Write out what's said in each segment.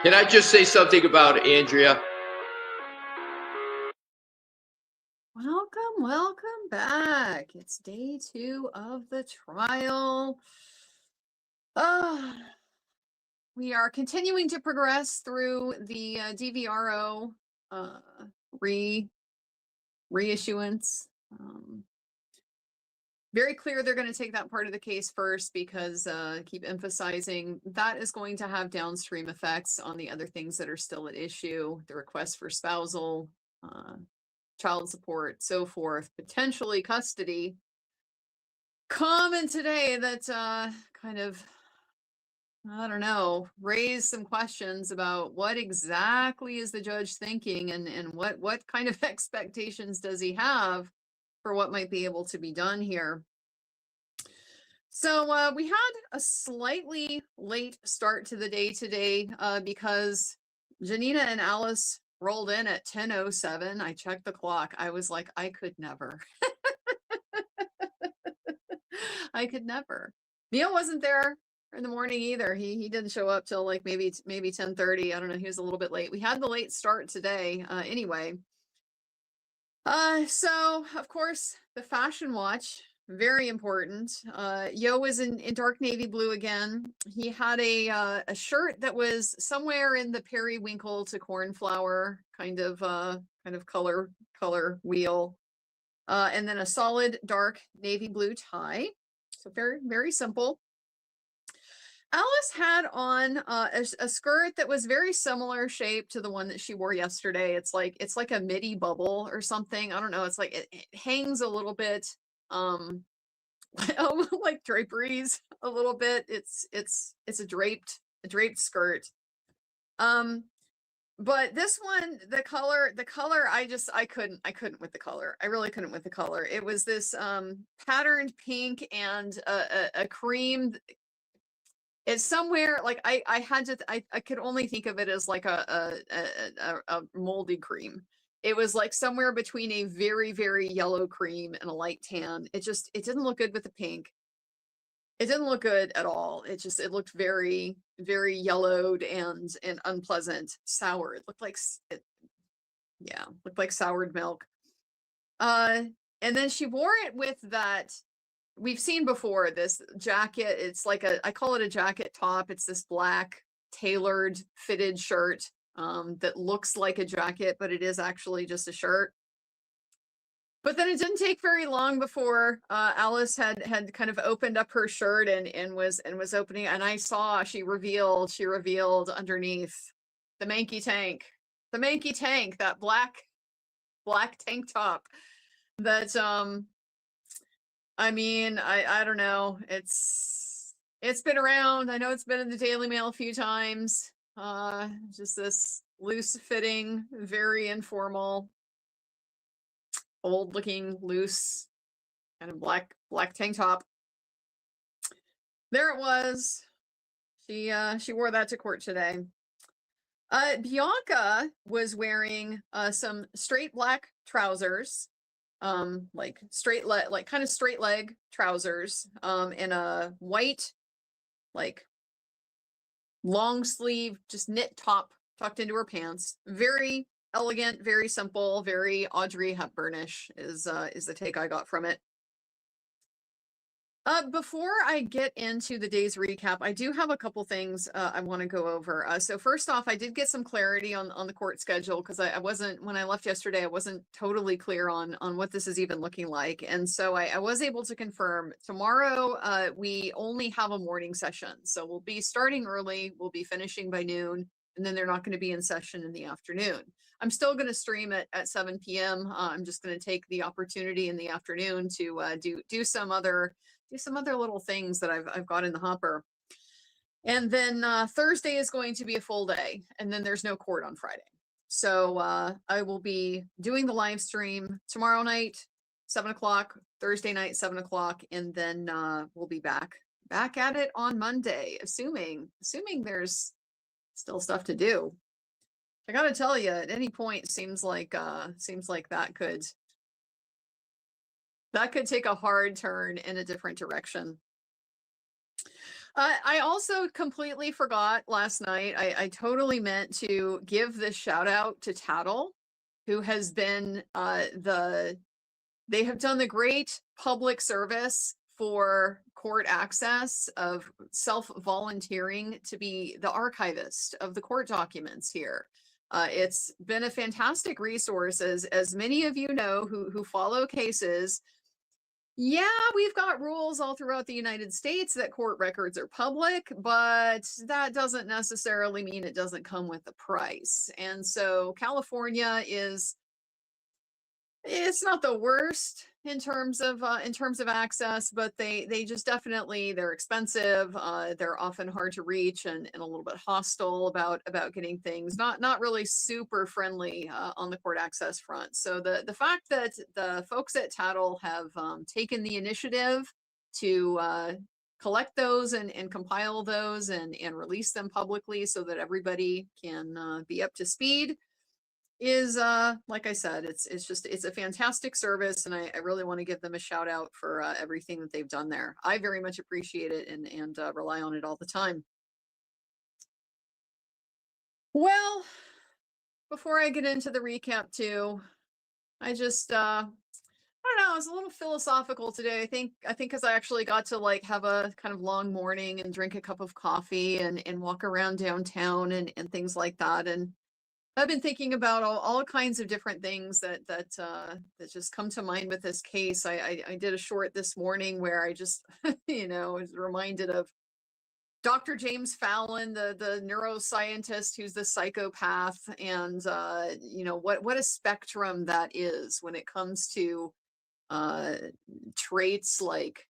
Can I just say something about Andrea? Welcome back. It's day 2 of the trial. We are continuing to progress through the DVRO reissuance. Very clear they're going to take that part of the case first because keep emphasizing that is going to have downstream effects on the other things that are still at kind the request for spousal, child support, so forth, potentially custody. Comment today that kind of, I don't know, raised some questions about what exactly is the judge thinking and what kind of expectations does he have for what might be able to be done here. So we had a slightly late start to the day today because Janina and Alice rolled in at 10:07. I checked the clock. I was like, I could never. I could never. Neil wasn't there in the morning either. He didn't show up till like maybe 10:30. I don't know. He was a little bit late. We had the late start today anyway. So of course the fashion watch, very important. Yo was in dark navy blue again. He had a shirt that was somewhere in the periwinkle to cornflower kind of color wheel. And then a solid dark navy blue tie. So very, very simple. Alice had on a skirt that was very similar shape to the one that she wore yesterday. It's like a midi bubble or something. I don't know. It's like it hangs a little bit, like draperies a little bit. It's a draped skirt. But this one, the color, I couldn't with the color. I really couldn't with the color. It was this patterned pink and a cream. It's somewhere like I could only think of it as like a moldy cream. It was like somewhere between a very, very yellow cream and a light tan. It didn't look good with the pink. It didn't look good at all. It looked very, very yellowed and unpleasant, sour. It looked like, looked like soured milk. And then she wore it with that, we've seen before, this jacket. It's like I call it a jacket top. It's this black tailored fitted shirt that looks like a jacket, but it is actually just a shirt. But then it didn't take very long before Alice had kind of opened up her shirt and was opening, and I saw she revealed underneath the Manky Tank, that black tank top. That I mean, I don't know. It's been around. I know it's been in the Daily Mail a few times. Just this loose fitting, very informal, old looking, loose, kind of black tank top. There it was. She wore that to court today. Bianca was wearing some straight black trousers, like kind of straight leg trousers, and a white, like long sleeve, just knit top tucked into her pants. Very elegant, very simple, very Audrey Hepburnish is the take I got from it. Before I get into the day's recap, I do have a couple things I want to go over. So first off, I did get some clarity on the court schedule because I wasn't, when I left yesterday, I wasn't totally clear on what this is even looking like. And so I was able to confirm tomorrow we only have a morning session. So we'll be starting early, we'll be finishing by noon, and then they're not going to be in session in the afternoon. I'm still going to stream it at 7 p.m. I'm just going to take the opportunity in the afternoon to do some other little things that I've got in the hopper. And then Thursday is going to be a full day, and then there's no court on Friday. So I will be doing the live stream tomorrow night, 7 o'clock, Thursday night, 7 o'clock, and then we'll be back at it on Monday, assuming there's still stuff to do. I gotta tell you, at any point, seems like that could take a hard turn in a different direction. I also completely forgot last night. I totally meant to give this shout out to Tattle, who has been they have done the great public service for court access of self-volunteering to be the archivist of the court documents here. It's been a fantastic resource, as many of you know who follow cases. Yeah, we've got rules all throughout the United States that court records are public, but that doesn't necessarily mean it doesn't come with a price. And so California is, it's not the worst in terms of access, but they just definitely, they're expensive. They're often hard to reach and a little bit hostile about getting things, not really super friendly on the court access front. So the fact that the folks at Tattle have taken the initiative to collect those and compile those and release them publicly so that everybody can be up to speed is like I said, it's a fantastic service, and I really want to give them a shout out for everything that they've done there. I very much appreciate it and rely on it all the time. Well, before I get into the recap too, I just I don't know, I was a little philosophical today. I think because I actually got to like have a kind of long morning and drink a cup of coffee and walk around downtown and things like that. And I've been thinking about all kinds of different things that just come to mind with this case. I did a short this morning where I just, was reminded of Dr. James Fallon, the neuroscientist who's the psychopath, and what a spectrum that is when it comes to traits like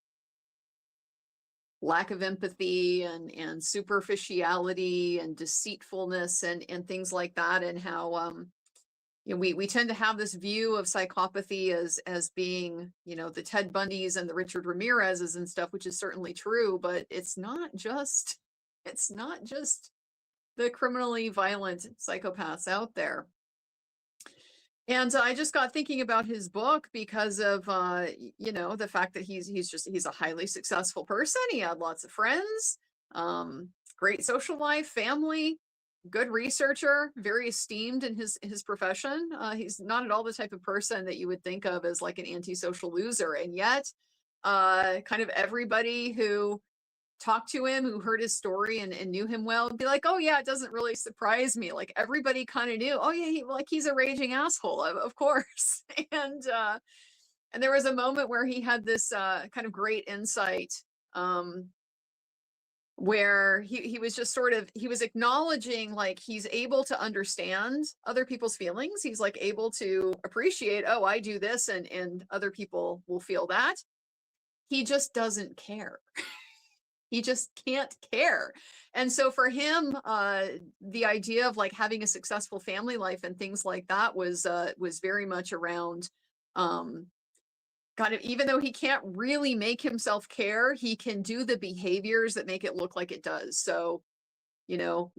lack of empathy and superficiality and deceitfulness and things like that, and how we tend to have this view of psychopathy as being the Ted Bundys and the Richard Ramirez's and stuff, which is certainly true, but it's not just the criminally violent psychopaths out there. And I just got thinking about his book because of, the fact that he's a highly successful person. He had lots of friends, great social life, family, good researcher, very esteemed in his profession. He's not at all the type of person that you would think of as like an antisocial loser. And yet, kind of everybody who talked to him, who heard his story and knew him well, be like, oh yeah, it doesn't really surprise me. Like everybody kind of knew, oh yeah, he's a raging asshole, of course. And there was a moment where he had this kind of great insight, where he was just he was acknowledging like he's able to understand other people's feelings. He's like able to appreciate, oh, I do this and other people will feel that. He just doesn't care. He just can't care. And so for him, the idea of like having a successful family life and things like that was very much around kind of, even though he can't really make himself care, he can do the behaviors that make it look like it does. So,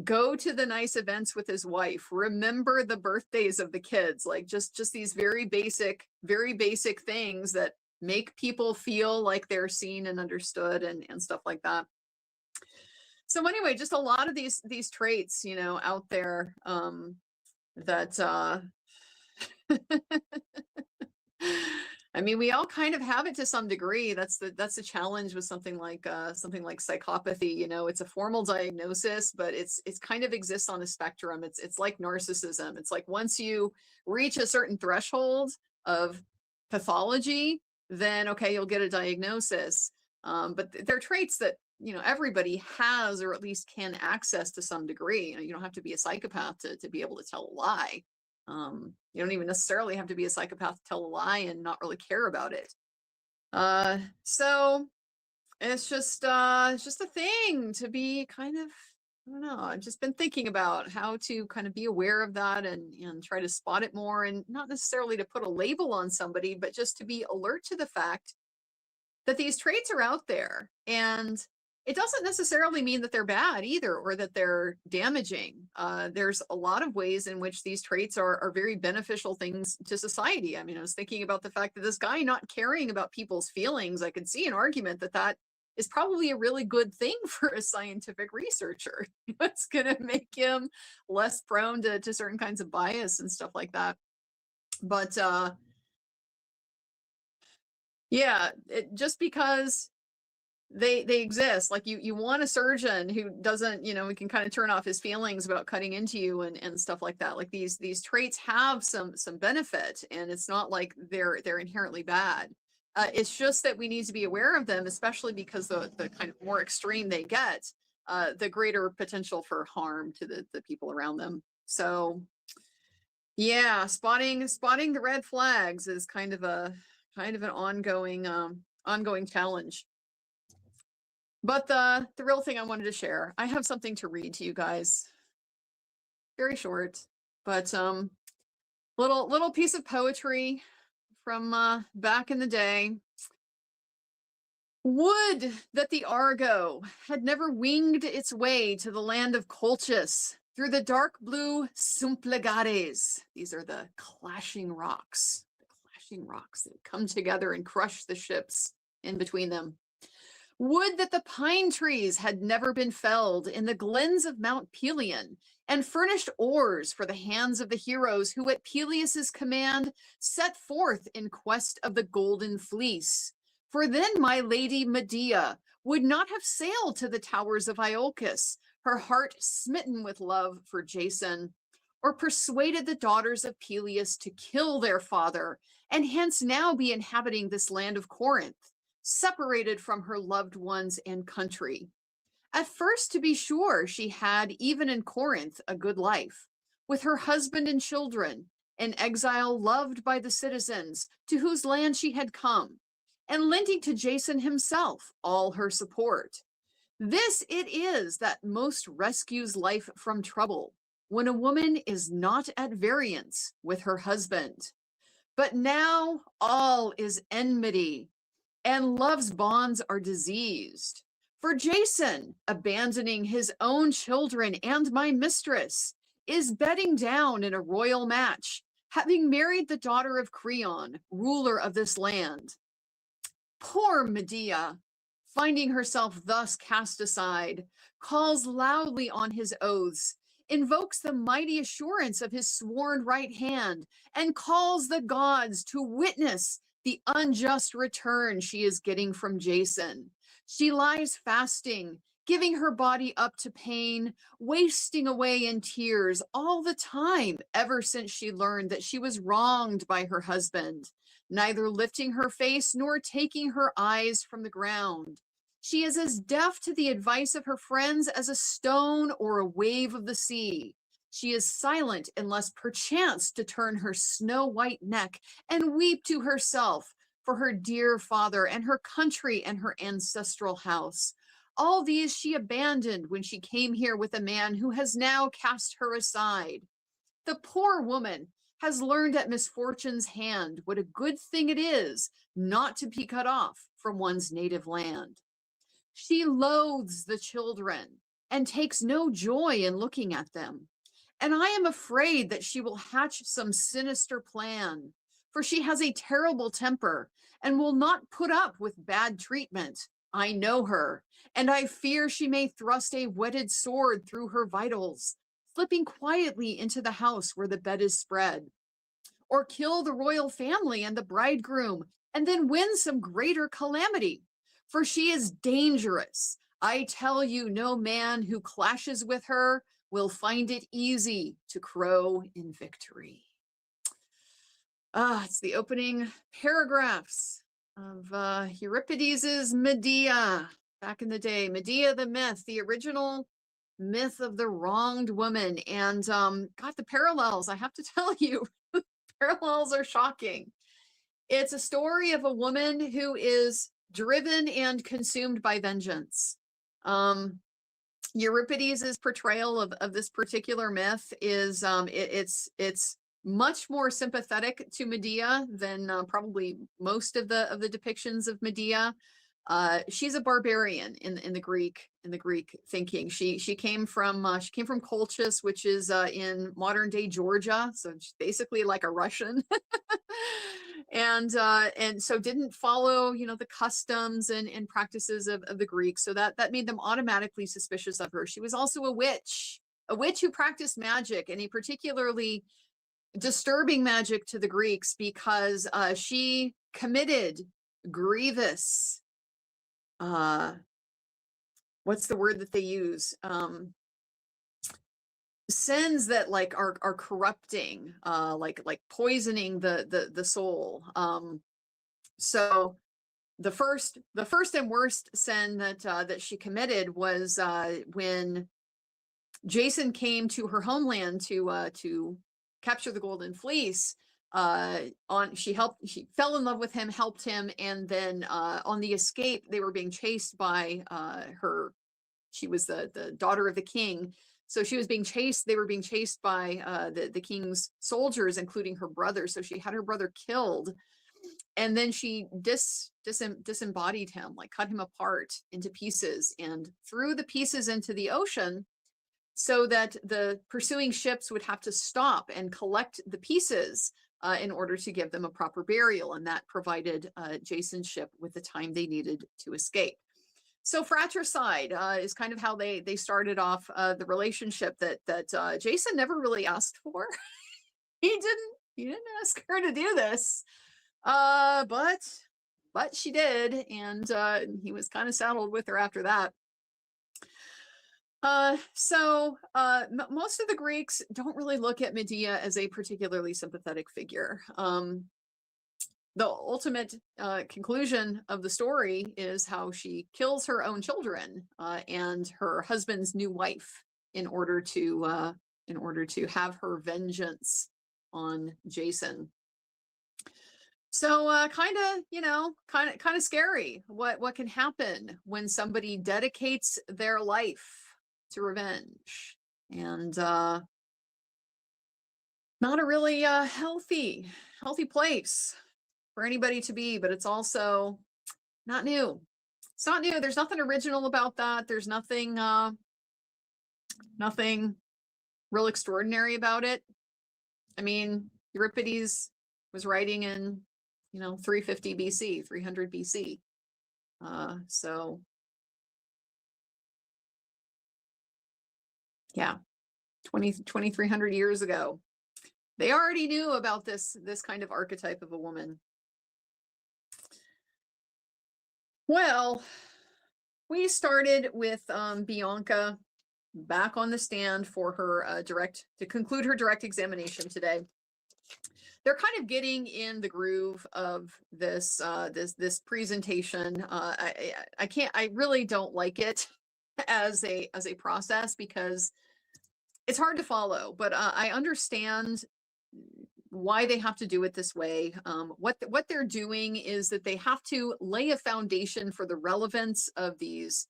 go to the nice events with his wife, remember the birthdays of the kids, like just these very basic things that make people feel like they're seen and understood and stuff like that. So anyway, just a lot of these traits, out there, that I mean, we all kind of have it to some degree. That's the challenge with something like psychopathy. It's a formal diagnosis, but it's kind of exists on a spectrum. It's like narcissism. It's like once you reach a certain threshold of pathology, then okay, you'll get a diagnosis. But they're traits that everybody has, or at least can access to some degree. You don't have to be a psychopath to be able to tell a lie. You don't even necessarily have to be a psychopath to tell a lie and not really care about it. So it's just a thing to be kind of, I don't know, I've just been thinking about how to kind of be aware of that and try to spot it more, and not necessarily to put a label on somebody, but just to be alert to the fact that these traits are out there. And it doesn't necessarily mean that they're bad either, or that they're damaging. There's a lot of ways in which these traits are very beneficial things to society. I mean, I was thinking about the fact that this guy not caring about people's feelings, I could see an argument that is probably a really good thing for a scientific researcher. It's going to make him less prone to certain kinds of bias and stuff like that. But yeah, just because they exist, like you want a surgeon who doesn't, you know, we can kind of turn off his feelings about cutting into you and stuff like that. Like these traits have some benefit, and it's not like they're inherently bad. It's just that we need to be aware of them, especially because the kind of more extreme they get, the greater potential for harm to the people around them. So yeah, spotting the red flags is kind of an ongoing challenge. But the real thing I wanted to share, I have something to read to you guys. Very short, but little piece of poetry from back in the day. Would that the Argo had never winged its way to the land of Colchis through the dark blue Sumplegares. These are the clashing rocks that come together and crush the ships in between them. Would that the pine trees had never been felled in the glens of Mount Pelion and furnished oars for the hands of the heroes who at Peleus's command set forth in quest of the golden fleece. For then my lady Medea would not have sailed to the towers of Iolcus, her heart smitten with love for Jason, or persuaded the daughters of Peleus to kill their father, and hence now be inhabiting this land of Corinth, separated from her loved ones and country. At first, to be sure, she had, even in Corinth, a good life, with her husband and children, an exile loved by the citizens to whose land she had come, and lending to Jason himself all her support. This it is that most rescues life from trouble, when a woman is not at variance with her husband. But now all is enmity, and love's bonds are diseased. For Jason, abandoning his own children and my mistress, is bedding down in a royal match, having married the daughter of Creon, ruler of this land. Poor Medea, finding herself thus cast aside, calls loudly on his oaths, invokes the mighty assurance of his sworn right hand, and calls the gods to witness the unjust return she is getting from Jason. She lies fasting, giving her body up to pain, wasting away in tears all the time ever since she learned that she was wronged by her husband, neither lifting her face nor taking her eyes from the ground. She is as deaf to the advice of her friends as a stone or a wave of the sea. She is silent unless perchance to turn her snow-white neck and weep to herself for her dear father and her country and her ancestral house. All these she abandoned when she came here with a man who has now cast her aside. The poor woman has learned at misfortune's hand what a good thing it is not to be cut off from one's native land. She loathes the children and takes no joy in looking at them. And I am afraid that she will hatch some sinister plan, for she has a terrible temper and will not put up with bad treatment. I know her, and I fear she may thrust a whetted sword through her vitals, slipping quietly into the house where the bed is spread, or kill the royal family and the bridegroom, and then win some greater calamity. For she is dangerous. I tell you, no man who clashes with her will find it easy to crow in victory. It's the opening paragraphs of Euripides' Medea. Back in the day, Medea the myth, the original myth of the wronged woman. And God, the parallels, I have to tell you, the parallels are shocking. It's a story of a woman who is driven and consumed by vengeance. Euripides' portrayal of this particular myth is it's much more sympathetic to Medea than probably most of the depictions of Medea. She's a barbarian in the Greek thinking. She came from Colchis, which is in modern day Georgia, so she's basically like a Russian. and so didn't follow, you know, the customs and practices of the Greeks. So that made them automatically suspicious of her. She was also a witch who practiced magic, and a particularly disturbing magic to the Greeks, because she committed grievous, what's the word that they use? Sins that like are corrupting, like poisoning the soul. So the first and worst sin that she committed was when Jason came to her homeland to capture the Golden Fleece. She fell in love with him, helped him, and then on the escape, they were being chased by her. She was the daughter of the king, so she was being chased. They were being chased by the king's soldiers, including her brother. So she had her brother killed, and then she disembodied him, like cut him apart into pieces, and threw the pieces into the ocean, so that the pursuing ships would have to stop and collect the pieces in order to give them a proper burial. And that provided Jason's ship with the time they needed to escape. So fratricide is kind of how they started off the relationship that Jason never really asked for. He didn't ask her to do this, but she did, and he was kind of saddled with her after that. Most of the Greeks don't really look at Medea as a particularly sympathetic figure. The ultimate conclusion of the story is how she kills her own children and her husband's new wife in order to have her vengeance on Jason. So kind of scary what can happen when somebody dedicates their life to revenge, and not a really healthy place for anybody to be. But it's also not new. It's not new. There's nothing original about that. There's nothing real extraordinary about it. I mean, Euripides was writing in 350 BC, 300 BC. So yeah, 2,300 years ago, they already knew about this kind of archetype of a woman. Well, we started with Bianca back on the stand for her to conclude her direct examination today. They're kind of getting in the groove of this this presentation. I really don't like it as a process, because it's hard to follow, but I understand why they have to do it this way. What they're doing is that they have to lay a foundation for the relevance of these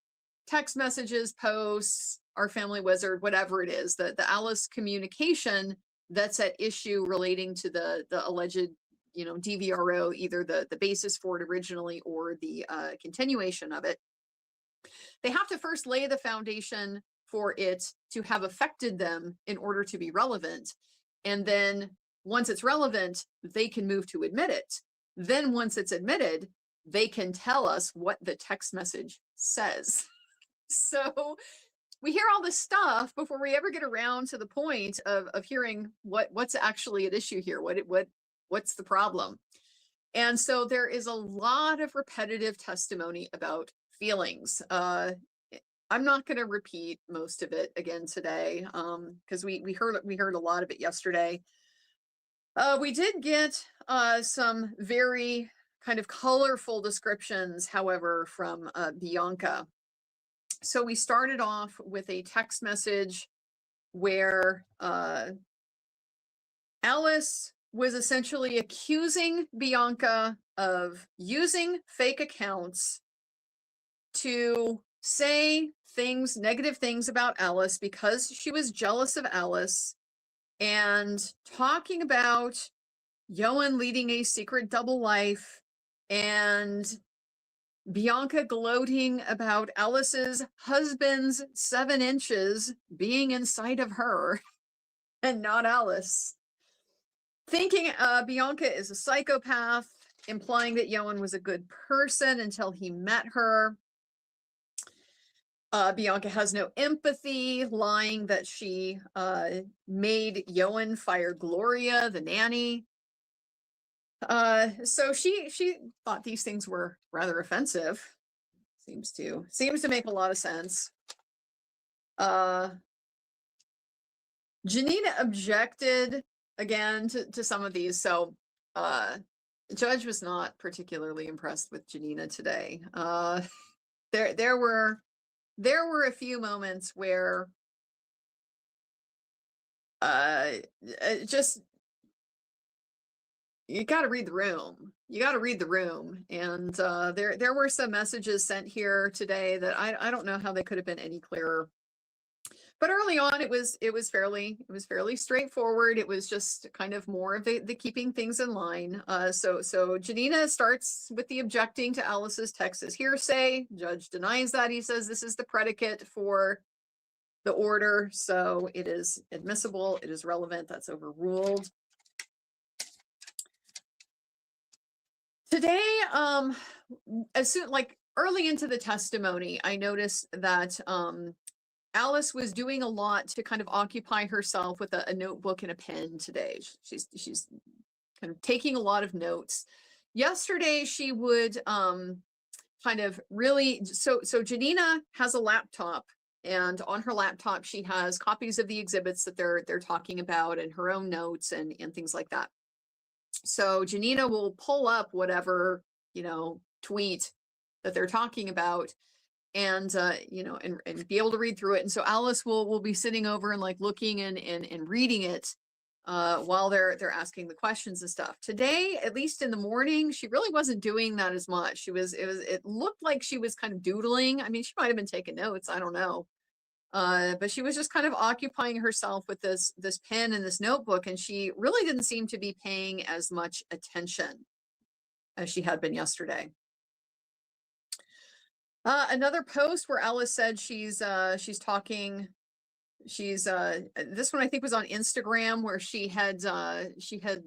text messages, posts, our family wizard, whatever it is, the Alice communication that's at issue relating to the alleged DVRO, either the basis for it originally or the continuation of it. They have to first lay the foundation for it to have affected them in order to be relevant. And then once it's relevant, they can move to admit it. Then once it's admitted, they can tell us what the text message says. So we hear all this stuff before we ever get around to the point of hearing what's actually at issue here. What's the problem? And so there is a lot of repetitive testimony about feelings. I'm not going to repeat most of it again today, because we heard a lot of it yesterday. We did get some very kind of colorful descriptions, however, from Bianca. So we started off with a text message where Alice was essentially accusing Bianca of using fake accounts to say negative things about Alice because she was jealous of Alice, and talking about Ioan leading a secret double life, and Bianca gloating about Alice's husband's 7 inches being inside of her and not Alice. thinking Bianca is a psychopath, implying that Ioan was a good person until he met her. Bianca has no empathy, lying that she made Ioan fire Gloria, the nanny. So she thought these things were rather offensive. Seems to make a lot of sense. Janina objected again to some of these. So the judge was not particularly impressed with Janina today. There were a few moments where just you got to read the room. You got to read the room. And there were some messages sent here today that I don't know how they could have been any clearer. But early on, it was fairly straightforward. It was just kind of more of the keeping things in line. So Janina starts with the objecting to Alice's text as hearsay. Judge denies that. He says this is the predicate for the order, so it is admissible. It is relevant. That's overruled. Today, as soon like early into the testimony, I noticed that Alice was doing a lot to kind of occupy herself with a notebook and a pen today. She's kind of taking a lot of notes. Yesterday, she would kind of really, so Janina has a laptop, and on her laptop, she has copies of the exhibits that they're talking about and her own notes and things like that. So Janina will pull up whatever, tweet that they're talking about, and and be able to read through it. And so Alice will be sitting over and like looking and reading it while they're asking the questions and stuff. Today, at least in the morning, she really wasn't doing that as much. It looked like she was kind of doodling. I mean, she might have been taking notes, I don't know. But she was just kind of occupying herself with this pen and this notebook, and she really didn't seem to be paying as much attention as she had been yesterday. Another post where Alice said she's talking. This one I think was on Instagram, where she had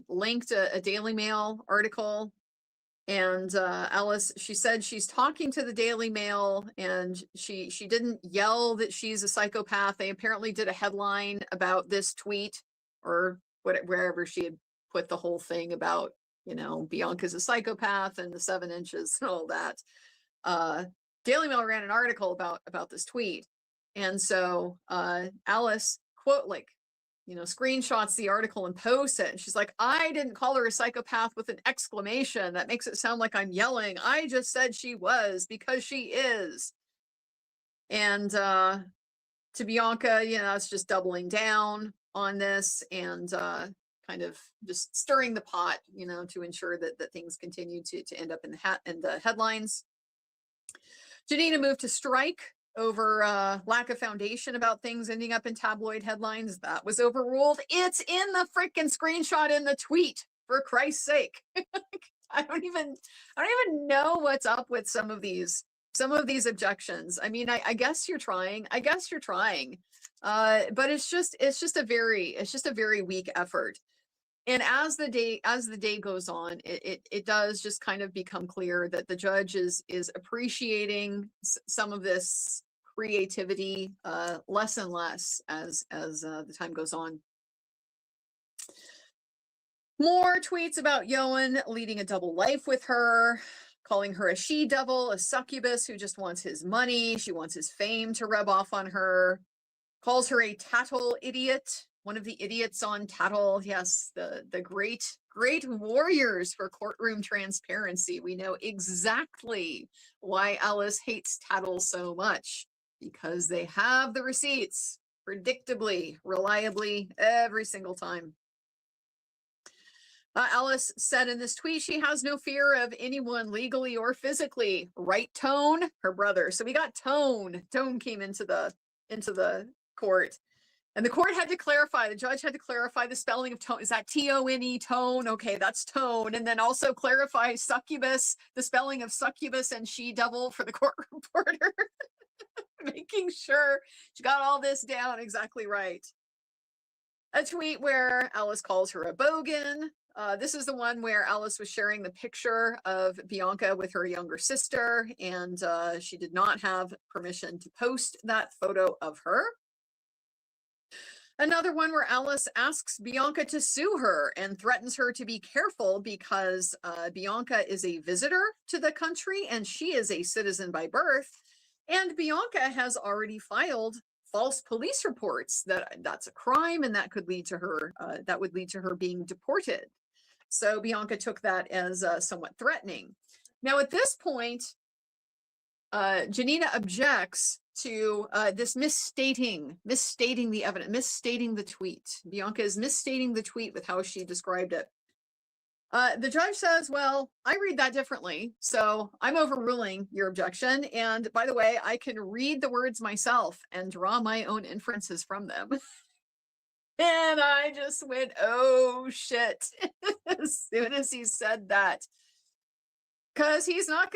linked a Daily Mail article, and Alice, she said she's talking to the Daily Mail, and she didn't yell that she's a psychopath. They apparently did a headline about this tweet, or wherever she had put the whole thing about, Bianca's a psychopath and the 7 inches and all that. Daily Mail ran an article about this tweet, and so Alice screenshots the article and posts it, and she's like, I didn't call her a psychopath with an exclamation. That makes it sound like I'm yelling. I just said she was, because she is. And to Bianca, it's just doubling down on this and kind of just stirring the pot, to ensure that things continue to end up in the headlines. Janina moved to strike over lack of foundation about things ending up in tabloid headlines. That was overruled. It's in the freaking screenshot in the tweet, for Christ's sake. I don't even know what's up with some of these objections. I mean, I guess you're trying. But it's just a very weak effort. And as the day goes on, it does just kind of become clear that the judge is appreciating some of this creativity less and less as the time goes on. More tweets about Ioan leading a double life with her, calling her a she-devil, a succubus who just wants his money. She wants his fame to rub off on her. Calls her a Tattle idiot. One of the idiots on Tattle. Yes, the great warriors for courtroom transparency. We know exactly why Alice hates Tattle so much, because they have the receipts predictably, reliably, every single time. Alice said in this tweet she has no fear of anyone legally or physically. Right, Tone? Her brother. So we got Tone. Tone came into the court. And the court had to clarify, the judge had to clarify the spelling of tone. Is that T-O-N-E, tone? Okay, that's tone. And then also clarify succubus, the spelling of succubus and she-devil for the court reporter. Making sure she got all this down exactly right. a tweet where Alice calls her a bogan. This is the one where Alice was sharing the picture of Bianca with her younger sister, and she did not have permission to post that photo of her. Another one where Alice asks Bianca to sue her and threatens her to be careful because Bianca is a visitor to the country and she is a citizen by birth. And Bianca has already filed false police reports that's a crime and that could lead to her that would lead to her being deported. So Bianca took that as somewhat threatening. Now at this point, Janina objects to this misstating the evidence, misstating the tweet. Bianca is misstating the tweet with how she described it. The judge says, well, I read that differently, so I'm overruling your objection. And by the way, I can read the words myself and draw my own inferences from them. And I just went, oh shit, as soon as he said that. Because he's not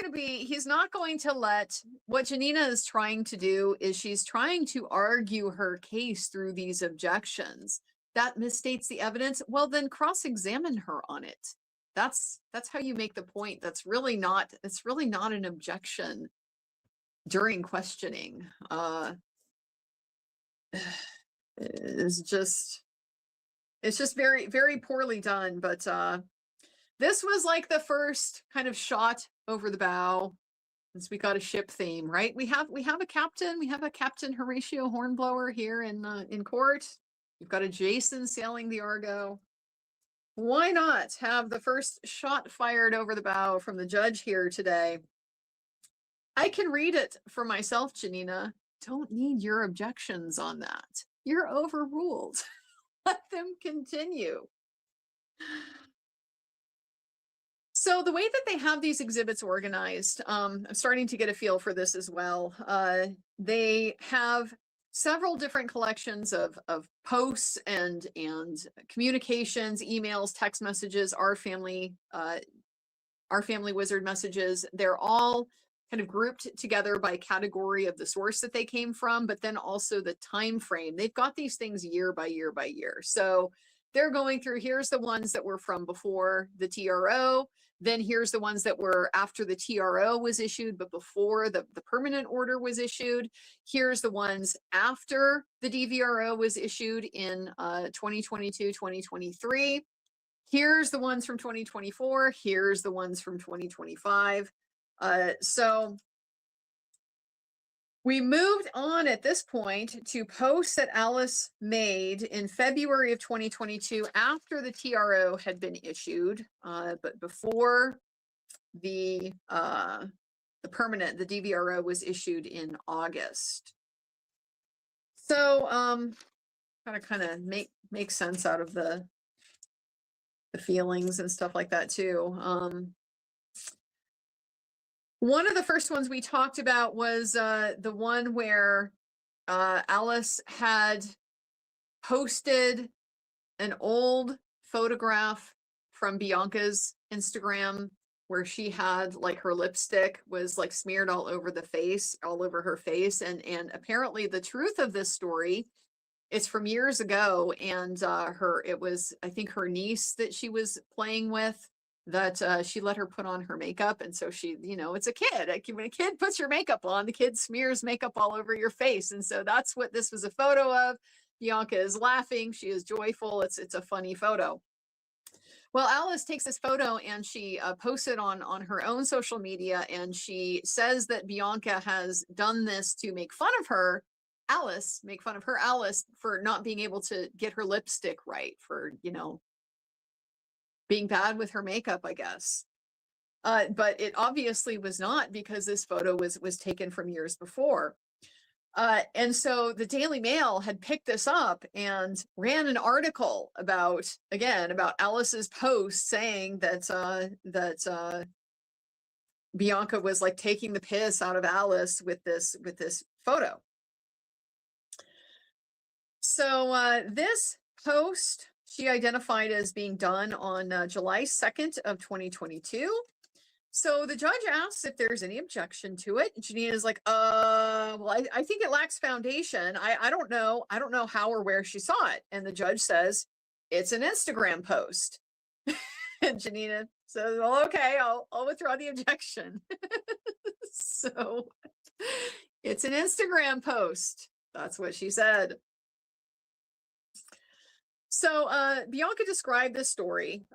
going to let, what Janina is trying to do is she's trying to argue her case through these objections. That misstates the evidence. Well, then cross-examine her on it. That's how you make the point. It's really not an objection during questioning. It's just very, very poorly done. But this was like the first kind of shot over the bow, since we got a ship theme, right? We have a Captain Horatio Hornblower here in court. You've got a Jason sailing the Argo. Why not have the first shot fired over the bow from the judge here today? I can read it for myself, Janina. Don't need your objections on that. You're overruled. Let them continue. So the way that they have these exhibits organized, I'm starting to get a feel for this as well. They have several different collections of posts and communications, emails, text messages, our family wizard messages. They're all kind of grouped together by category of the source that they came from, but then also the time frame. They've got these things year by year by year. So they're going through, here's the ones that were from before the TRO. Then here's the ones that were after the TRO was issued, but before the permanent order was issued. Here's the ones after the DVRO was issued in 2022, 2023. Here's the ones from 2024. Here's the ones from 2025. So we moved on at this point to posts that Alice made in February of 2022 after the TRO had been issued, but before the DVRO was issued in August. So kind of make sense out of the feelings and stuff like that too. One of the first ones we talked about was the one where Alice had posted an old photograph from Bianca's Instagram where she had like her lipstick was like smeared all over her face. And apparently the truth of this story, it's from years ago. And it was, I think, her niece that she was playing with, that she let her put on her makeup. And so she, it's a kid. When a kid puts your makeup on, the kid smears makeup all over your face. And so that's what this was a photo of. Bianca is laughing. She is joyful. It's a funny photo. Well, Alice takes this photo and she posts it on her own social media. And she says that Bianca has done this to make fun of her, Alice, for not being able to get her lipstick right, for, being bad with her makeup, I guess. But it obviously was not, because this photo was taken from years before. And so the Daily Mail had picked this up and ran an article about Alice's post saying that Bianca was like taking the piss out of Alice with this photo. So this post she identified as being done on July 2nd of 2022. So the judge asks if there's any objection to it. Janina's like, well, I think it lacks foundation. I don't know. I don't know how or where she saw it. And the judge says, it's an Instagram post. And Janina says, well, okay, I'll withdraw the objection. So it's an Instagram post. That's what she said. So Bianca described this story.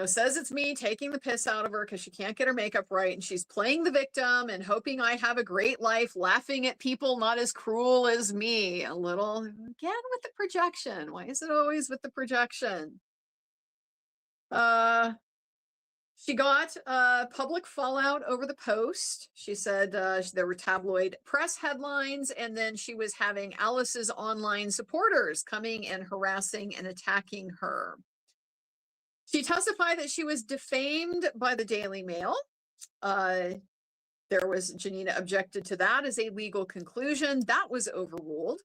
Says it's me taking the piss out of her because she can't get her makeup right. And she's playing the victim and hoping I have a great life, laughing at people not as cruel as me. A little, again, with the projection. Why is it always with the projection? She got public fallout over the post. She said there were tabloid press headlines, and then she was having Alice's online supporters coming and harassing and attacking her. She testified that she was defamed by the Daily Mail. Janina objected to that as a legal conclusion. That was overruled.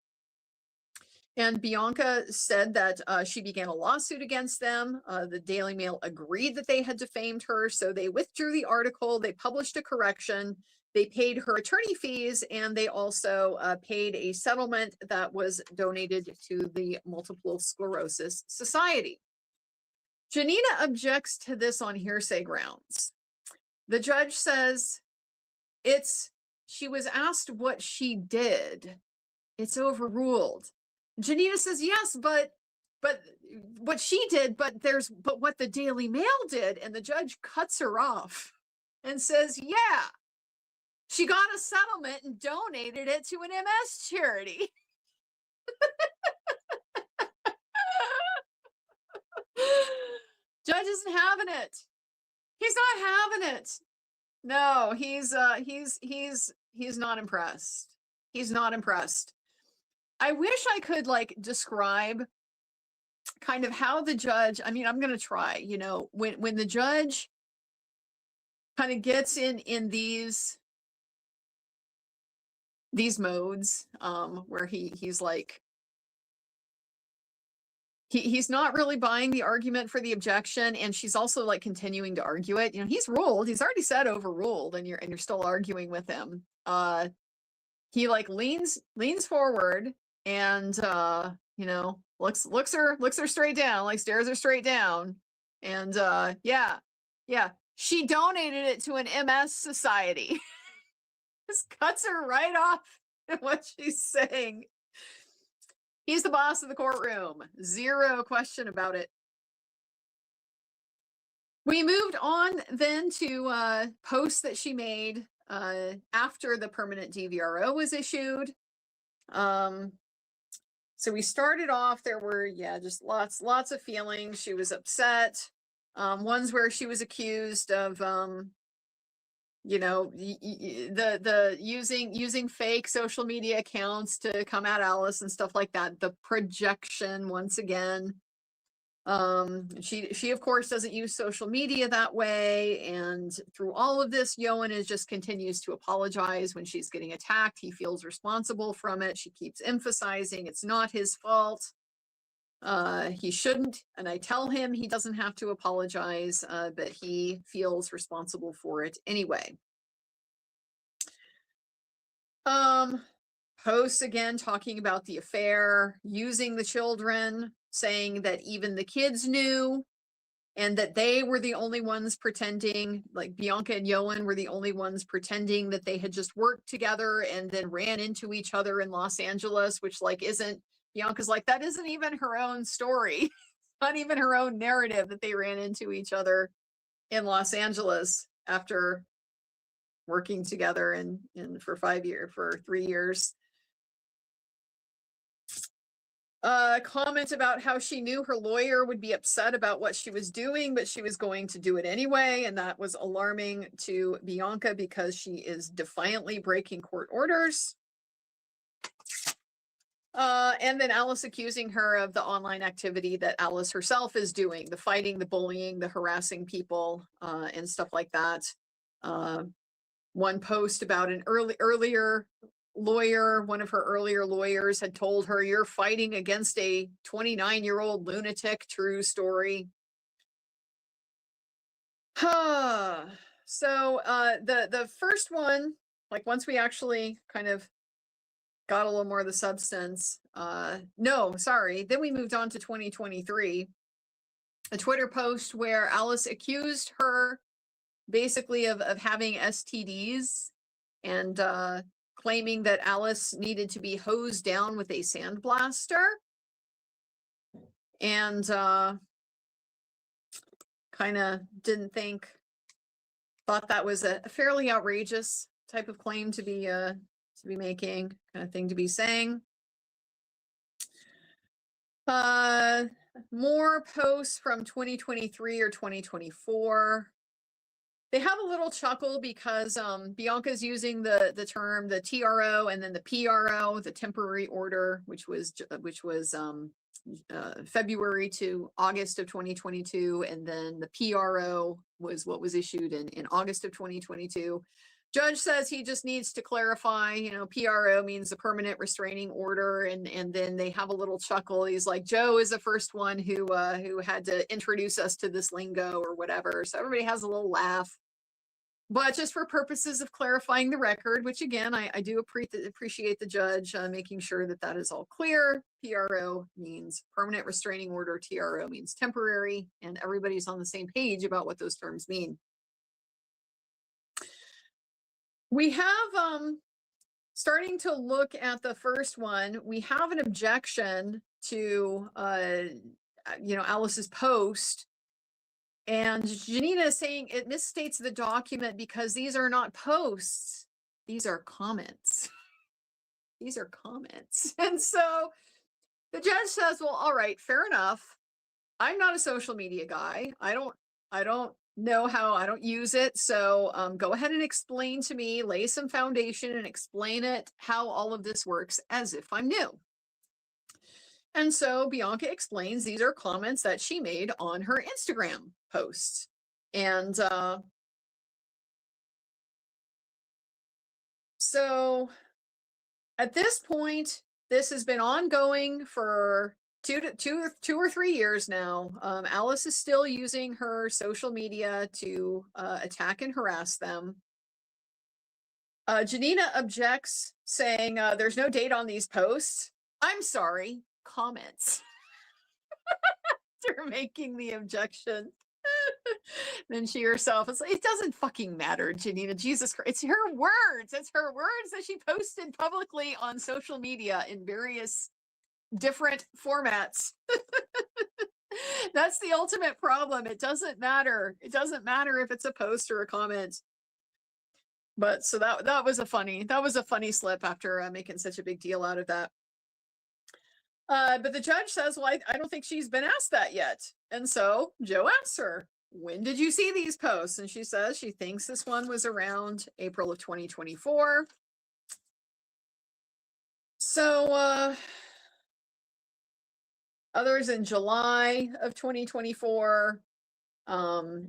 And Bianca said that she began a lawsuit against them. The Daily Mail agreed that they had defamed her, so they withdrew the article. They published a correction. They paid her attorney fees, and they also paid a settlement that was donated to the Multiple Sclerosis Society. Janina objects to this on hearsay grounds. The judge says she was asked what she did. It's overruled. Janina says, yes, but what she did, but what the Daily Mail did. And the judge cuts her off and says, yeah, she got a settlement and donated it to an MS charity. Judge isn't having it. He's not having it. No, he's not impressed. He's not impressed. I wish I could describe kind of how the judge, I'm going to try, when the judge kind of gets in these modes, where he's like, he's not really buying the argument for the objection, and she's also continuing to argue it. He's ruled. He's already said overruled, and you're still arguing with him. He leans forward and looks her straight down, stares her straight down, and yeah, she donated it to an MS society. Just cuts her right off at what she's saying. He's the boss of the courtroom. Zero question about it. We moved on then to posts that she made after the permanent DVRO was issued. So we started off, there were, just lots of feelings. She was upset. Ones where she was accused of, using fake social media accounts to come at Alice and stuff like that. The projection, once again. She of course doesn't use social media that way, and through all of this, Ioan just continues to apologize when she's getting attacked. He feels responsible from it. She keeps emphasizing it's not his fault. He shouldn't, and I tell him he doesn't have to apologize, but he feels responsible for it anyway. Posts again talking about the affair, using the children, saying that even the kids knew, and that they were the only ones pretending, Bianca and Ioan were the only ones pretending that they had just worked together and then ran into each other in Los Angeles, which isn't, Bianca's that isn't even her own story. Not even her own narrative that they ran into each other in Los Angeles after working together for 3 years. Comment about how she knew her lawyer would be upset about what she was doing, but she was going to do it anyway, and that was alarming to Bianca because she is defiantly breaking court orders. And then Alice accusing her of the online activity that Alice herself is doing, the fighting, the bullying, the harassing people, and stuff like that. One post about an earlier lawyer, one of her earlier lawyers had told her, you're fighting against a 29-year-old lunatic. True story. So the first one, like once we actually kind of got a little more of the substance, no, sorry, then we moved on to 2023. A Twitter post where Alice accused her basically of having STDs and claiming that Alice needed to be hosed down with a sandblaster. And kind of thought that was a fairly outrageous type of claim to be making, kind of thing to be saying. More posts from 2023 or 2024. They have a little chuckle because Bianca's using the term, the TRO, and then the PRO, the temporary order, which was February to August of 2022, and then the PRO was what was issued in August of 2022. Judge says he just needs to clarify, PRO means the permanent restraining order, and then they have a little chuckle. He's like, Joe is the first one who had to introduce us to this lingo or whatever. So everybody has a little laugh. But just for purposes of clarifying the record, which again, I do appreciate the judge making sure that that is all clear. PRO means permanent restraining order. TRO means temporary, and everybody's on the same page about what those terms mean. We have, starting to look at the first one, we have an objection to, Alice's post. And Janina is saying it misstates the document because these are not posts. These are comments. These are comments. And so the judge says, well, all right, fair enough. I'm not a social media guy. I don't know how, I don't use it. So go ahead and explain to me, lay some foundation and explain it, how all of this works as if I'm new. And so Bianca explains these are comments that she made on her Instagram posts. And so at this point, this has been ongoing for two or 3 years now. Alice is still using her social media to attack and harass them. Janina objects, saying there's no date on these posts. I'm sorry, comments. They're making the objection. Then she herself is like, it doesn't fucking matter, Janina. Jesus Christ. It's her words. It's her words that she posted publicly on social media in various different formats. That's the ultimate problem. It doesn't matter. It doesn't matter if it's a post or a comment. But so that was a funny slip after making such a big deal out of that. But the judge says, well, I don't think she's been asked that yet. And so Joe asks her, when did you see these posts? And she says she thinks this one was around April of 2024. So others in July of 2024.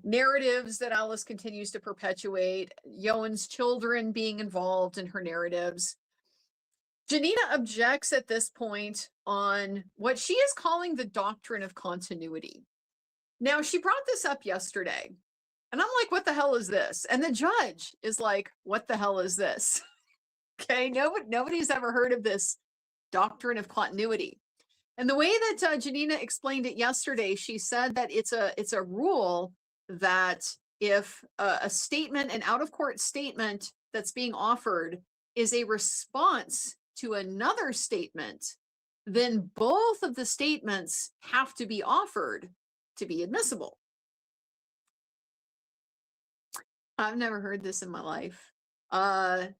Narratives that Alice continues to perpetuate, Ioan's children being involved in her narratives. Janina objects at this point on what she is calling the doctrine of continuity. Now, she brought this up yesterday, and I'm like, what the hell is this? And the judge is like, what the hell is this? Okay, nobody's ever heard of this doctrine of continuity. And the way that Janina explained it yesterday, she said that it's a rule that if a statement, an out-of-court statement that's being offered is a response to another statement, then both of the statements have to be offered to be admissible. I've never heard this in my life.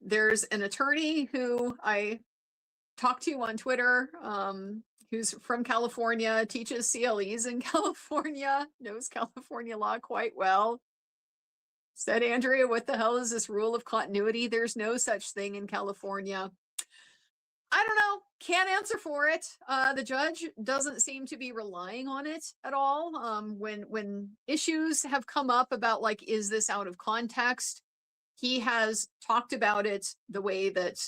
There's an attorney who I talked to on Twitter, who's from California, teaches CLEs in California, knows California law quite well. Said, Andrea, what the hell is this rule of continuity? There's no such thing in California. I don't know, can't answer for it. The judge doesn't seem to be relying on it at all. When issues have come up about, like, is this out of context? He has talked about it the way that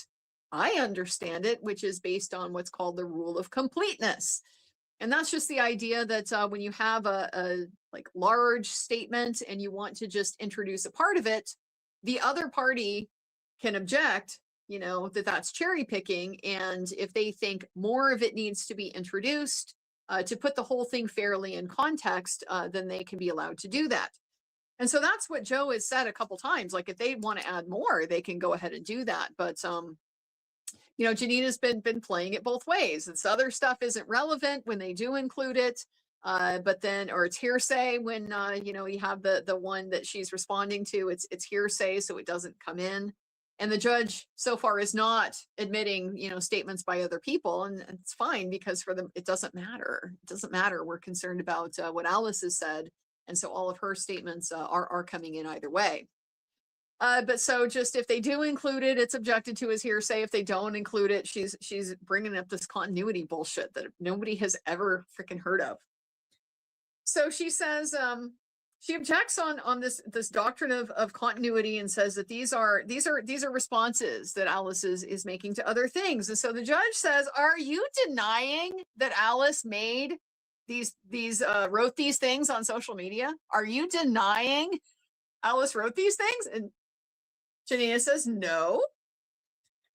I understand it, which is based on what's called the rule of completeness. And that's just the idea that when you have a like large statement and you want to just introduce a part of it, the other party can object, you know, that that's cherry picking. And if they think more of it needs to be introduced to put the whole thing fairly in context, then they can be allowed to do that. And so that's what Joe has said a couple times. Like if they want to add more, they can go ahead and do that. But you know, Janina's been playing it both ways. This other stuff isn't relevant when they do include it, but then, or it's hearsay when you know, you have the one that she's responding to. It's hearsay, so it doesn't come in. And the judge so far is not admitting, you know, statements by other people, and it's fine because for them it doesn't matter. It doesn't matter. We're concerned about what Alice has said, and so all of her statements are coming in either way. But so just if they do include it, it's objected to as hearsay. If they don't include it, she's bringing up this continuity bullshit that nobody has ever freaking heard of. So she says she objects on this doctrine of continuity and says that these are responses that Alice is making to other things. And so the judge says, "Are you denying that Alice made wrote these things on social media? Are you denying Alice wrote these things?" And Janina says, "No."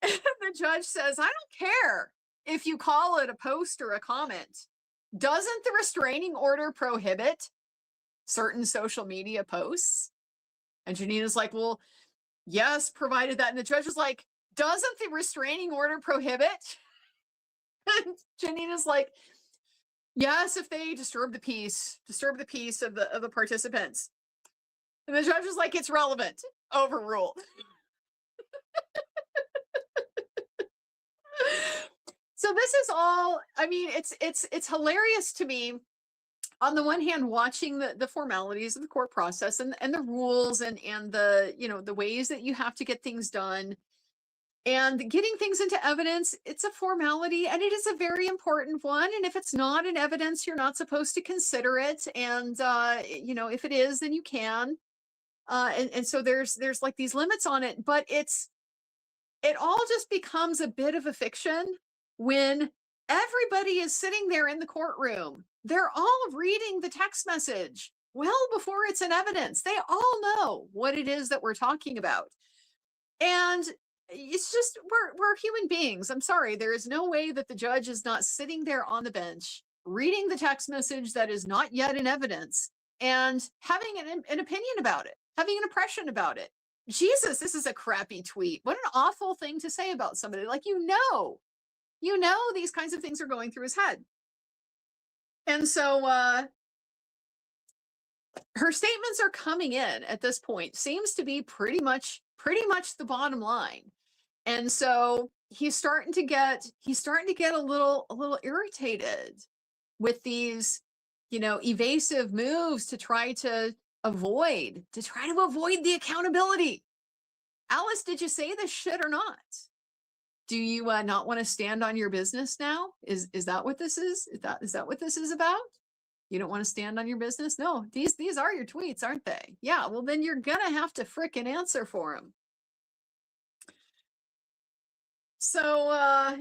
And the judge says, "I don't care if you call it a post or a comment. Doesn't the restraining order prohibit certain social media posts?" And Janina's like, "Well, yes, provided that." And the judge is like, "Doesn't the restraining order prohibit?" And Janina's like, "Yes, if they disturb the peace of the participants." And the judge is like, "It's relevant. Overruled." So this is all, I mean, it's hilarious to me. On the one hand, watching the formalities of the court process and the rules and the, you know, the ways that you have to get things done and getting things into evidence, it's a formality and it is a very important one. And if it's not in evidence, you're not supposed to consider it. And, you know, if it is, then you can. And so there's like these limits on it, but it all just becomes a bit of a fiction when everybody is sitting there in the courtroom. They're all reading the text message well before it's in evidence. They all know what it is that we're talking about. And it's just, we're human beings. I'm sorry. There is no way that the judge is not sitting there on the bench, reading the text message that is not yet in evidence and having an opinion about it, having an impression about it. Jesus, this is a crappy tweet. What an awful thing to say about somebody. Like, you know, these kinds of things are going through his head. And so her statements are coming in at this point, seems to be pretty much the bottom line. And so he's starting to get a little irritated with these, you know, evasive moves to try to avoid the accountability. Alice, did you say this shit or not? Do you not want to stand on your business now? Is that what this is? Is that what this is about? You don't want to stand on your business? No, these are your tweets, aren't they? Yeah, well then you're gonna have to frickin' answer for them. So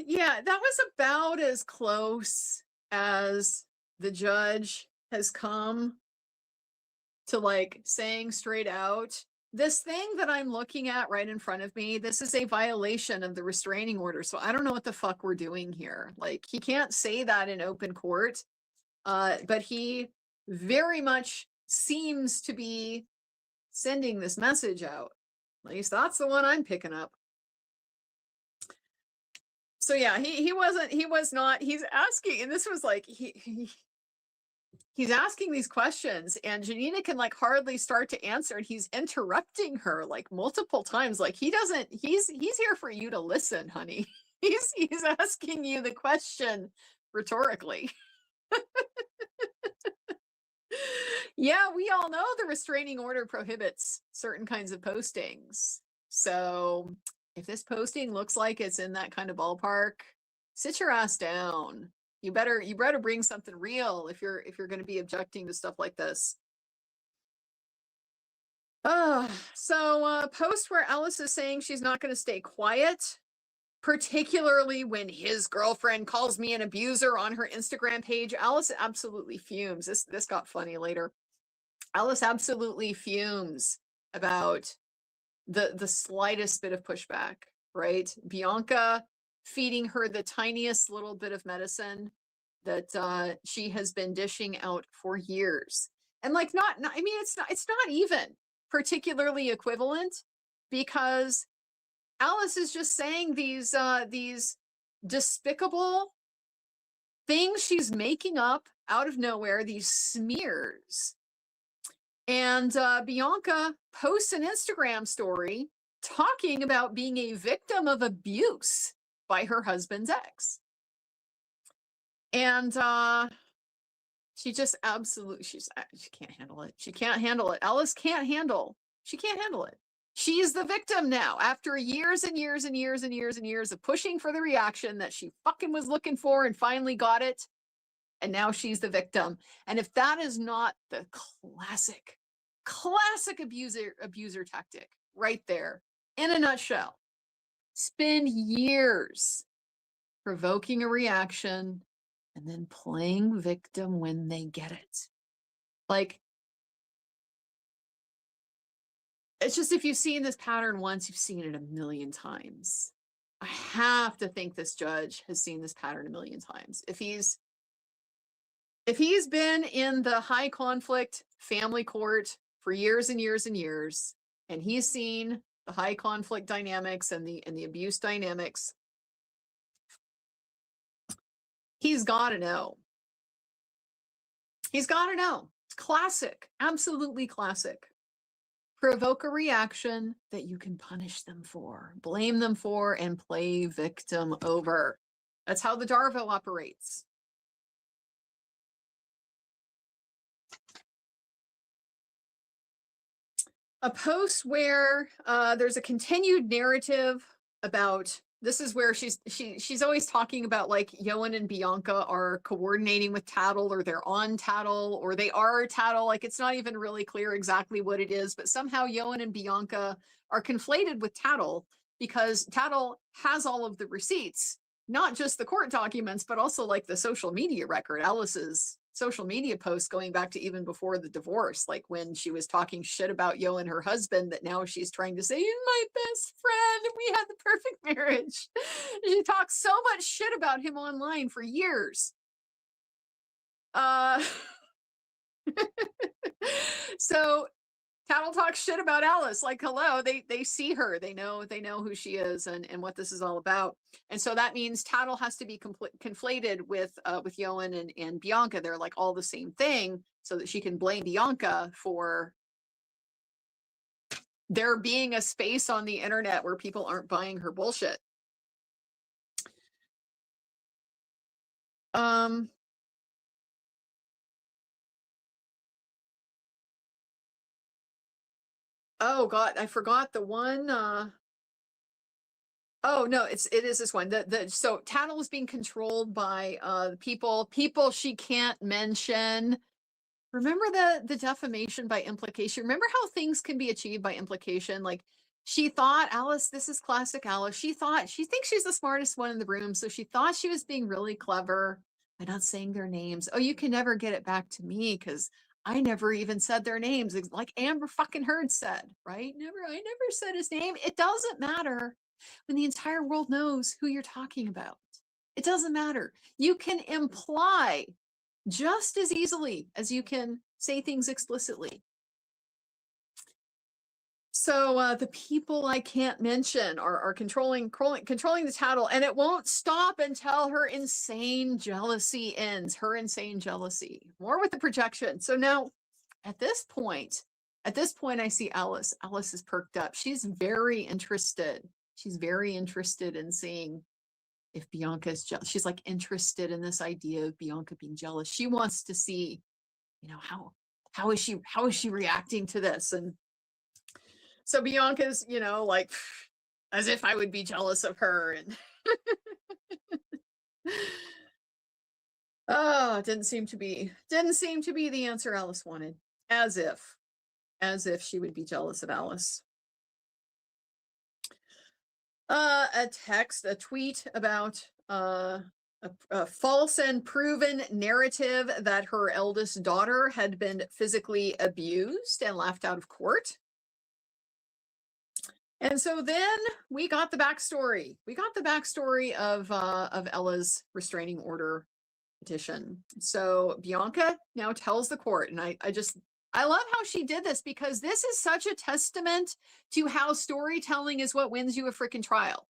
yeah, that was about as close as the judge has come to like saying straight out, this thing that I'm looking at right in front of me, this is a violation of the restraining order. So I don't know what the fuck we're doing here. Like, he can't say that in open court, but he very much seems to be sending this message out. At least that's the one I'm picking up. So yeah, he was not, he's asking, and this was like, he's asking these questions and Janina can like hardly start to answer, and he's interrupting her like multiple times. Like, he's here for you to listen, honey. He's asking you the question rhetorically. Yeah, we all know the restraining order prohibits certain kinds of postings. So if this posting looks like it's in that kind of ballpark, sit your ass down. You better bring something real if you're going to be objecting to stuff like this. So post where Alice is saying she's not going to stay quiet, particularly when his girlfriend calls me an abuser on her Instagram page. Alice absolutely fumes. This got funny later. Alice absolutely fumes about the slightest bit of pushback, right? Bianca feeding her the tiniest little bit of medicine that she has been dishing out for years. And like not I mean it's not even particularly equivalent, because Alice is just saying these despicable things she's making up out of nowhere, these smears. And Bianca posts an Instagram story talking about being a victim of abuse by her husband's ex. And she just absolutely, she can't handle it. She can't handle it. Alice can't handle. She can't handle it. She's the victim now after years and years and years and years and years of pushing for the reaction that she fucking was looking for and finally got it. And now she's the victim. And if that is not the classic abuser tactic right there in a nutshell, spend years provoking a reaction and then playing victim when they get it. Like, it's just, if you've seen this pattern once, you've seen it a million times. I have to think this judge has seen this pattern a million times. If he's been in the high conflict family court for years and years and years, and he's seen the high conflict dynamics and the abuse dynamics, he's got to know. He's got to know. It's classic, absolutely classic. Provoke a reaction that you can punish them for, blame them for, and play victim over. That's how the DVRO operates. A post where there's a continued narrative about, this is where she's always talking about like Ioan and Bianca are coordinating with Tattle, or they're on Tattle, or they are Tattle. Like, it's not even really clear exactly what it is, but somehow Ioan and Bianca are conflated with Tattle because Tattle has all of the receipts, not just the court documents, but also like the social media record, Alice's social media posts going back to even before the divorce, like when she was talking shit about Ioan, her husband, that now she's trying to say, "You're my best friend, we had the perfect marriage." She talks so much shit about him online for years. So Tattle talks shit about Alice, like, hello, they see her, they know who she is and what this is all about. And so that means Tattle has to be conflated with Ioan and Bianca. They're like all the same thing, so that she can blame Bianca for there being a space on the internet where people aren't buying her bullshit. Oh God, I forgot the one. Oh no, it is this one. So Tattle is being controlled by people she can't mention. Remember the defamation by implication? Remember how things can be achieved by implication? Like, she thought Alice, this is classic Alice, she thinks she's the smartest one in the room, so she thought she was being really clever by not saying their names. Oh, you can never get it back to me because I never even said their names, like Amber fucking Heard said, right? I never said his name. It doesn't matter when the entire world knows who you're talking about. It doesn't matter. You can imply just as easily as you can say things explicitly. So the people I can't mention are controlling the Tattle, and it won't stop until her insane jealousy ends. Her insane jealousy. More with the projection. So now, at this point, I see Alice. Alice is perked up. She's very interested. She's very interested in seeing if Bianca is jealous. She's like interested in this idea of Bianca being jealous. She wants to see, how is she reacting to this? And so Bianca's, like, as if I would be jealous of her. And oh, didn't seem to be the answer Alice wanted. As if she would be jealous of Alice. A tweet about a false and proven narrative that her eldest daughter had been physically abused and left out of court. And so then we got the backstory. We got the backstory of Ella's restraining order petition. So Bianca now tells the court, and I love how she did this, because this is such a testament to how storytelling is what wins you a freaking trial.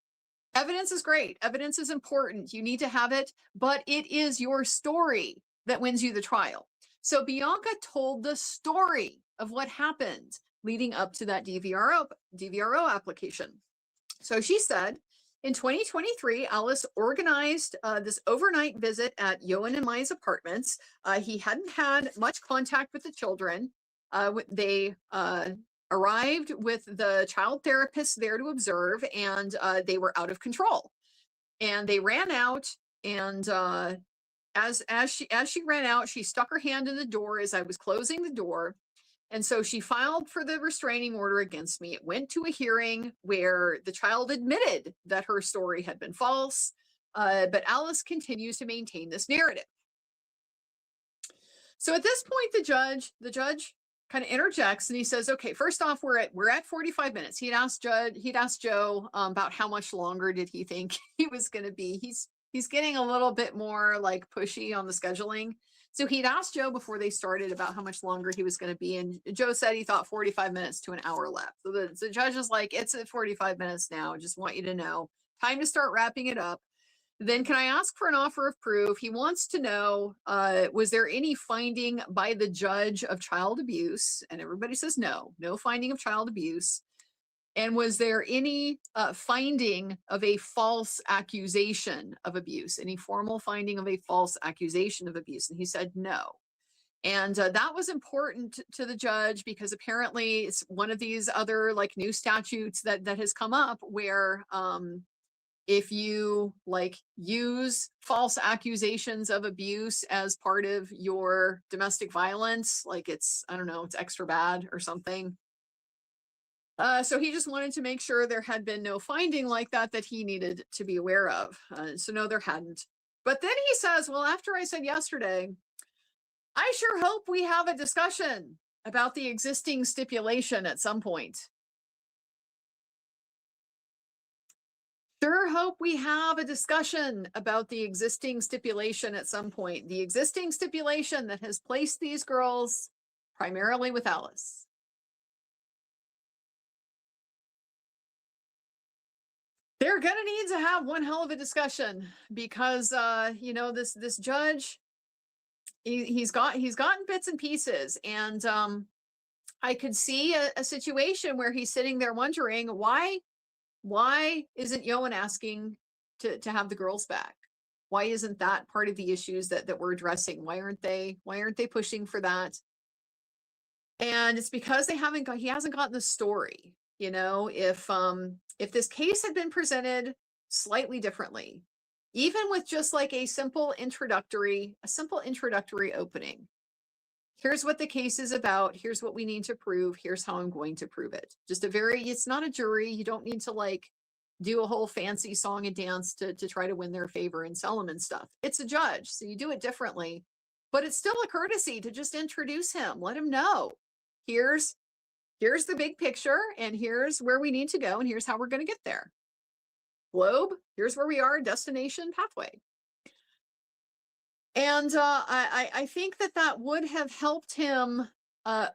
Evidence is great. Evidence is important. You need to have it, but it is your story that wins you the trial. So Bianca told the story of what happened leading up to that DVRO application. So she said, in 2023, Alice organized this overnight visit at Ioan and Maya's apartments. He hadn't had much contact with the children. They arrived with the child therapist there to observe, and they were out of control. And they ran out, and as she ran out, she stuck her hand in the door as I was closing the door. And so she filed for the restraining order against me. It went to a hearing where the child admitted that her story had been false, but Alice continues to maintain this narrative. So at this point, the judge kind of interjects and he says, okay, first off, we're at 45 minutes. He'd asked Joe about how much longer did he think he was going to be. He's getting a little bit more like pushy on the scheduling. So he'd asked Joe before they started about how much longer he was going to be. And Joe said he thought 45 minutes to an hour left. So the judge is like, it's at 45 minutes now. Just want you to know, time to start wrapping it up. Then can I ask for an offer of proof? He wants to know, was there any finding by the judge of child abuse? And everybody says no finding of child abuse. And was there any finding of a false accusation of abuse, any formal finding of a false accusation of abuse? And he said no. And that was important to the judge because apparently it's one of these other like new statutes that has come up where if you like use false accusations of abuse as part of your domestic violence, like it's, I don't know, it's extra bad or something. So he just wanted to make sure there had been no finding like that he needed to be aware of. So no, there hadn't. But then he says, well, after I said yesterday, I sure hope we have a discussion about the existing stipulation at some point. Sure hope we have a discussion about the existing stipulation at some point. The existing stipulation that has placed these girls primarily with Alice. They're gonna need to have one hell of a discussion because you know, this judge, he's gotten bits and pieces, and I could see a situation where he's sitting there wondering why isn't Ioan asking to have the girls back? Why isn't that part of the issues that we're addressing? Why aren't they pushing for that? And it's because he hasn't gotten the story. You know, if this case had been presented slightly differently, even with just like a simple introductory opening. Here's what the case is about. Here's what we need to prove. Here's how I'm going to prove it. Just it's not a jury. You don't need to like do a whole fancy song and dance to try to win their favor and sell them and stuff. It's a judge, so you do it differently, but it's still a courtesy to just introduce him. Let him know. Here's the big picture, and here's where we need to go, and here's how we're going to get there. Globe, here's where we are, destination, pathway. And I think that would have helped him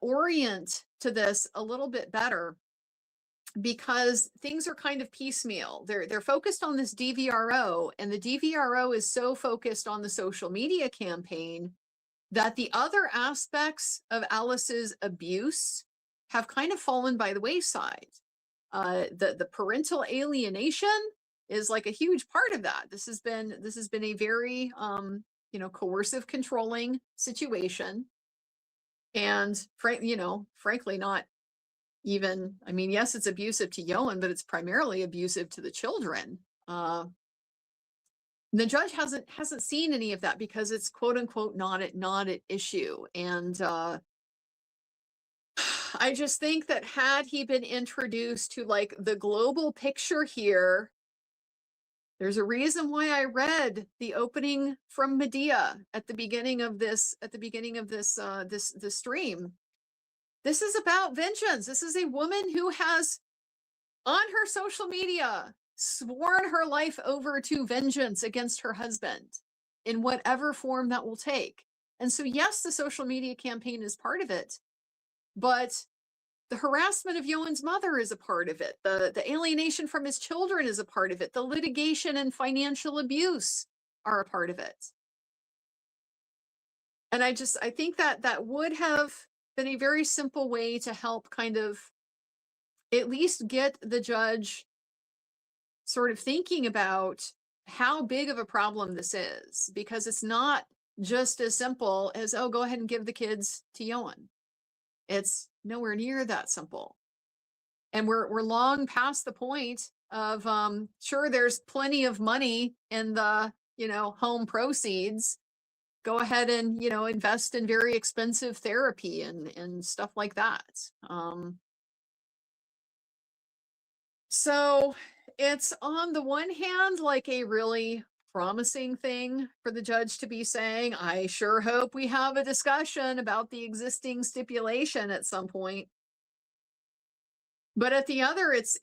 orient to this a little bit better, because things are kind of piecemeal. They're focused on this DVRO, and the DVRO is so focused on the social media campaign that the other aspects of Alice's abuse have kind of fallen by the wayside. The parental alienation is like a huge part of that. This has been a very coercive, controlling situation, and frankly, not even. I mean, yes, it's abusive to Ioan, but it's primarily abusive to the children. The judge hasn't seen any of that because it's quote unquote not at issue, and I just think that had he been introduced to like the global picture here, There's a reason why I read the opening from Medea at the beginning of this, this stream. This is about vengeance. This is a woman who has, on her social media, sworn her life over to vengeance against her husband in whatever form that will take. And so, yes, the social media campaign is part of it, but the harassment of Ioan's mother is a part of it. The alienation from his children is a part of it. The litigation and financial abuse are a part of it. And I think that would have been a very simple way to help kind of at least get the judge sort of thinking about how big of a problem this is, because it's not just as simple as, oh, go ahead and give the kids to Ioan. It's nowhere near that simple. And we're long past the point of, sure, there's plenty of money in the, home proceeds. Go ahead and, invest in very expensive therapy and stuff like that. So it's on the one hand, like a really promising thing for the judge to be saying, I sure hope we have a discussion about the existing stipulation at some point. But at the other, it's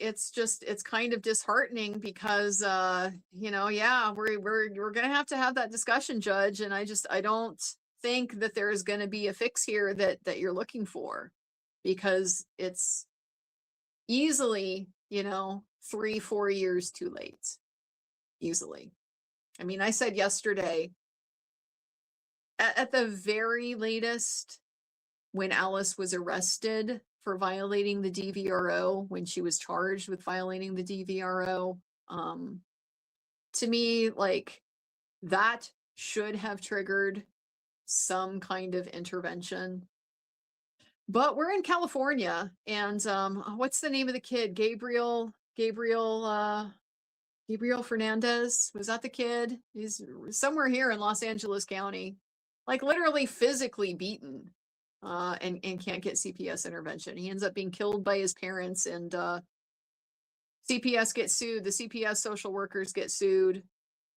kind of disheartening because, yeah, we're going to have that discussion, judge. And I don't think that there's going to be a fix here that you're looking for, because it's easily, 3-4 years too late. Easily. I mean, I said yesterday, at the very latest, when Alice was arrested for violating the DVRO, when she was charged with violating the DVRO, to me, like, that should have triggered some kind of intervention. But we're in California, and what's the name of the kid? Gabriel Fernandez, was that the kid? He's somewhere here in Los Angeles County, like literally physically beaten, and can't get CPS intervention. He ends up being killed by his parents, and CPS gets sued. The CPS social workers get sued,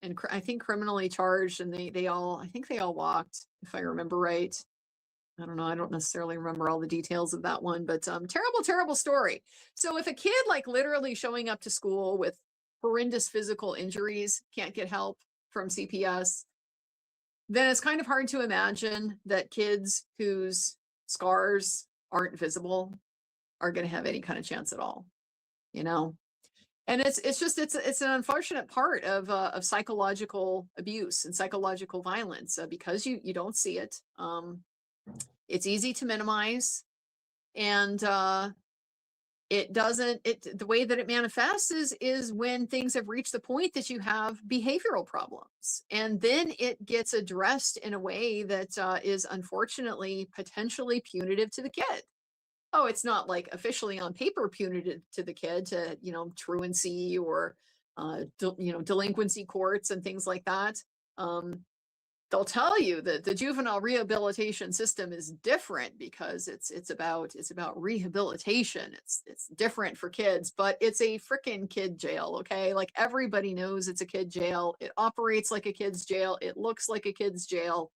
and I think criminally charged, and they all walked, if I remember right. I don't know. I don't necessarily remember all the details of that one, but terrible story. So if a kid, like, literally showing up to school with horrendous physical injuries can't get help from CPS, then it's kind of hard to imagine that kids whose scars aren't visible are going to have any kind of chance at all, And it's an unfortunate part of psychological abuse and psychological violence, because you don't see it. It's easy to minimize, and the way that it manifests is when things have reached the point that you have behavioral problems, and then it gets addressed in a way that is unfortunately potentially punitive to the kid. Oh, it's not like officially on paper punitive to the kid, to, truancy or, delinquency courts and things like that. They'll tell you that the juvenile rehabilitation system is different because it's about rehabilitation. It's different for kids, but it's a freaking kid jail. Okay. Like, everybody knows it's a kid jail. It operates like a kid's jail. It looks like a kid's jail.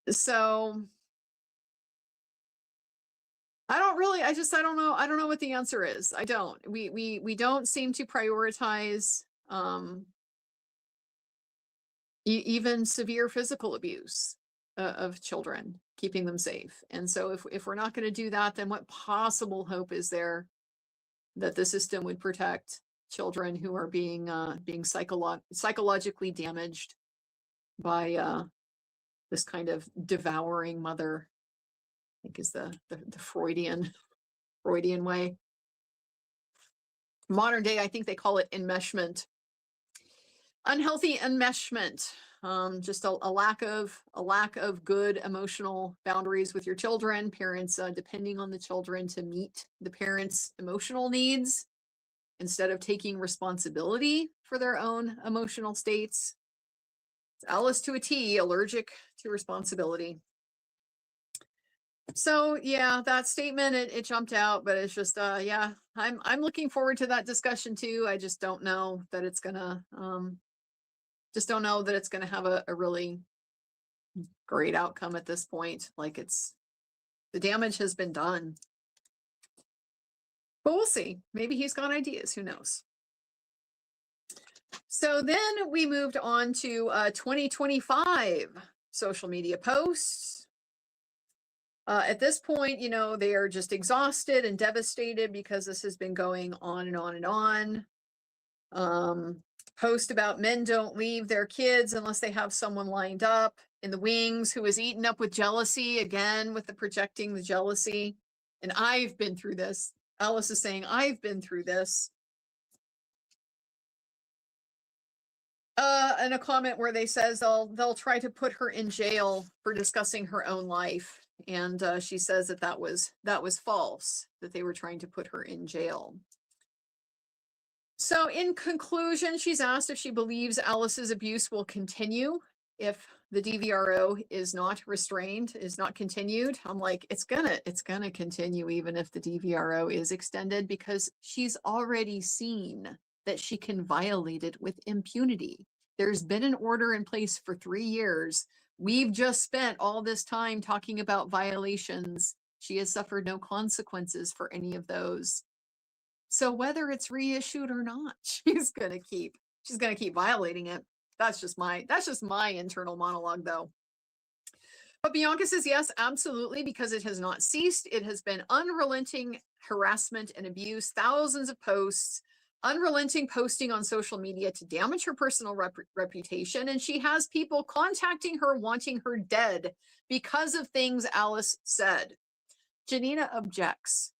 So I don't know what the answer is. I don't. We don't seem to prioritize even severe physical abuse of children, keeping them safe. And so if we're not going to do that, then what possible hope is there that the system would protect children who are being psychologically damaged by this kind of devouring mother? I think is the Freudian way. Modern day, I think they call it enmeshment. Unhealthy enmeshment. Just a lack of good emotional boundaries with your children. Parents depending on the children to meet the parents' emotional needs instead of taking responsibility for their own emotional states. It's Alice to a T, allergic to responsibility. So yeah, that statement, it jumped out, but it's just yeah, I'm looking forward to that discussion too. I just don't know that it's gonna have a really great outcome at this point. Like, the damage has been done. But we'll see. Maybe he's got ideas, who knows. So then we moved on to 2025 social media posts. At this point, you know, they are just exhausted and devastated because this has been going on and on and on. Post about men don't leave their kids unless they have someone lined up in the wings who is eaten up with jealousy, again, with the projecting the jealousy. And I've been through this. Alice is saying, I've been through this. And a comment where they says they'll try to put her in jail for discussing her own life. And she says that was false, that they were trying to put her in jail. So in conclusion, she's asked if she believes Alice's abuse will continue if the DVRO is not restrained, is not continued. I'm like, it's gonna continue even if the DVRO is extended, because she's already seen that she can violate it with impunity. There's been an order in place for 3 years. We've just spent all this time talking about violations. She has suffered no consequences for any of those. So whether it's reissued or not, she's gonna keep violating it. That's just my internal monologue, though. But Bianca says yes, absolutely, because it has not ceased. It has been unrelenting harassment and abuse, thousands of posts, unrelenting posting on social media to damage her personal reputation. And she has people contacting her wanting her dead because of things Alice said. Janina objects.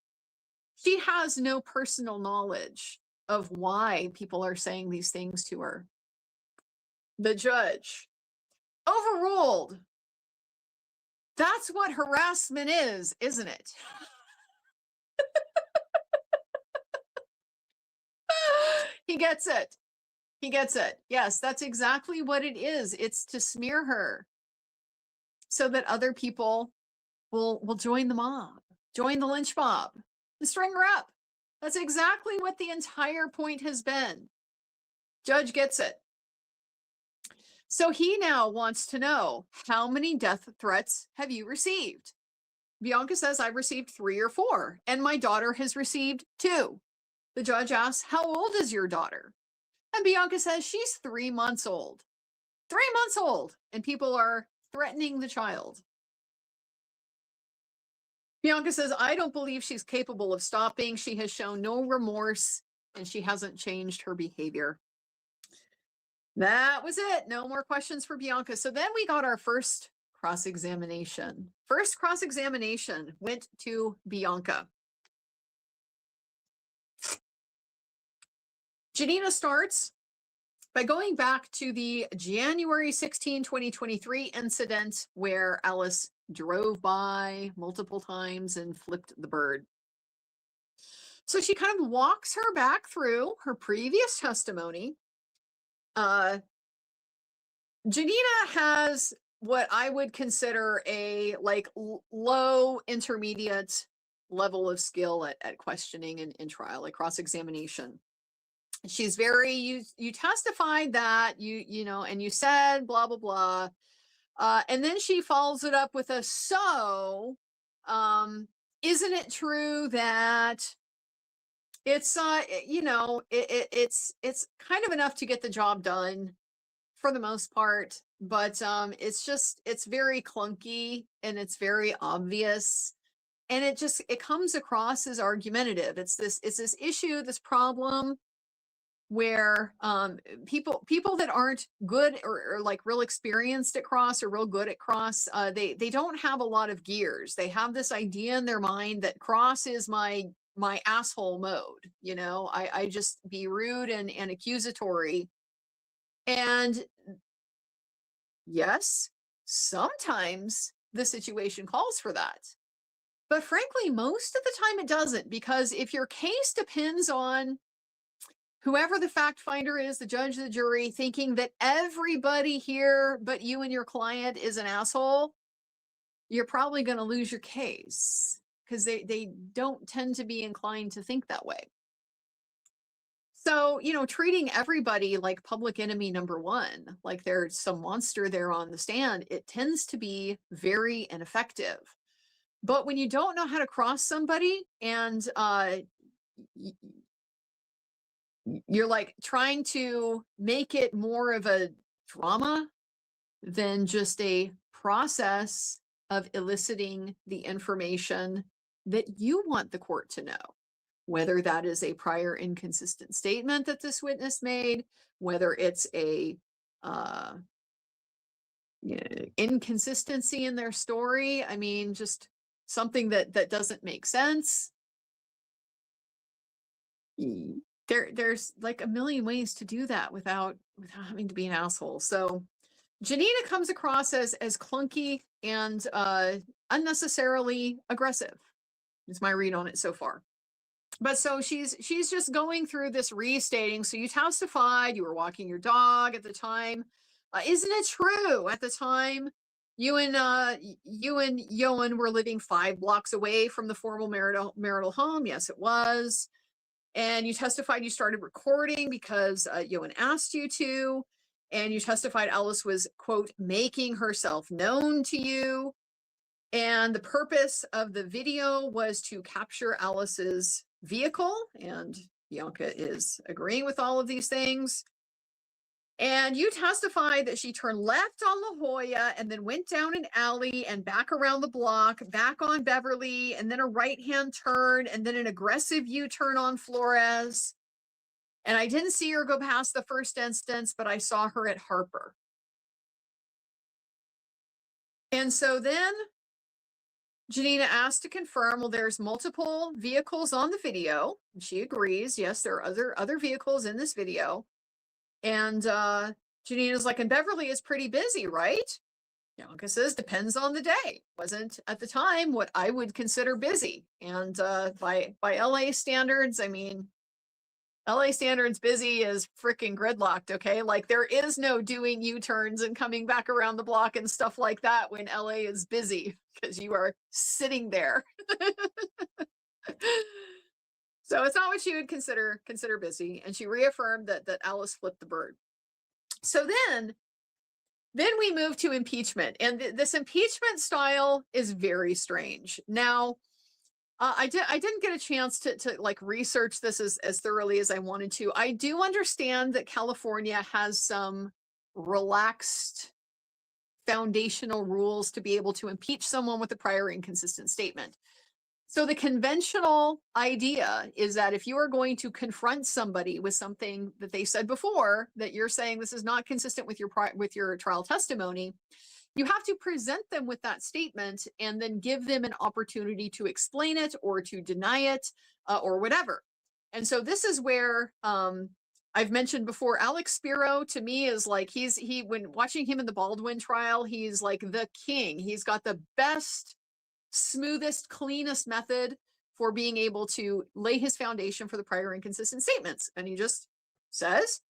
She has no personal knowledge of why people are saying these things to her. The judge overruled. That's what harassment is, isn't it? He gets it. He gets it. Yes, that's exactly what it is. It's to smear her so that other people will join the mob, join the lynch mob, and string her up. That's exactly what the entire point has been. Judge gets it. So he now wants to know, how many death threats have you received? Bianca says, I've received 3 or 4, and my daughter has received 2. The judge asks, how old is your daughter? And Bianca says, she's 3 months old. 3 months old, and people are threatening the child. Bianca says, I don't believe she's capable of stopping. She has shown no remorse, and she hasn't changed her behavior. That was it. No more questions for Bianca. So then we got our first cross-examination. First cross-examination went to Bianca. Janina starts by going back to the January 16, 2023 incident where Alice drove by multiple times and flipped the bird. So she kind of walks her back through her previous testimony. Janina has what I would consider a low intermediate level of skill at questioning in trial, like cross-examination. She's very, you testified that you know, and you said blah, blah, blah. And then she follows it up with a, so, isn't it true that it's, you know, it's kind of enough to get the job done for the most part, but it's very clunky and it's very obvious. And it comes across as argumentative. It's this issue, this problem where people that aren't good or like real experienced at cross or real good at cross, they don't have a lot of gears. They have this idea in their mind that cross is my asshole mode. You know, I just be rude and accusatory. And yes, sometimes the situation calls for that. But frankly, most of the time it doesn't, because if your case depends on whoever the fact finder is, the judge, the jury, thinking that everybody here but you and your client is an asshole, you're probably going to lose your case, because they don't tend to be inclined to think that way. So, you know, treating everybody like public enemy number one, like there's some monster there on the stand, it tends to be very ineffective. But when you don't know how to cross somebody and you're like trying to make it more of a drama than just a process of eliciting the information that you want the court to know, whether that is a prior inconsistent statement that this witness made, whether it's a inconsistency in their story. I mean, just something that doesn't make sense. There's like a million ways to do that without having to be an asshole. So Janina comes across as clunky and unnecessarily aggressive. Is my read on it so far. But so she's just going through this restating. So you testified you were walking your dog at the time. Isn't it true at the time you and Ioan were living 5 blocks away from the formal marital home? Yes, it was. And you testified you started recording because Ioan asked you to. And you testified Alice was, quote, making herself known to you. And the purpose of the video was to capture Alice's vehicle. And Bianca is agreeing with all of these things. And you testified that she turned left on La Jolla and then went down an alley and back around the block, back on Beverly, and then a right-hand turn, and then an aggressive U-turn on Flores. And I didn't see her go past the first instance, but I saw her at Harper. And so then Janina asked to confirm, well, there's multiple vehicles on the video. And she agrees. Yes, there are other vehicles in this video. And Janina's like, and Beverly is pretty busy, right? Bianca says, depends on the day. Wasn't at the time what I would consider busy. And by LA standards, I mean, LA standards, busy is freaking gridlocked, okay? Like there is no doing U-turns and coming back around the block and stuff like that when LA is busy, because you are sitting there. So it's not what she would consider busy. And she reaffirmed that Alice flipped the bird. So then we move to impeachment. And this impeachment style is very strange. Now, I didn't get a chance to like research this as thoroughly as I wanted to. I do understand that California has some relaxed foundational rules to be able to impeach someone with a prior inconsistent statement. So the conventional idea is that if you are going to confront somebody with something that they said before, that you're saying this is not consistent with your trial testimony, you have to present them with that statement and then give them an opportunity to explain it or to deny it or whatever. And so this is where I've mentioned before, Alex Spiro to me is like, when watching him in the Baldwin trial, he's like the king. He's got the best, smoothest, cleanest method for being able to lay his foundation for the prior inconsistent statements. And he just says,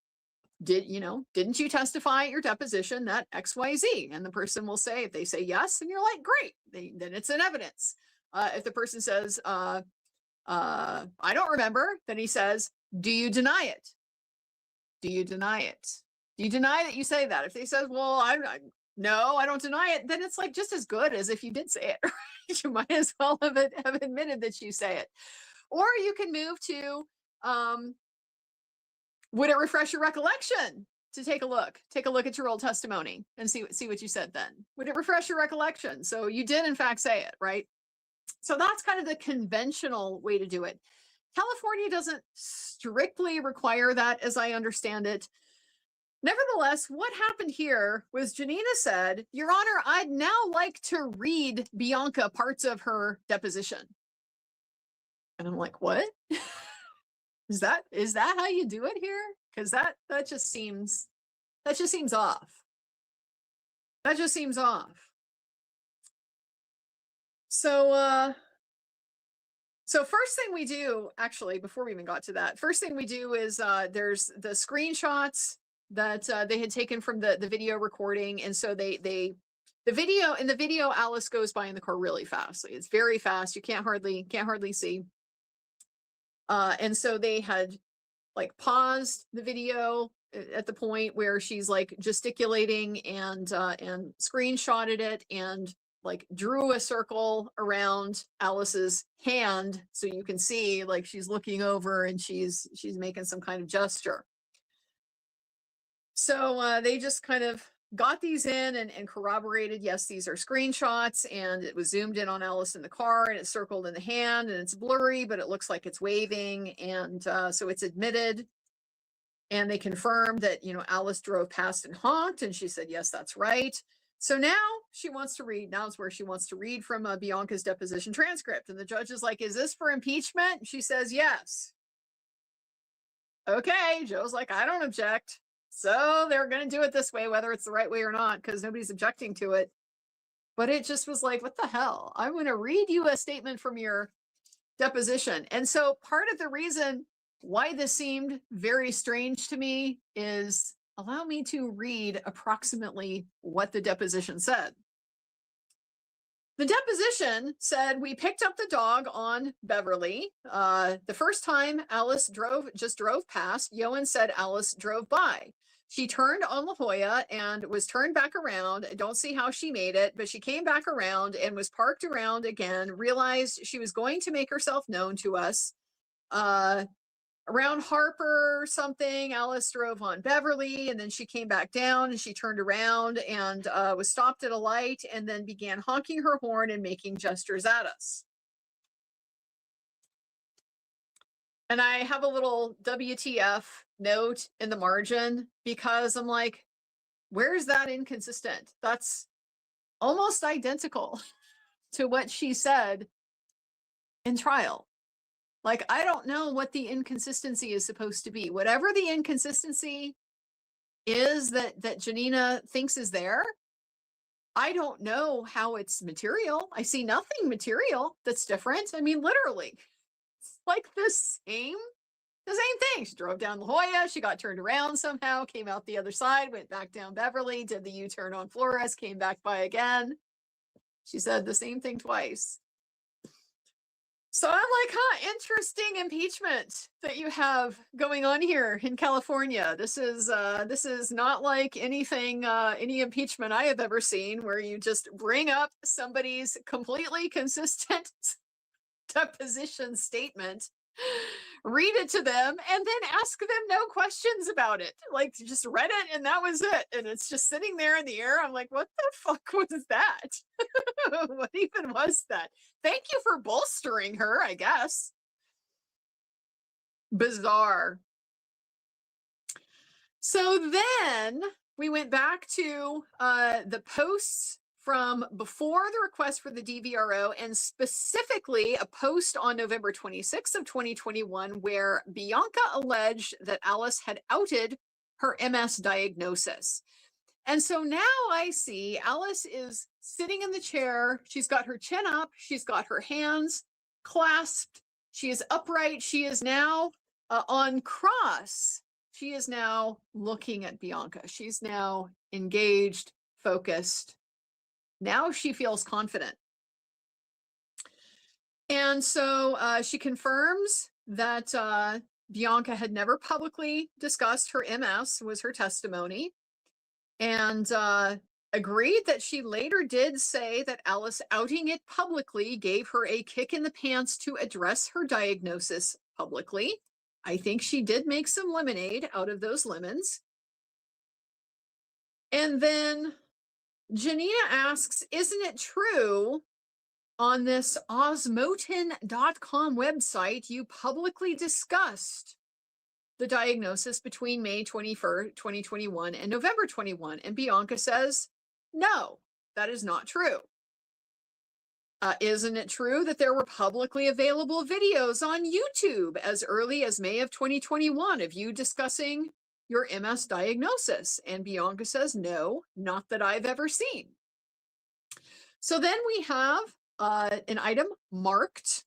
didn't you testify at your deposition that XYZ? And the person will say, if they say yes, and you're like, great, then it's in evidence. If the person says, I don't remember, then he says, do you deny it? Do you deny it? Do you deny that you say that? If they says, well, no, I don't deny it, then it's like just as good as if you did say it. Right? You might as well have admitted that you say it. Or you can move to, would it refresh your recollection to take a look at your old testimony and see what you said then? Would it refresh your recollection? So you did in fact say it, right? So that's kind of the conventional way to do it. California doesn't strictly require that, as I understand it. Nevertheless, what happened here was Janina said, Your Honor, I'd now like to read Bianca parts of her deposition. And I'm like, what? Is that how you do it here? Because that just seems off. That just seems off. So first thing we do, actually, before we even got to that, first thing we do is there's the screenshots that they had taken from the video recording, and so they in the video, Alice goes by in the car really fast. It's very fast. You can't hardly see. And so they had like paused the video at the point where she's like gesticulating and screenshotted it and like drew a circle around Alice's hand so you can see like she's looking over and she's making some kind of gesture. So they just kind of got these in and corroborated, yes, these are screenshots, and it was zoomed in on Alice in the car and it's circled in the hand and it's blurry, but it looks like it's waving. And so it's admitted. And they confirmed that, you know, Alice drove past and honked, and she said, yes, that's right. So now she wants to read. Now is where she wants to read from Bianca's deposition transcript. And the judge is like, is this for impeachment? She says, yes. Okay, Joe's like, I don't object. So they're going to do it this way, whether it's the right way or not, because nobody's objecting to it. But it just was like, what the hell? I'm going to read you a statement from your deposition. And so part of the reason why this seemed very strange to me is, allow me to read approximately what the deposition said. The deposition said, we picked up the dog on Beverly. The first time Alice just drove past, Ioan said Alice drove by. She turned on La Jolla and was turned back around. I don't see how she made it, but she came back around and was parked around again, realized she was going to make herself known to us. Around Harper or something, Alice drove on Beverly, and then she came back down and she turned around and was stopped at a light and then began honking her horn and making gestures at us. And I have a little WTF note in the margin because I'm like, where's that inconsistent? That's almost identical to what she said in trial. Like, I don't know what the inconsistency is supposed to be. Whatever the inconsistency is that Janina thinks is there, I don't know how it's material. I see nothing material that's different. I mean, literally, it's like the same thing. She drove down La Jolla, she got turned around somehow, came out the other side, went back down Beverly, did the U-turn on Flores, came back by again. She said the same thing twice. So I'm like, interesting impeachment that you have going on here in California. This is not like anything, any impeachment I have ever seen where you just bring up somebody's completely consistent deposition statement, read it to them, and then ask them no questions about it. Like, just read it and that was it. And it's just sitting there in the air. I'm like, what the fuck was that? What even was that? Thank you for bolstering her, I guess. Bizarre. So then we went back to the posts from before the request for the DVRO, and specifically a post on November 26th of 2021 where Bianca alleged that Alice had outed her MS diagnosis. And so now I see Alice is sitting in the chair. She's got her chin up. She's got her hands clasped. She is upright. She is now on cross. She is now looking at Bianca. She's now engaged, focused. Now she feels confident. And so she confirms that Bianca had never publicly discussed her MS, was her testimony, and agreed that she later did say that Alice outing it publicly gave her a kick in the pants to address her diagnosis publicly. I think she did make some lemonade out of those lemons. And then Janina asks, isn't it true on this osmotin.com website you publicly discussed the diagnosis between May 21st, 2021 and November 21? And Bianca says, no, that is not true. Isn't it true that there were publicly available videos on YouTube as early as May of 2021 of you discussing your MS diagnosis? And Bianca says, no, not that I've ever seen. So then we have an item marked.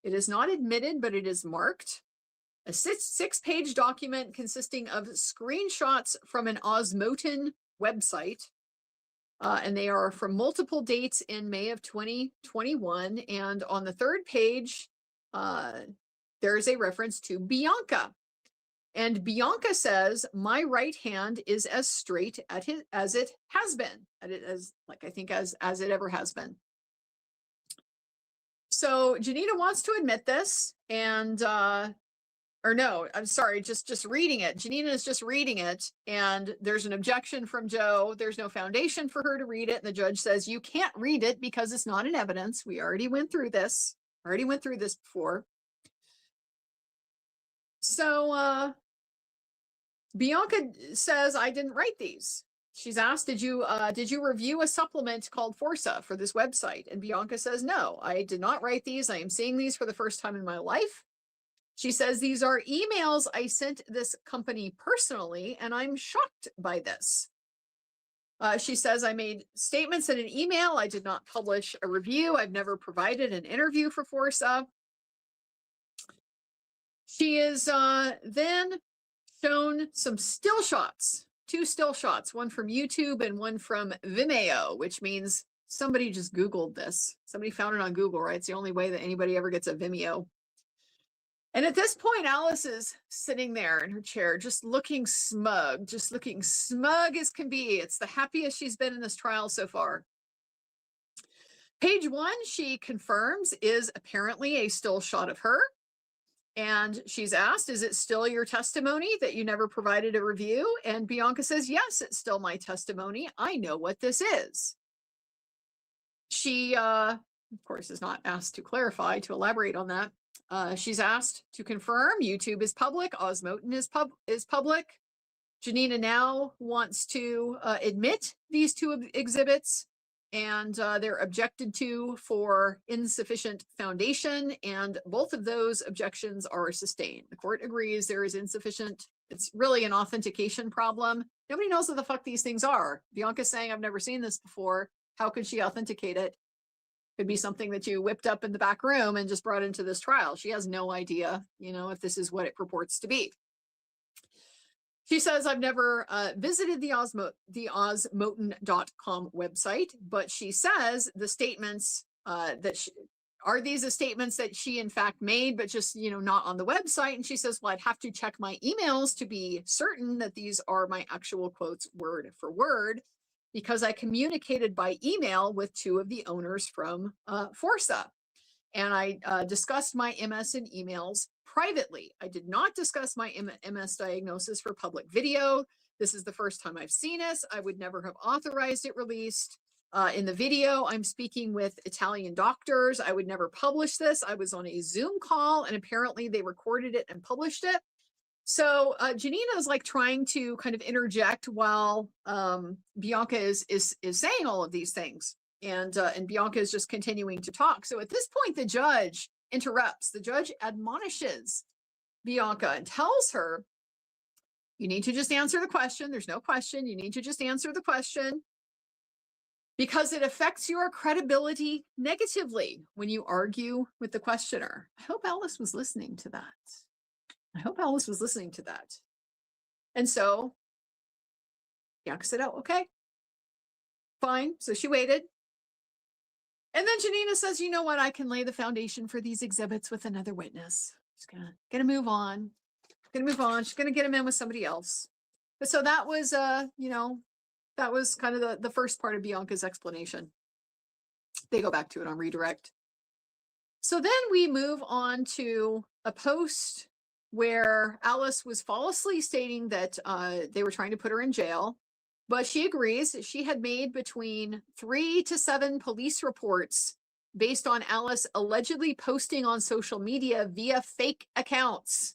It is not admitted, but it is marked. A six-page document consisting of screenshots from an Osmotin website And they are from multiple dates in May of 2021. And on the third page, there is a reference to Bianca. And Bianca says, my right hand is as straight as it has been, as it ever has been. So Janina wants to admit this, and or no, I'm sorry, just reading it. Janina is just reading it, and there's an objection from Joe. There's no foundation for her to read it, and the judge says you can't read it because it's not in evidence. We already went through this. Before. So Bianca says, I didn't write these. She's asked, did you review a supplement called Forza for this website? And Bianca says, no, I did not write these. I am seeing these for the first time in my life. She says, these are emails I sent this company personally, and I'm shocked by this. She says, I made statements in an email. I did not publish a review. I've never provided an interview for Forza. She is then shown some still shots, 2 still shots, one from YouTube and one from Vimeo, which means somebody just Googled this. Somebody found it on Google, right? It's the only way that anybody ever gets a Vimeo. And at this point, Alice is sitting there in her chair, just looking smug as can be. It's the happiest she's been in this trial so far. Page 1, she confirms, is apparently a still shot of her. And she's asked, is it still your testimony that you never provided a review? And Bianca says, yes, it's still my testimony. I know what this is. She, of course, is not asked to clarify, to elaborate on that. She's asked to confirm YouTube is public, Osmoten is public. Janina now wants to admit these 2 exhibits, and they're objected to for insufficient foundation, and both of those objections are sustained. The court agrees there is insufficient. It's really an authentication problem. Nobody knows what the fuck these things are. Bianca's saying, I've never seen this before. How could she authenticate it? Could be something that you whipped up in the back room and just brought into this trial. She has no idea, if this is what it purports to be. She says, I've never visited the osmoten.com website, but she says the statements are these the statements that she in fact made, but just, not on the website. And she says, well, I'd have to check my emails to be certain that these are my actual quotes word for word, because I communicated by email with 2 of the owners from Forza. And I discussed my MS in emails privately. I did not discuss my MS diagnosis for public video. This is the first time I've seen this. I would never have authorized it released. In the video, I'm speaking with Italian doctors. I would never publish this. I was on a Zoom call, and apparently they recorded it and published it. So Janina is like trying to kind of interject while Bianca is saying all of these things. And Bianca is just continuing to talk. So at this point, the judge interrupts. The judge admonishes Bianca and tells her, you need to just answer the question. There's no question. You need to just answer the question, because it affects your credibility negatively when you argue with the questioner. I hope Alice was listening to that. And so Bianca said, oh, okay, fine. So she waited. And then Janina says, you know what? I can lay the foundation for these exhibits with another witness. She's gonna move on. She's gonna get him in with somebody else. But so that was, that was kind of the first part of Bianca's explanation. They go back to it on redirect. So then we move on to a post where Alice was falsely stating that they were trying to put her in jail. But she agrees she had made between 3 to 7 police reports based on Alice allegedly posting on social media via fake accounts.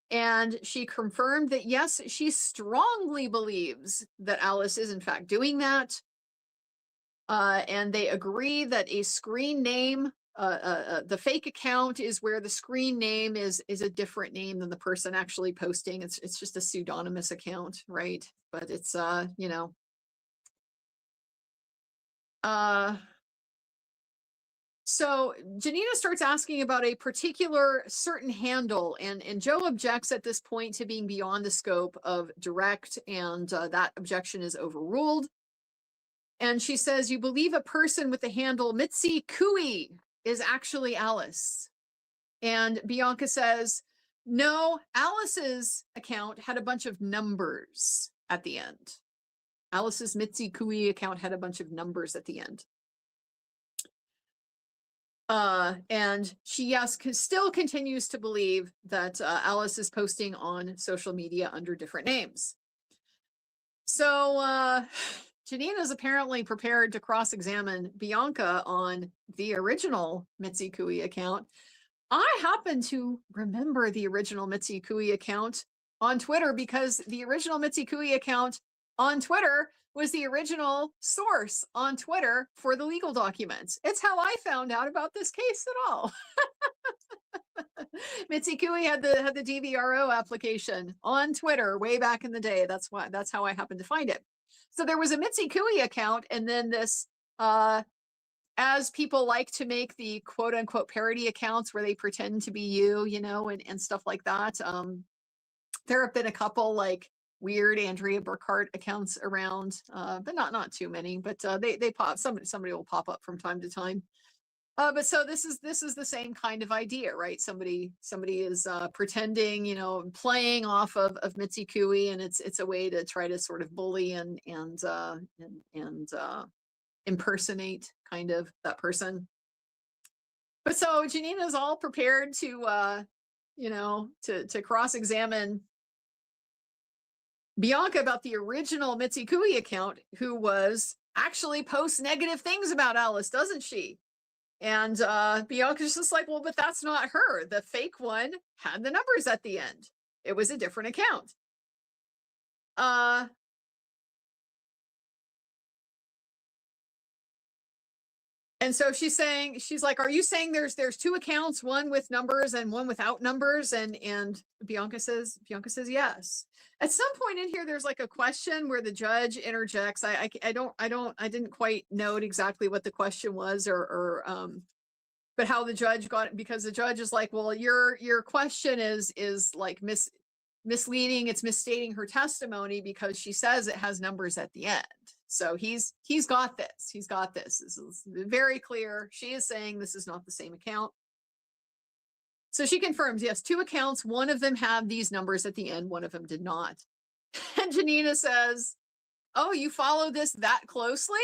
And she confirmed that, yes, she strongly believes that Alice is in fact doing that. And they agree that a screen name, the fake account is where the screen name is a different name than the person actually posting. It's just a pseudonymous account, right? But it's, so Janina starts asking about a particular certain handle, and Joe objects at this point to being beyond the scope of direct, and that objection is overruled. And she says, you believe a person with the handle Mitzi Cooey is actually Alice. And Bianca says, no, Alice's account had a bunch of numbers at the end. Alice's Mitzi Cooey account had a bunch of numbers at the end. And she, yes, still continues to believe that Alice is posting on social media under different names. So Janina's apparently prepared to cross-examine Bianca on the original Mitzi Cooey account. I happen to remember the original Mitzi Cooey account on Twitter because the original Mitzi Cooey account on Twitter was the original source on Twitter for the legal documents. It's how I found out about this case at all. Mitzi Cooey had the DVRO application on Twitter way back in the day. That's how I happened to find it. So there was a Mitzi Cooey account, and then this as people like to make the quote unquote parody accounts where they pretend to be you know, and stuff like that. There have been a couple like weird Andrea Burkhart accounts around, but not too many, but they pop, somebody will pop up from time to time. But so this is the same kind of idea, right? Somebody is pretending, you know, playing off of Mitzi Cooey, and it's a way to try to sort of bully and impersonate kind of that person. But so Janina's all prepared to you know, to cross-examine Bianca about the original Mitzi Cooey account, who was actually posts negative things about Alice, doesn't she? And Bianca's just like, well, but that's not her. The fake one had the numbers at the end. It was a different account. And so she's like, are you saying there's two accounts, one with numbers and one without numbers? And Bianca says yes. At some point in here, there's like a question where the judge interjects. I didn't quite note exactly what the question was, but how the judge got it, because the judge is like, well, your question is like misleading. It's misstating her testimony because she says it has numbers at the end. So he's got this. He's got this. This is very clear. She is saying this is not the same account. So she confirms, yes, two accounts. One of them had these numbers at the end. One of them did not. And Janina says, oh, you follow this that closely?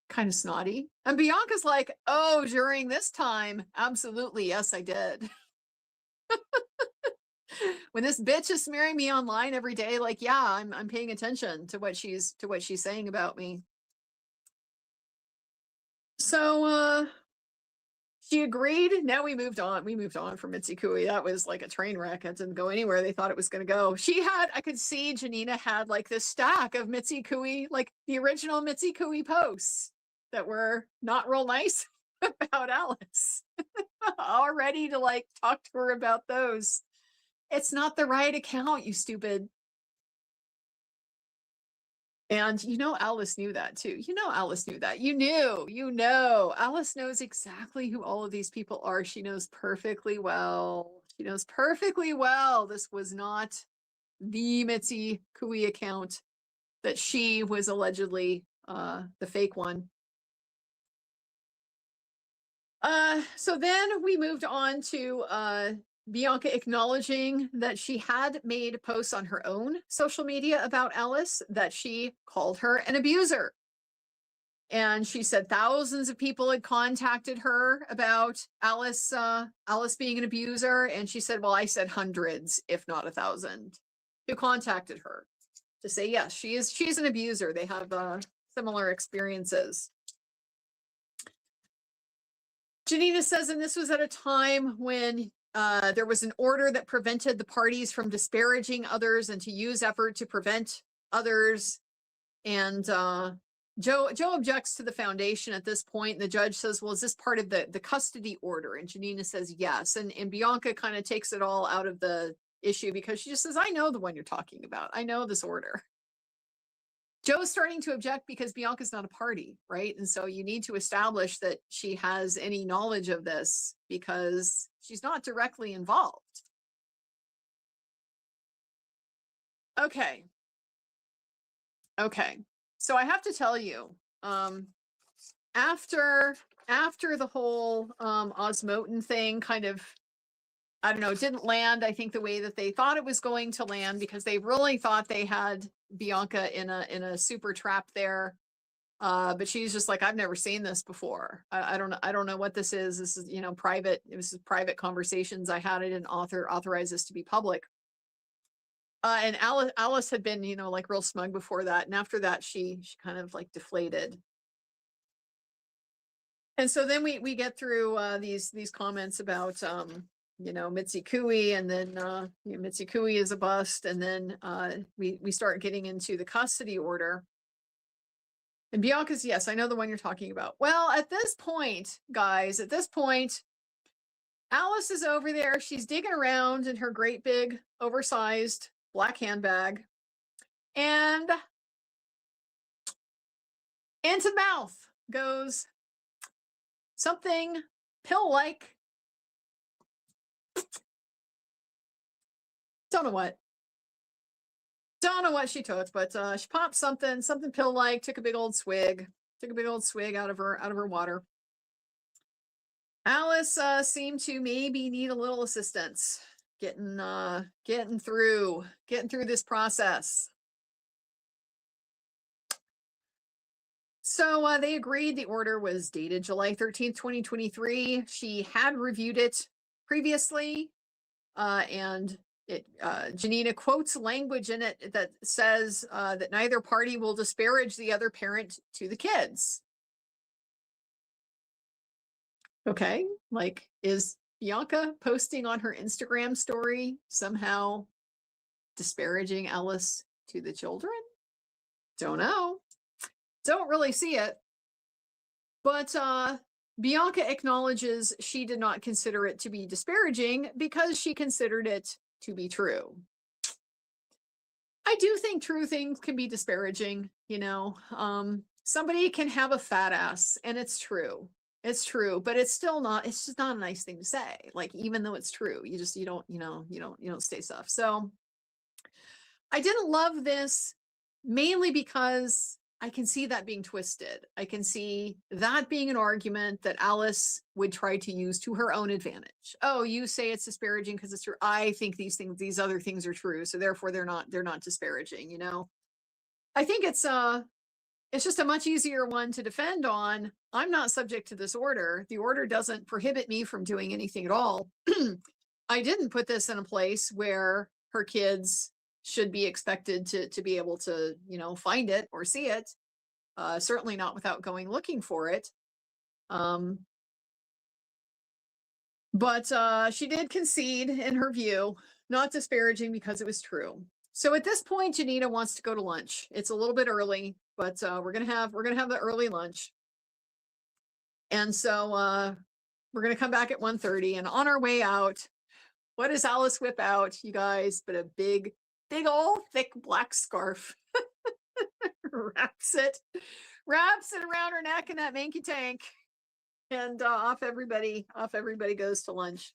Kind of snotty. And Bianca's like, oh, during this time, absolutely, yes, I did. When this bitch is smearing me online every day, like, yeah, I'm paying attention to what she's saying about me. So she agreed. Now we moved on. We moved on from Mitzi Cooey. That was like a train wreck. It didn't go anywhere they thought it was going to go. I could see Janina had like this stack of Mitzi Cooey, like the original Mitzi Cooey posts that were not real nice about Alice. All ready to like talk to her about those. It's not the right account, you stupid. And you know, Alice knew that too. You know, Alice knew that. You know, Alice knows exactly who all of these people are. She knows perfectly well. She knows perfectly well this was not the Mitzi Cooey account, that she was allegedly the fake one. So then we moved on to Bianca acknowledging that she had made posts on her own social media about Alice, that she called her an abuser. And she said thousands of people had contacted her about Alice being an abuser. And she said, well, I said hundreds, if not 1,000, who contacted her to say, yes, she's an abuser. They have similar experiences. Janina says, and this was at a time when there was an order that prevented the parties from disparaging others and to use effort to prevent others. And Joe objects to the foundation at this point. And the judge says, well, is this part of the custody order? And Janina says, yes. And Bianca kind of takes it all out of the issue because she just says, I know the one you're talking about. I know this order. Joe's starting to object because Bianca's not a party, right? And so you need to establish that she has any knowledge of this because she's not directly involved. Okay. So So I have to tell you, after the whole Osmotin thing kind of, I don't know, didn't land, I think, the way that they thought it was going to land, because they really thought they had Bianca in a super trap there. But she's just like, I've never seen this before. I don't know what this is. This is, you know, private. It was private conversations I had. I didn't authorize this to be public. And Alice had been, you know, like real smug before that. And after that, she kind of like deflated. And so then we get through these comments about, you know, Mitzi Cooey, and then you know, Mitzi Cooey is a bust. And then we start getting into the custody order. And Bianca's, yes, I know the one you're talking about. Well, at this point, guys, at this point, Alice is over there. She's digging around in her great big oversized black handbag, and into mouth goes something pill-like. Don't know what she took, but she popped something pill-like, took a big old swig out of her water. Alice seemed to maybe need a little assistance getting through this process. So they agreed. The order was dated July 13th, 2023. She had reviewed it previously, and Janina quotes language in it that says that neither party will disparage the other parent to the kids. Okay, like, is Bianca posting on her Instagram story somehow disparaging Alice to the children? Don't know. Don't really see it. But Bianca acknowledges she did not consider it to be disparaging because she considered it to be true. I do think true things can be disparaging, you know. Somebody can have a fat ass, and it's true. It's true, but it's still not, it's just not a nice thing to say. Like, even though it's true, you don't say stuff. So I didn't love this, mainly because I can see that being twisted. I can see that being an argument that Alice would try to use to her own advantage. Oh, you say it's disparaging because it's true. I think these other things are true, so therefore they're not disparaging, you know. I think it's just a much easier one to defend on. I'm not subject to this order. The order doesn't prohibit me from doing anything at all. I didn't put this in a place where her kids should be expected to be able to, you know, find it or see it. Certainly not without going looking for it. But she did concede in her view, not disparaging because it was true. So at this point, Janina wants to go to lunch. It's a little bit early, but we're gonna have the early lunch. And so we're gonna come back at 1:30, and on our way out, what does Alice whip out, you guys, but a big old thick black scarf. wraps it around her neck in that Manky Tank, and off everybody goes to lunch.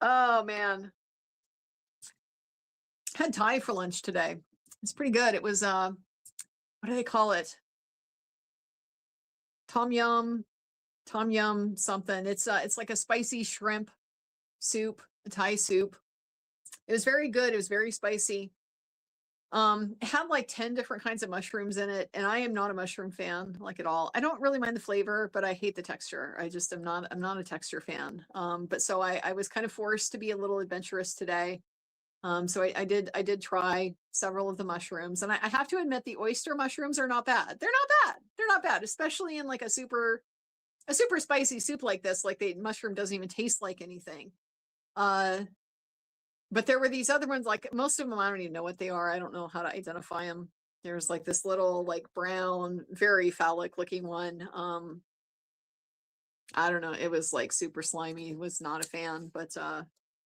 Oh man, had Thai for lunch today. It's pretty good. It was what do they call it? Tom yum something. It's like a spicy shrimp soup, a Thai soup. It was very good. It was very spicy. It had like 10 different kinds of mushrooms in it, and I am not a mushroom fan, like, at all. I don't really mind the flavor, but I hate the texture. I'm not a texture fan. But so I was kind of forced to be a little adventurous today. So I did try several of the mushrooms, and I have to admit the oyster mushrooms are not bad. They're not bad, especially in like a super spicy soup like this. Like, the mushroom doesn't even taste like anything. But there were these other ones, like, most of them, I don't even know what they are. I don't know how to identify them. There's like this little, like, brown, very phallic looking one. I don't know. It was like super slimy. Was not a fan, but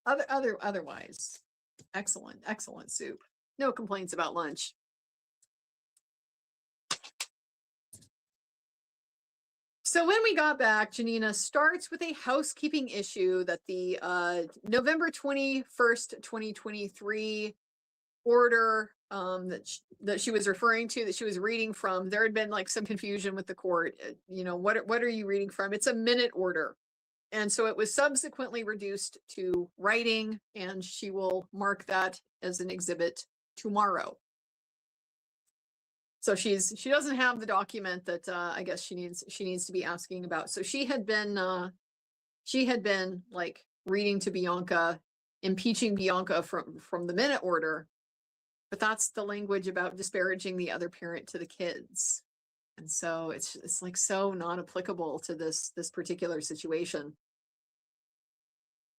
otherwise, excellent soup. No complaints about lunch. So when we got back, Janina starts with a housekeeping issue that the November 21st, 2023 order that she was referring to, that she was reading from, there had been like some confusion with the court. You know, what are you reading from? It's a minute order. And so it was subsequently reduced to writing, and she will mark that as an exhibit tomorrow. So she doesn't have the document that I guess she needs to be asking about. So she had been like reading to Bianca, impeaching Bianca from the minute order, but that's the language about disparaging the other parent to the kids. And so it's like so not applicable to this particular situation.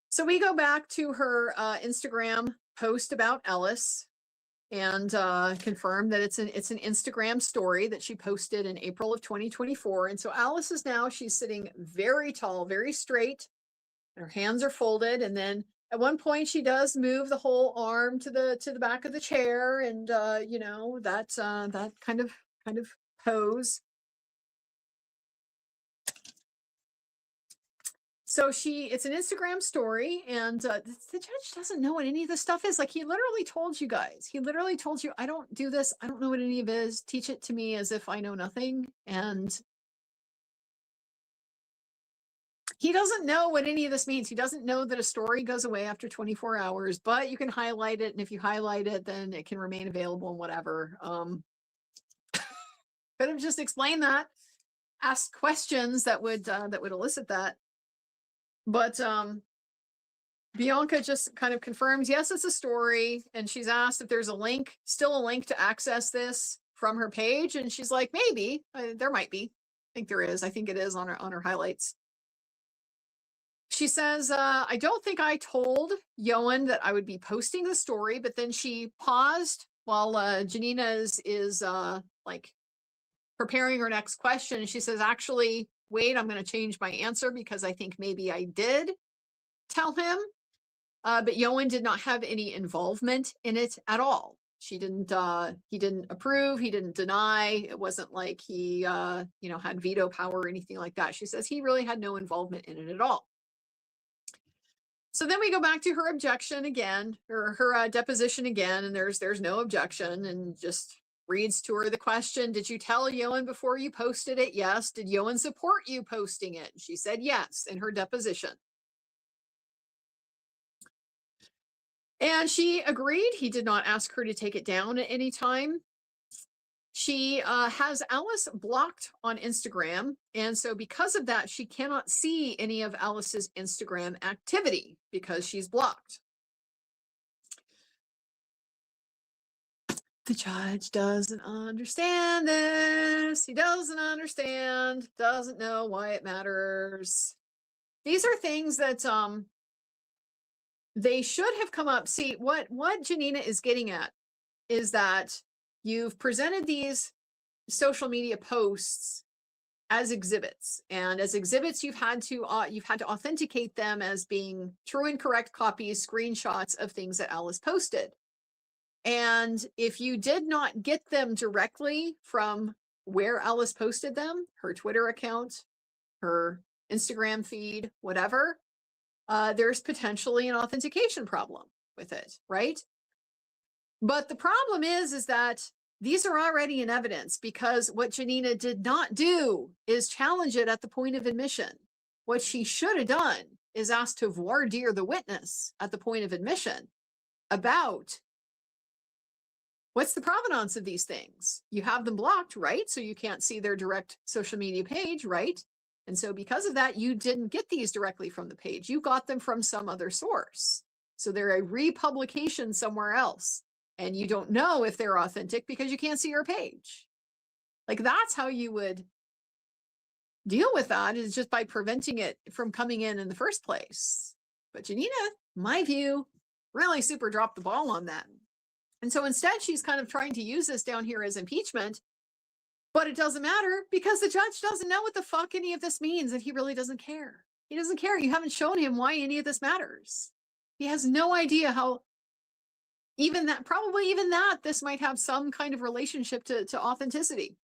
So we go back to her Instagram post about Ellis and confirm that it's an Instagram story that she posted in April of 2024. And so Alice is now, she's sitting very tall, very straight, and her hands are folded. And then at one point she does move the whole arm to the back of the chair, and you know, that kind of pose. So it's an Instagram story, and the judge doesn't know what any of this stuff is. Like, he literally told you guys, I don't do this. I don't know what any of it is. Teach it to me as if I know nothing. And he doesn't know what any of this means. He doesn't know that a story goes away after 24 hours, but you can highlight it. And if you highlight it, then it can remain available and whatever. Could have just explained that, asked questions that would elicit that. But Bianca just kind of confirms, yes, it's a story. And she's asked if there's still a link to access this from her page. And she's like, maybe, there might be. I think there is. I think it is on her highlights. She says, I don't think I told Ioan that I would be posting the story, but then she paused while Janina is like preparing her next question. And she says, actually, wait, I'm going to change my answer because I think maybe I did tell him. But Ioan did not have any involvement in it at all. He didn't approve. He didn't deny. It wasn't like he, had veto power or anything like that. She says he really had no involvement in it at all. So then we go back to her objection again, or her deposition again, and there's no objection, and just reads to her the question, did you tell Ioan before you posted it? Yes. Did Ioan support you posting it? She said yes in her deposition. And she agreed. He did not ask her to take it down at any time. She has Alice blocked on Instagram. And so because of that, she cannot see any of Alice's Instagram activity because she's blocked. The judge doesn't understand this. He doesn't understand, doesn't know why it matters. These are things that they should have come up. See, what Janina is getting at is that you've presented these social media posts as exhibits, and as exhibits you've had to authenticate them as being true and correct copies, screenshots of things that Alice posted. And if you did not get them directly from where Alice posted them, her Twitter account, her Instagram feed, whatever, there's potentially an authentication problem with it, right? But the problem is that these are already in evidence, because what Janina did not do is challenge it at the point of admission. What she should have done is asked to voir dire the witness at the point of admission about what's the provenance of these things. You have them blocked, right? So you can't see their direct social media page, right? And so because of that, you didn't get these directly from the page. You got them from some other source. So they're a republication somewhere else. And you don't know if they're authentic because you can't see your page. Like, that's how you would deal with that, is just by preventing it from coming in the first place. But Janina, in my view, really super dropped the ball on that. And so instead, she's kind of trying to use this down here as impeachment, but it doesn't matter because the judge doesn't know what the fuck any of this means, and he really doesn't care. He doesn't care. You haven't shown him why any of this matters. He has no idea how probably even that this might have some kind of relationship to authenticity.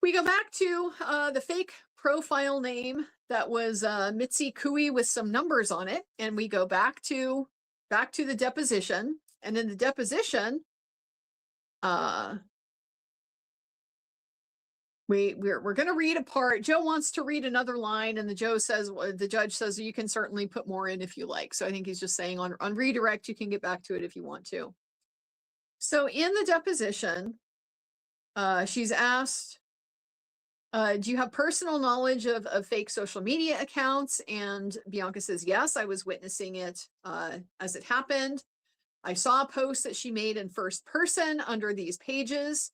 We go back to the fake profile name that was Mitzi Cooey with some numbers on it, and we go back to the deposition. And in the deposition, we're going to read a part. Joe wants to read another line, and the judge says you can certainly put more in if you like. So I think he's just saying on redirect, you can get back to it if you want to. So in the deposition, she's asked, do you have personal knowledge of fake social media accounts? And Bianca says, yes, I was witnessing it as it happened. I saw a post that she made in first person under these pages.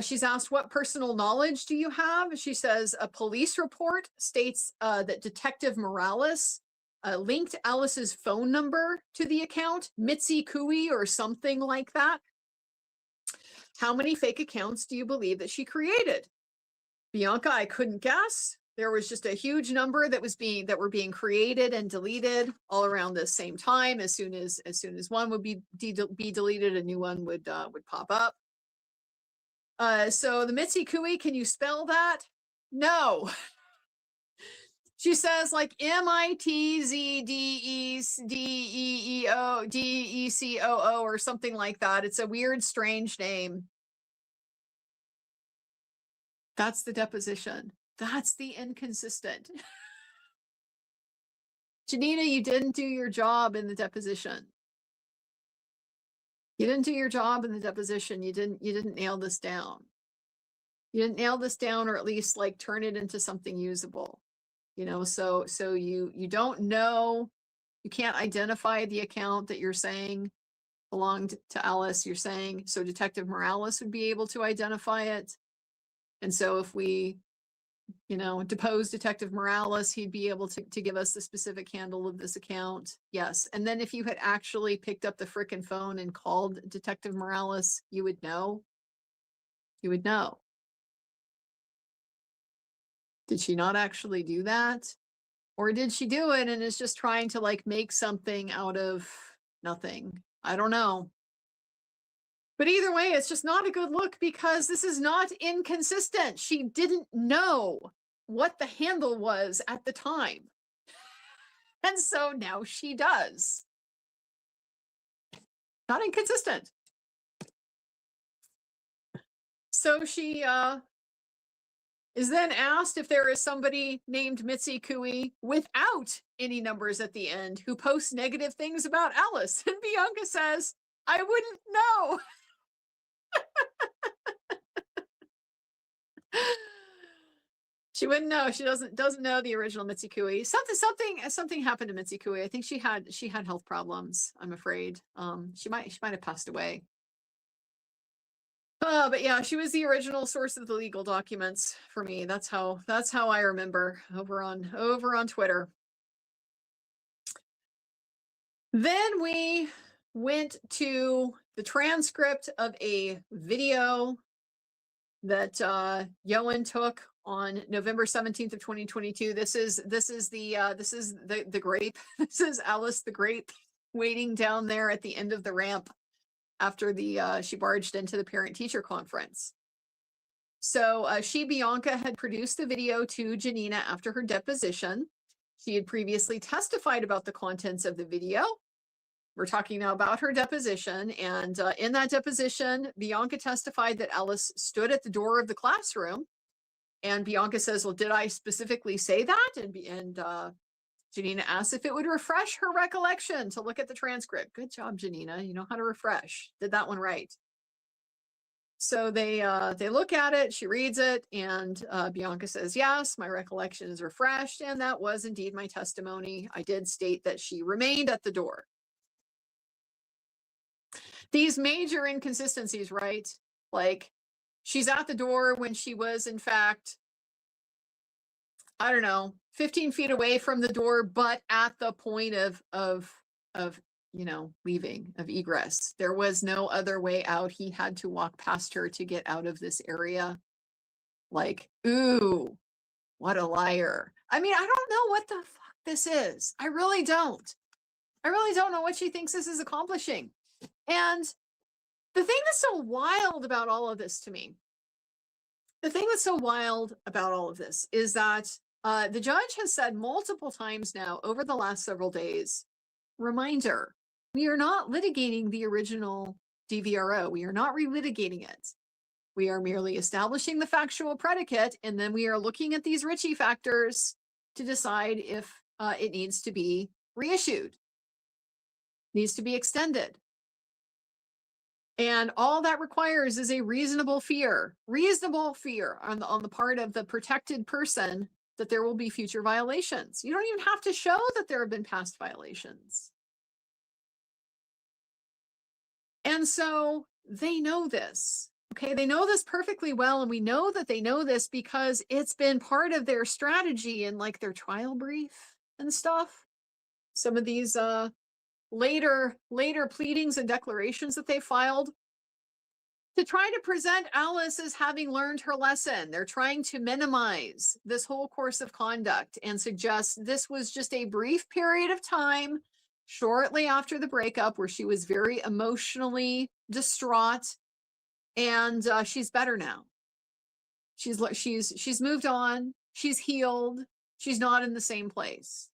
She's asked, what personal knowledge do you have? She says, a police report states that Detective Morales linked Alice's phone number to the account, Mitzi Cooey or something like that. How many fake accounts do you believe that she created? Bianca, I couldn't guess. There was just a huge number that were being created and deleted all around the same time. As soon as one would be deleted, a new one would pop up. So the Mitzi Cooey, can you spell that? No. She says like MITZDECOO or something like that. It's a weird, strange name. That's the deposition. That's the inconsistent. Janina, you didn't do your job in the deposition. You didn't do your job in the deposition. You didn't nail this down. You didn't nail this down, or at least like turn it into something usable. You know, so you don't know, you can't identify the account that you're saying belonged to Alice. You're saying, so Detective Morales would be able to identify it. And so if we, you know, depose Detective Morales, he'd be able to give us the specific handle of this account. Yes. And then if you had actually picked up the frickin' phone and called Detective Morales, you would know. You would know. Did she not actually do that? Or did she do it and is just trying to like make something out of nothing? I don't know. But either way, it's just not a good look because this is not inconsistent. She didn't know what the handle was at the time. And so now she does. Not inconsistent. So she is then asked if there is somebody named Mitzi Cooey without any numbers at the end who posts negative things about Alice. And Bianca says, I wouldn't know. She wouldn't know. She doesn't know the original Mitzi Cooey. Something happened to Mitzi Cooey. I think she had health problems, I'm afraid. She might have passed away. But yeah, she was the original source of the legal documents for me. That's how I remember over on Twitter. Then we went to the transcript of a video that Ioan took on November 17th of 2022. This is the grape. This is Alice the grape waiting down there at the end of the ramp after she barged into the parent-teacher conference. So Bianca had produced the video to Janina after her deposition. She had previously testified about the contents of the video. We're talking now about her deposition. And in that deposition, Bianca testified that Alice stood at the door of the classroom. And Bianca says, well, did I specifically say that? And Janina asks if it would refresh her recollection to look at the transcript. Good job, Janina. You know how to refresh. Did that one right. So they look at it, she reads it, and Bianca says, yes, my recollection is refreshed, and that was indeed my testimony. I did state that she remained at the door. These major inconsistencies, right? Like, she's at the door when she was, in fact, I don't know, 15 feet away from the door, but at the point of you know, leaving, of egress. There was no other way out. He had to walk past her to get out of this area. Like, ooh, what a liar. I mean, I don't know what the fuck this is. I really don't. I really don't know what she thinks this is accomplishing. And the thing that's so wild about all of this to me, the thing that's so wild about all of this is that the judge has said multiple times now over the last several days, reminder, We are not litigating the original DVRO. We are not relitigating it. We are merely establishing the factual predicate, and then we are looking at these Ritchie factors to decide if it needs to be reissued, needs to be extended. And all that requires is a reasonable fear on the part of the protected person that there will be future violations. You don't even have to show that there have been past violations. And so they know this. Okay, they know this perfectly well, and we know that they know this because it's been part of their strategy in like their trial brief and stuff. Some of these later pleadings and declarations that they filed to try to present Alice as having learned her lesson. They're trying to minimize this whole course of conduct and suggest this was just a brief period of time shortly after the breakup where she was very emotionally distraught, and she's better now. She's moved on. She's healed. She's not in the same place.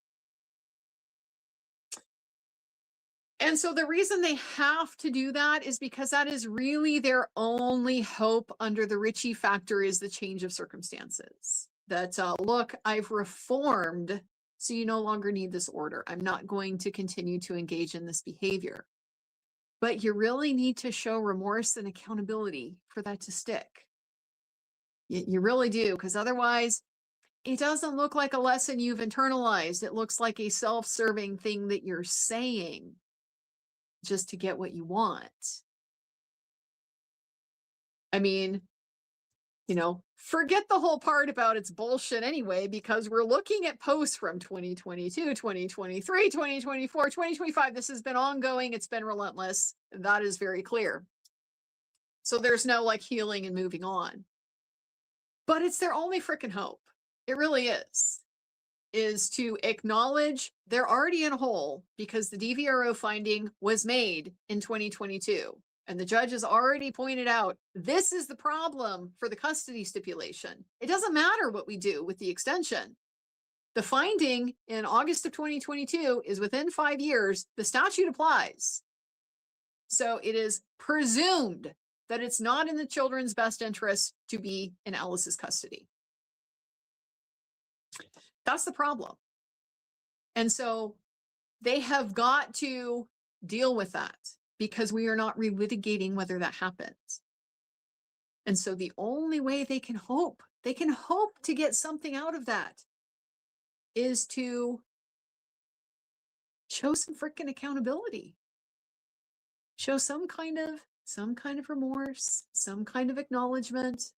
And so the reason they have to do that is because that is really their only hope under the Ritchie factor, is the change of circumstances. That, look, I've reformed, so you no longer need this order. I'm not going to continue to engage in this behavior. But you really need to show remorse and accountability for that to stick. You really do, because otherwise it doesn't look like a lesson you've internalized. It looks like a self-serving thing that you're saying just to get what you want. I mean, you know, forget the whole part about it's bullshit anyway, because we're looking at posts from 2022, 2023, 2024, 2025. This has been ongoing. It's been relentless. That is very clear. So there's no like healing and moving on. But it's their only freaking hope. It really is to acknowledge they're already in a hole because the DVRO finding was made in 2022. And the judge has already pointed out, this is the problem for the custody stipulation. It doesn't matter what we do with the extension. The finding in August of 2022 is within 5 years, the statute applies. So it is presumed that it's not in the children's best interest to be in Alice's custody. That's the problem. And so they have got to deal with that because we are not relitigating whether that happens. And so the only way they can hope to get something out of that is to show some freaking accountability. Show some kind of remorse, some kind of acknowledgement.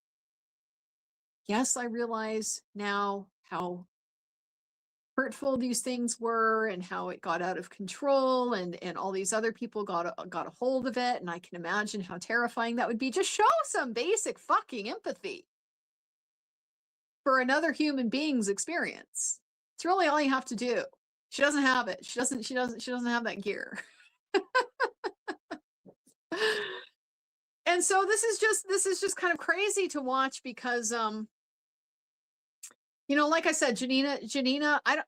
Yes, I realize now how hurtful these things were and how it got out of control, and all these other people got a hold of it, and I can imagine how terrifying that would be. Just show some basic fucking empathy for another human being's experience. It's really all you have to do. She doesn't have it. She doesn't have that gear. And so this is just kind of crazy to watch because you know, like I said, Janina, I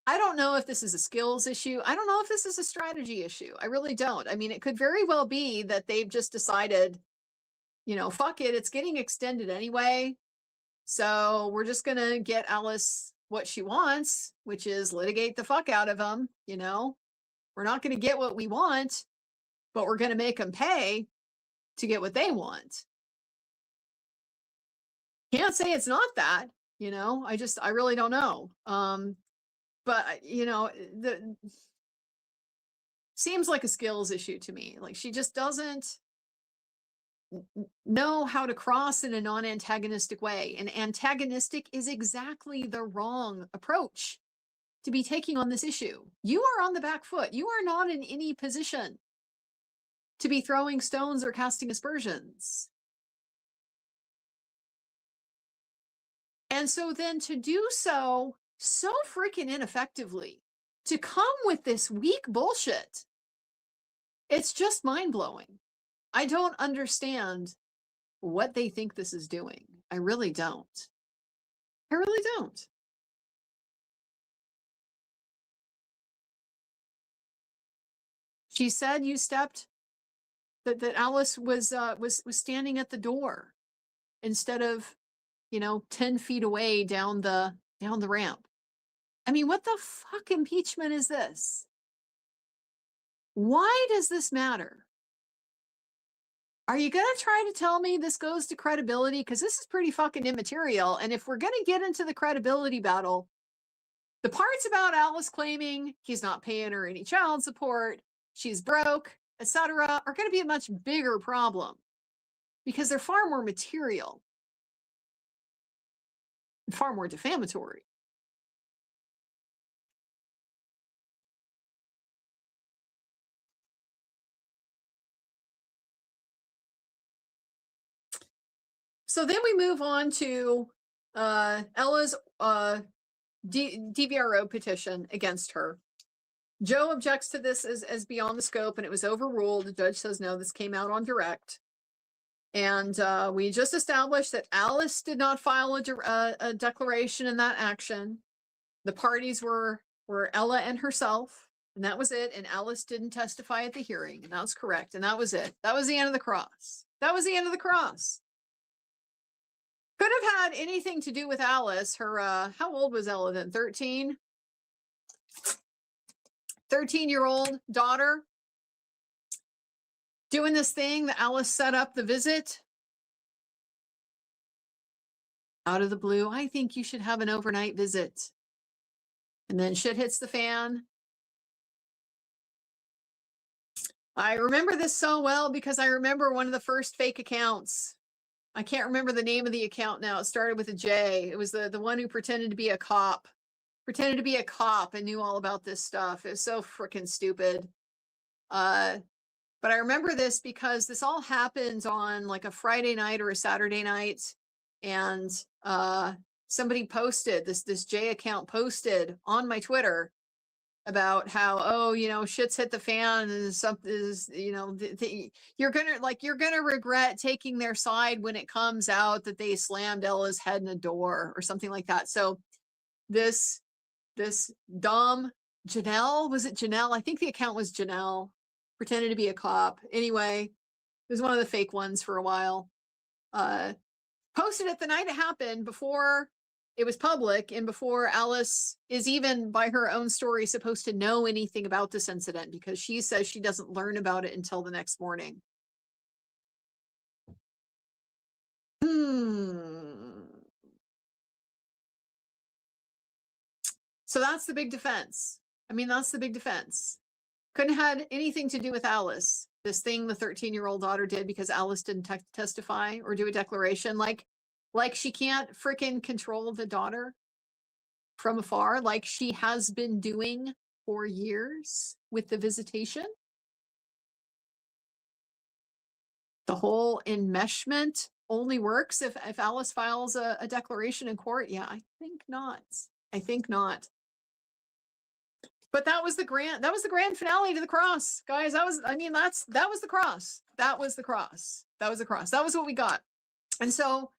don't know if this is a skills issue. I don't know if this is a strategy issue. I really don't. I mean, it could very well be that they've just decided, you know, fuck it, it's getting extended anyway. So we're just going to get Alice what she wants, which is litigate the fuck out of them. You know, we're not going to get what we want, but we're going to make them pay to get what they want. Can't say it's not that, you know, I really don't know. But you know, seems like a skills issue to me. Like she just doesn't know how to cross in a non-antagonistic way. And antagonistic is exactly the wrong approach to be taking on this issue. You are on the back foot. You are not in any position to be throwing stones or casting aspersions. And so then to do so freaking ineffectively, to come with this weak bullshit, it's just mind-blowing. I don't understand what they think this is doing. I really don't. I really don't. She said you stepped, that Alice was standing at the door instead of, 10 feet away down the ramp. I mean, what the fuck impeachment is this? Why does this matter? Are you going to try to tell me this goes to credibility? Because this is pretty fucking immaterial. And if we're going to get into the credibility battle, the parts about Alice claiming he's not paying her any child support, she's broke, etc., are going to be a much bigger problem because they're far more material, far more defamatory. So then we move on to Ella's DVRO petition against her. Joe objects to this as beyond the scope, and it was overruled. The judge says, no, this came out on direct. And we just established that Alice did not file a declaration in that action. The parties were Ella and herself, and that was it. And Alice didn't testify at the hearing, and that was correct. And that was it. That was the end of the cross. That was the end of the cross. Could have had anything to do with Alice. Her, how old was Ella then? 13? 13-year-old daughter doing this thing that Alice set up the visit. Out of the blue, I think you should have an overnight visit. And then shit hits the fan. I remember this so well because I remember one of the first fake accounts. I can't remember the name of the account now. It started with a J. It was the one who pretended to be a cop. Pretended to be a cop and knew all about this stuff. It was so freaking stupid. But I remember this because this all happened on like a Friday night or a Saturday night. And somebody posted, this J account posted on my Twitter about how, oh, shit's hit the fan and something is, you're gonna regret taking their side when it comes out that they slammed Ella's head in a door or something like that. So this dumb Janelle, was it Janelle? I think the account was Janelle, pretended to be a cop. Anyway, it was one of the fake ones for a while. Posted it the night it happened, before it was public and before Alice is even, by her own story, supposed to know anything about this incident, because she says she doesn't learn about it until the next morning. So that's the big defense. I mean, that's the big defense. Couldn't have had anything to do with Alice. This thing the 13-year-old daughter did because Alice didn't testify or do a declaration. Like she can't freaking control the daughter from afar, like she has been doing for years with the visitation. The whole enmeshment only works if Alice files a declaration in court. Yeah, I think not. I think not. But that was the grand finale to the cross, guys. That was the cross. That was the cross. That was the cross. That was what we got. And so,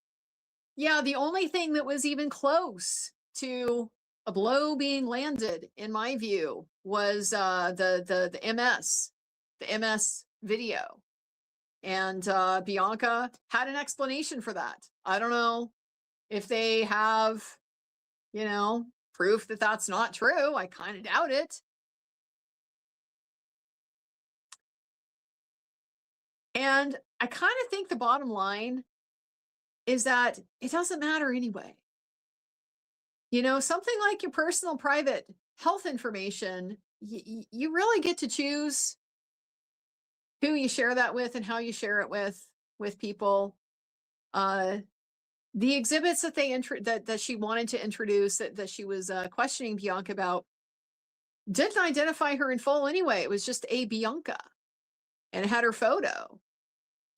yeah, the only thing that was even close to a blow being landed, in my view, was the MS video. And Bianca had an explanation for that. I don't know if they have, proof that that's not true. I kind of doubt it. And I kind of think the bottom line is that it doesn't matter anyway. Something like your personal private health information, you really get to choose who you share that with and how you share it with people. The exhibits that that she wanted to introduce, that she was questioning Bianca about, didn't identify her in full anyway. It was just a Bianca, and it had her photo.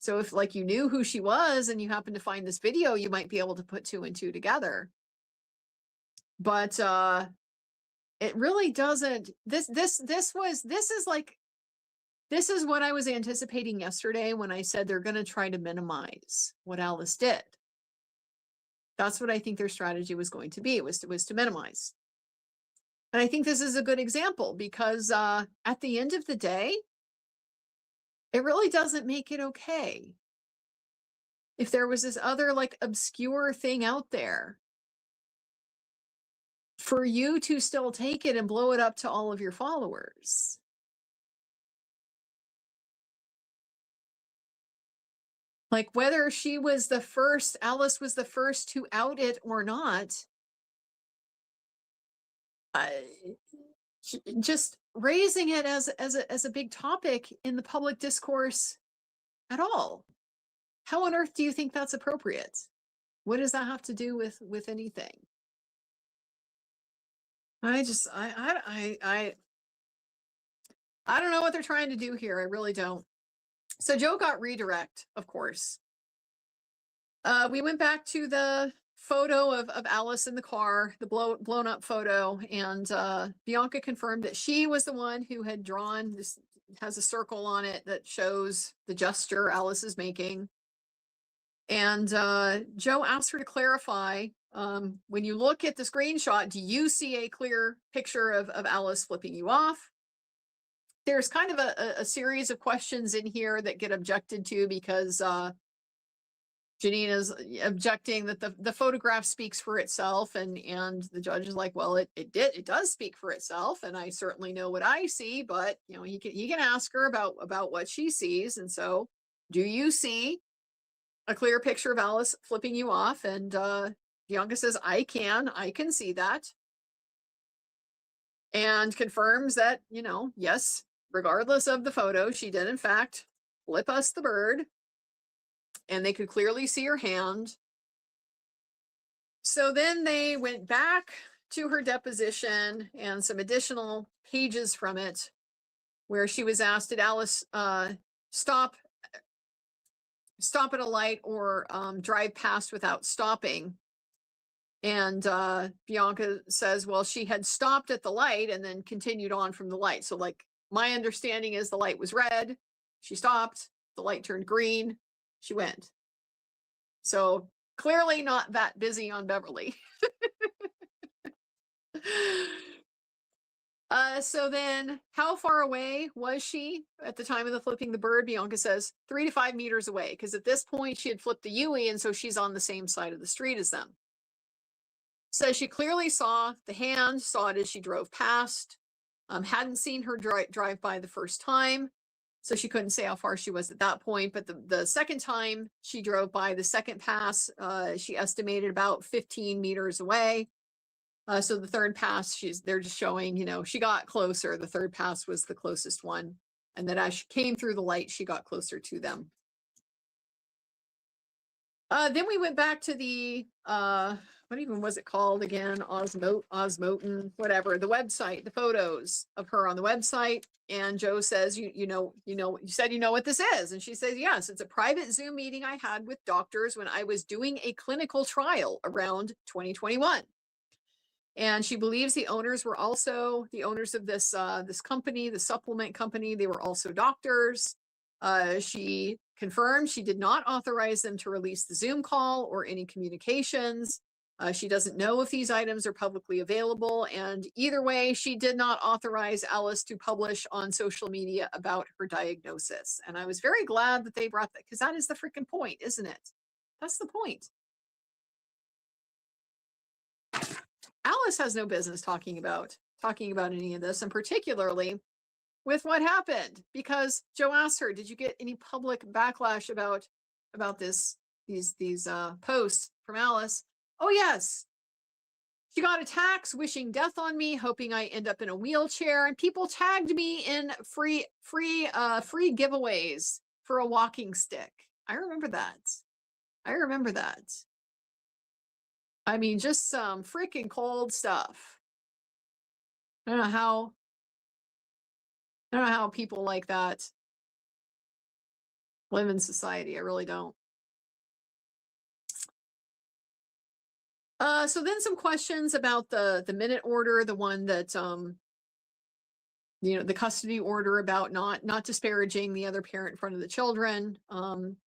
So if you knew who she was and you happened to find this video, you might be able to put two and two together. But it really doesn't. This is what I was anticipating yesterday when I said they're going to try to minimize what Alice did. That's what I think their strategy was going to be, was to minimize. And I think this is a good example because at the end of the day, it really doesn't make it okay. If there was this other like obscure thing out there, for you to still take it and blow it up to all of your followers. Like whether she was the first, Alice was the first to out it or not, just raising it as a big topic in the public discourse at all. How on earth do you think that's appropriate? What does that have to do with anything? I don't know what they're trying to do here. I really don't. So Joe got redirect, of course. We went back to the photo of Alice in the car, the blown up photo, and Bianca confirmed that she was the one who had drawn this, has a circle on it that shows the gesture Alice is making. And Joe asked her to clarify, when you look at the screenshot, do you see a clear picture of Alice flipping you off? There's kind of a series of questions in here that get objected to because Janina's objecting that the photograph speaks for itself, and the judge is like, well, it does speak for itself, and I certainly know what I see, but you know, he can ask her about what she sees. And so, do you see a clear picture of Alice flipping you off? And Bianca says, I can see that, and confirms that, you know, yes, regardless of the photo, she did in fact flip us the bird, and they could clearly see her hand. So then they went back to her deposition and some additional pages from it where she was asked, did Alice stop at a light or drive past without stopping? And Bianca says, well, she had stopped at the light and then continued on from the light. So like, my understanding is the light was red, she stopped, the light turned green, she went. So clearly not that busy on Beverly. So then how far away was she at the time of the flipping the bird? Bianca says 3 to 5 meters away, because at this point she had flipped the Yui, and so she's on the same side of the street as them. Says she clearly saw the hand, saw it as she drove past, hadn't seen her drive by the first time, so she couldn't say how far she was at that point. But the second time she drove by, the second pass, she estimated about 15 meters away. So the third pass, they're just showing, you know, she got closer. The third pass was the closest one, and that as she came through the light, she got closer to them. Then we went back to the what even was it called again? Osmoten, whatever, the website, the photos of her on the website. And Joe says, you said you know what this is. And she says, yes, it's a private Zoom meeting I had with doctors when I was doing a clinical trial around 2021. And she believes the owners were also the owners of this this company, the supplement company. They were also doctors. She confirmed she did not authorize them to release the Zoom call or any communications. She doesn't know if these items are publicly available. And either way, she did not authorize Alice to publish on social media about her diagnosis. And I was very glad that they brought that, because that is the freaking point, isn't it? That's the point. Alice has no business talking about any of this, and particularly with what happened, because Joe asked her, did you get any public backlash about these posts from Alice? Oh yes, she got attacks wishing death on me, hoping I end up in a wheelchair, and people tagged me in free giveaways for a walking stick. I remember that. I mean, just some freaking cold stuff. I don't know how people like that live in society. I really don't. So then some questions about the minute order, the one that the custody order about not disparaging the other parent in front of the children. And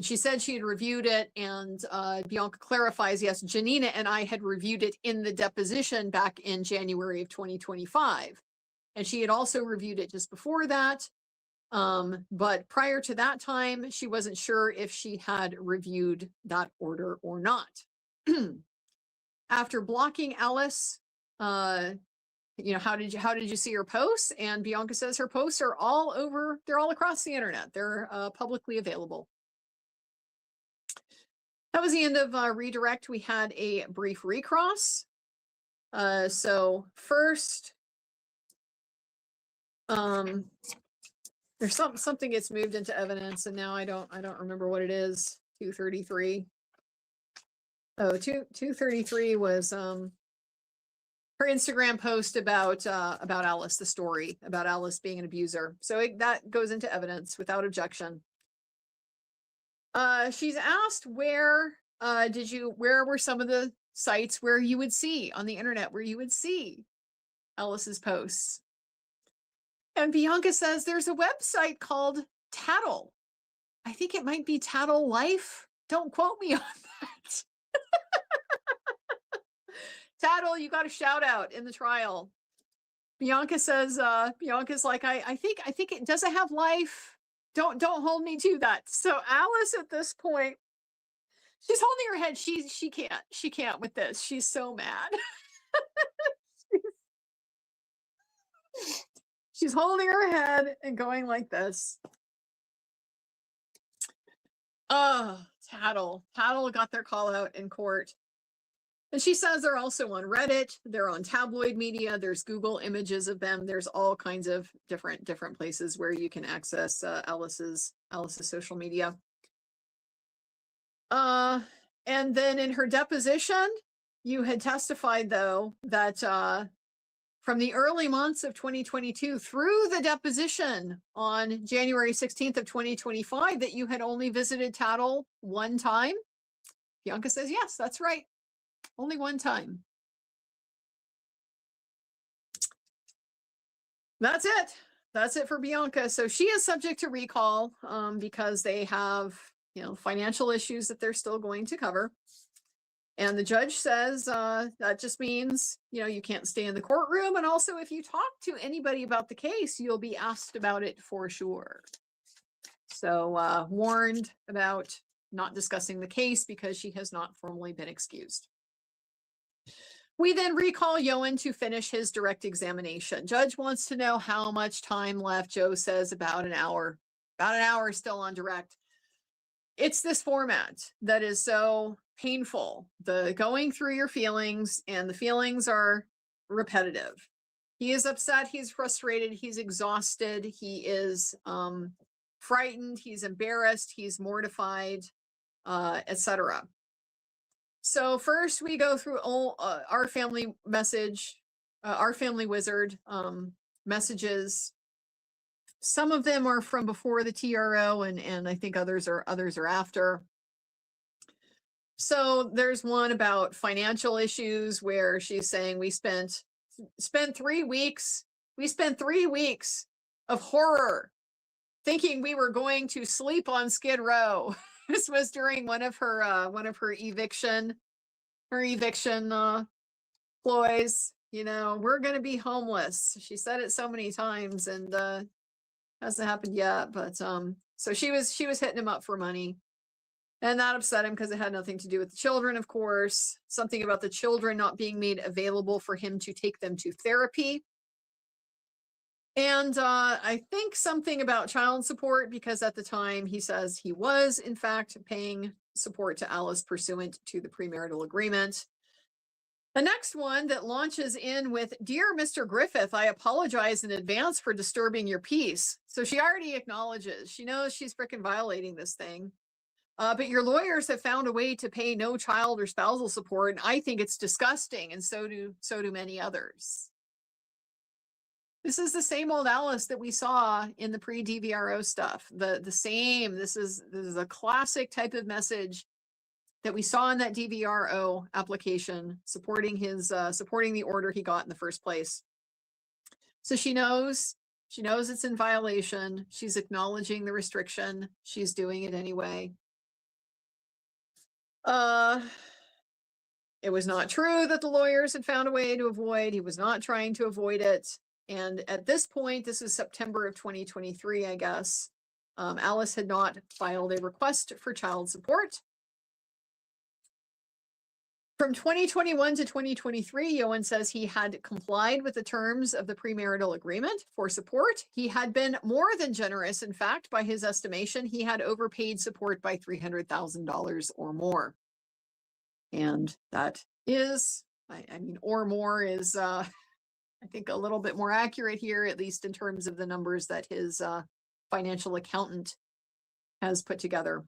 she said she had reviewed it, and Bianca clarifies, yes, Janina and I had reviewed it in the deposition back in January of 2025. And she had also reviewed it just before that. But prior to that time, she wasn't sure if she had reviewed that order or not. After blocking Alice, you know, how did you see her posts? And Bianca says her posts are all over, they're all across the internet. They're publicly available. That was the end of redirect. We had a brief recross. So first, there's something gets moved into evidence, and now I don't remember what it is. 233. Oh, 233 was her Instagram post about Alice, the story about Alice being an abuser. So that goes into evidence without objection. She's asked where were some of the sites where you would see on the internet where you would see Alice's posts. And Bianca says there's a website called Tattle. I think it might be Tattle Life. Don't quote me on that. Tattle, you got a shout out in the trial. Bianca says, Bianca's like, I think it doesn't have life. Don't hold me to that. So Alice at this point, she's holding her head. She can't with this. She's so mad. She's holding her head and going like this. Oh, Tattle got their call out in court. And she says they're also on Reddit, they're on tabloid media, there's Google images of them, there's all kinds of different places where you can access Alice's social media. And then in her deposition, you had testified though that from the early months of 2022 through the deposition on January 16th of 2025 that you had only visited Tattle one time. Bianca says, yes, that's right. Only one time. That's it. That's it for Bianca. So she is subject to recall because they have, you know, financial issues that they're still going to cover. And the judge says that just means, you know, you can't stay in the courtroom. And also, if you talk to anybody about the case, you'll be asked about it for sure. So warned about not discussing the case because she has not formally been excused. We then recall Ioan to finish his direct examination. Judge wants to know how much time left. Joe says about an hour. About an hour still on direct. It's this format that is so painful. The going through your feelings, and the feelings are repetitive. He is upset, he's frustrated, he's exhausted, he is frightened, he's embarrassed, he's mortified, etc. So first we go through all our family message, our family wizard messages. Some of them are from before the TRO, and I think others are after. So there's one about financial issues where she's saying we spent 3 weeks. We spent 3 weeks of horror thinking we were going to sleep on Skid Row. This was during one of her eviction ploys. You know, we're going to be homeless. She said it so many times, and hasn't happened yet. But so she was hitting him up for money, and that upset him because it had nothing to do with the children, of course. Something about the children not being made available for him to take them to therapy. And I think something about child support, because at the time he says he was, in fact, paying support to Alice pursuant to the premarital agreement. The next one that launches in with, "Dear Mr. Griffith, I apologize in advance for disturbing your peace." So she already acknowledges. She knows she's freaking violating this thing. But your lawyers have found a way to pay no child or spousal support, and I think it's disgusting, and so do many others. This is the same old Alice that we saw in the pre-DVRO stuff. The same. This is a classic type of message that we saw in that DVRO application supporting the order he got in the first place. So she knows it's in violation. She's acknowledging the restriction. She's doing it anyway. It was not true that the lawyers had found a way to avoid. He was not trying to avoid it. And at this point, this is September of 2023, I guess, Alice had not filed a request for child support. From 2021 to 2023, Ioan says he had complied with the terms of the premarital agreement for support. He had been more than generous. In fact, by his estimation, he had overpaid support by $300,000 or more. And that is, I mean, or more is, I think, a little bit more accurate here, at least in terms of the numbers that his financial accountant has put together.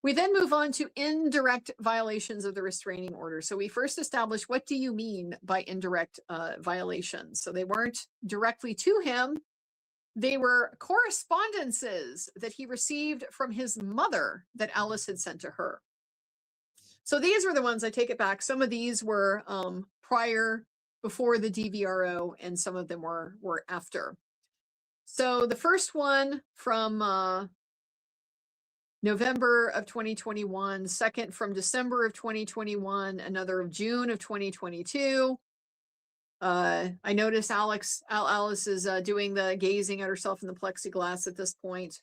We then move on to indirect violations of the restraining order. So we first establish, what do you mean by indirect violations? So they weren't directly to him. They were correspondences that he received from his mother that Alice had sent to her. So these were the ones, I take it back. Some of these were before the DVRO, and some of them were after. So the first one from November of 2021, second from December of 2021, another of June of 2022. I notice Alice is doing the gazing at herself in the plexiglass at this point.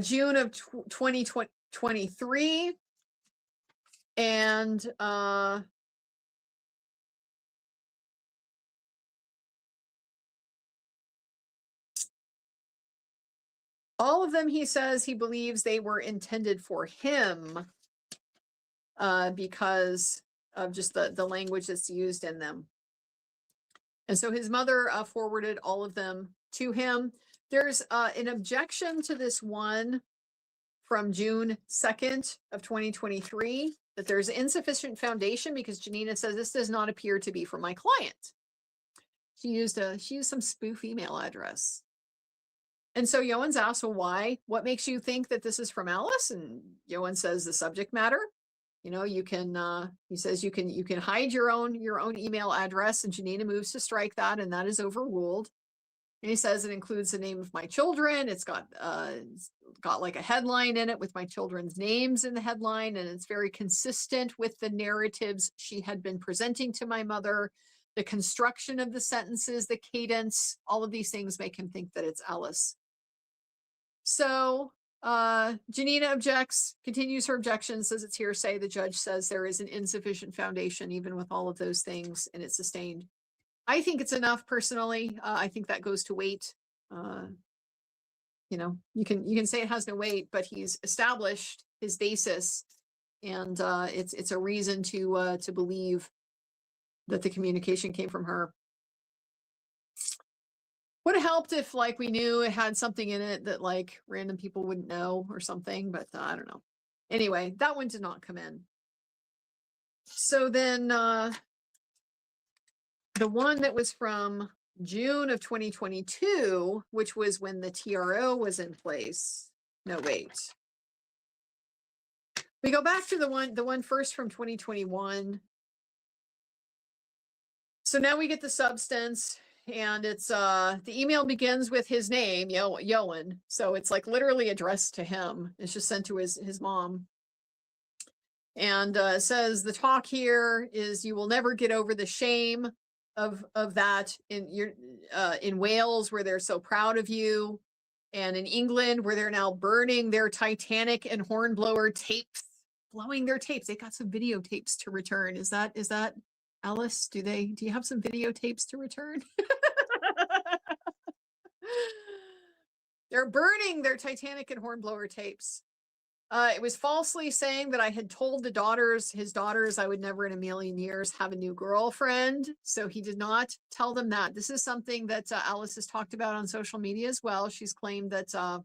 June of 2023. And all of them, he says he believes they were intended for him because of just the language that's used in them. And so his mother forwarded all of them to him. There's an objection to this one from June 2nd of 2023, that there's insufficient foundation because Janina says this does not appear to be from my client. She used some spoof email address. And so Ioan's asked, well, why? What makes you think that this is from Alice? And Ioan says the subject matter. You know, you can, he says you can hide your own email address, and Janina moves to strike that, and that is overruled. And he says it includes the name of my children. It's got like a headline in it with my children's names in the headline, and it's very consistent with the narratives she had been presenting to my mother. The construction of the sentences, the cadence, all of these things make him think that it's Alice. So Janina objects, continues her objection, says it's hearsay. The judge says there is an insufficient foundation even with all of those things, and it's sustained. I think it's enough personally. I think that goes to weight. You know, you can say it has no weight, but he's established his basis, and it's a reason to believe that the communication came from her. Would have helped if, like, we knew it had something in it that, like, random people wouldn't know or something, but I don't know. Anyway, that one did not come in. So then the one that was from June of 2022, which was when the TRO was in place. No, wait. We go back to the one first from 2021. So now we get the substance, and it's the email begins with his name, Ioan. So it's like literally addressed to him. It's just sent to his mom. And it says the talk here is, you will never get over the shame of that in Wales, where they're so proud of you, and in England, where they're now burning their Titanic and hornblower tapes, blowing their tapes. They got some videotapes to return. Is that Alice? Do you have some videotapes to return? They're burning their Titanic and hornblower tapes. It was falsely saying that I had told his daughters, I would never in a million years have a new girlfriend. So he did not tell them that. This is something that Alice has talked about on social media as well. She's claimed that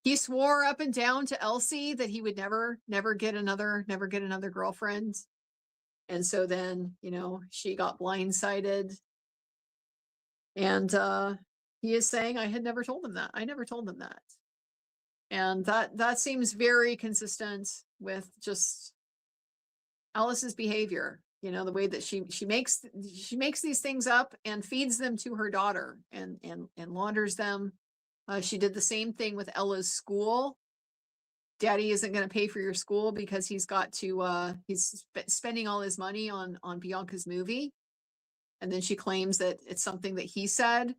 he swore up and down to Elsie that he would never get another girlfriend. And so then, you know, she got blindsided. And he is saying, I had never told them that. I never told them that. And that seems very consistent with just Alice's behavior. You know, the way that she makes these things up and feeds them to her daughter and launders them. She did the same thing with Ella's school. Daddy isn't going to pay for your school because he's got to he's spending all his money on Bianca's movie. and then she claims that it's something that he said.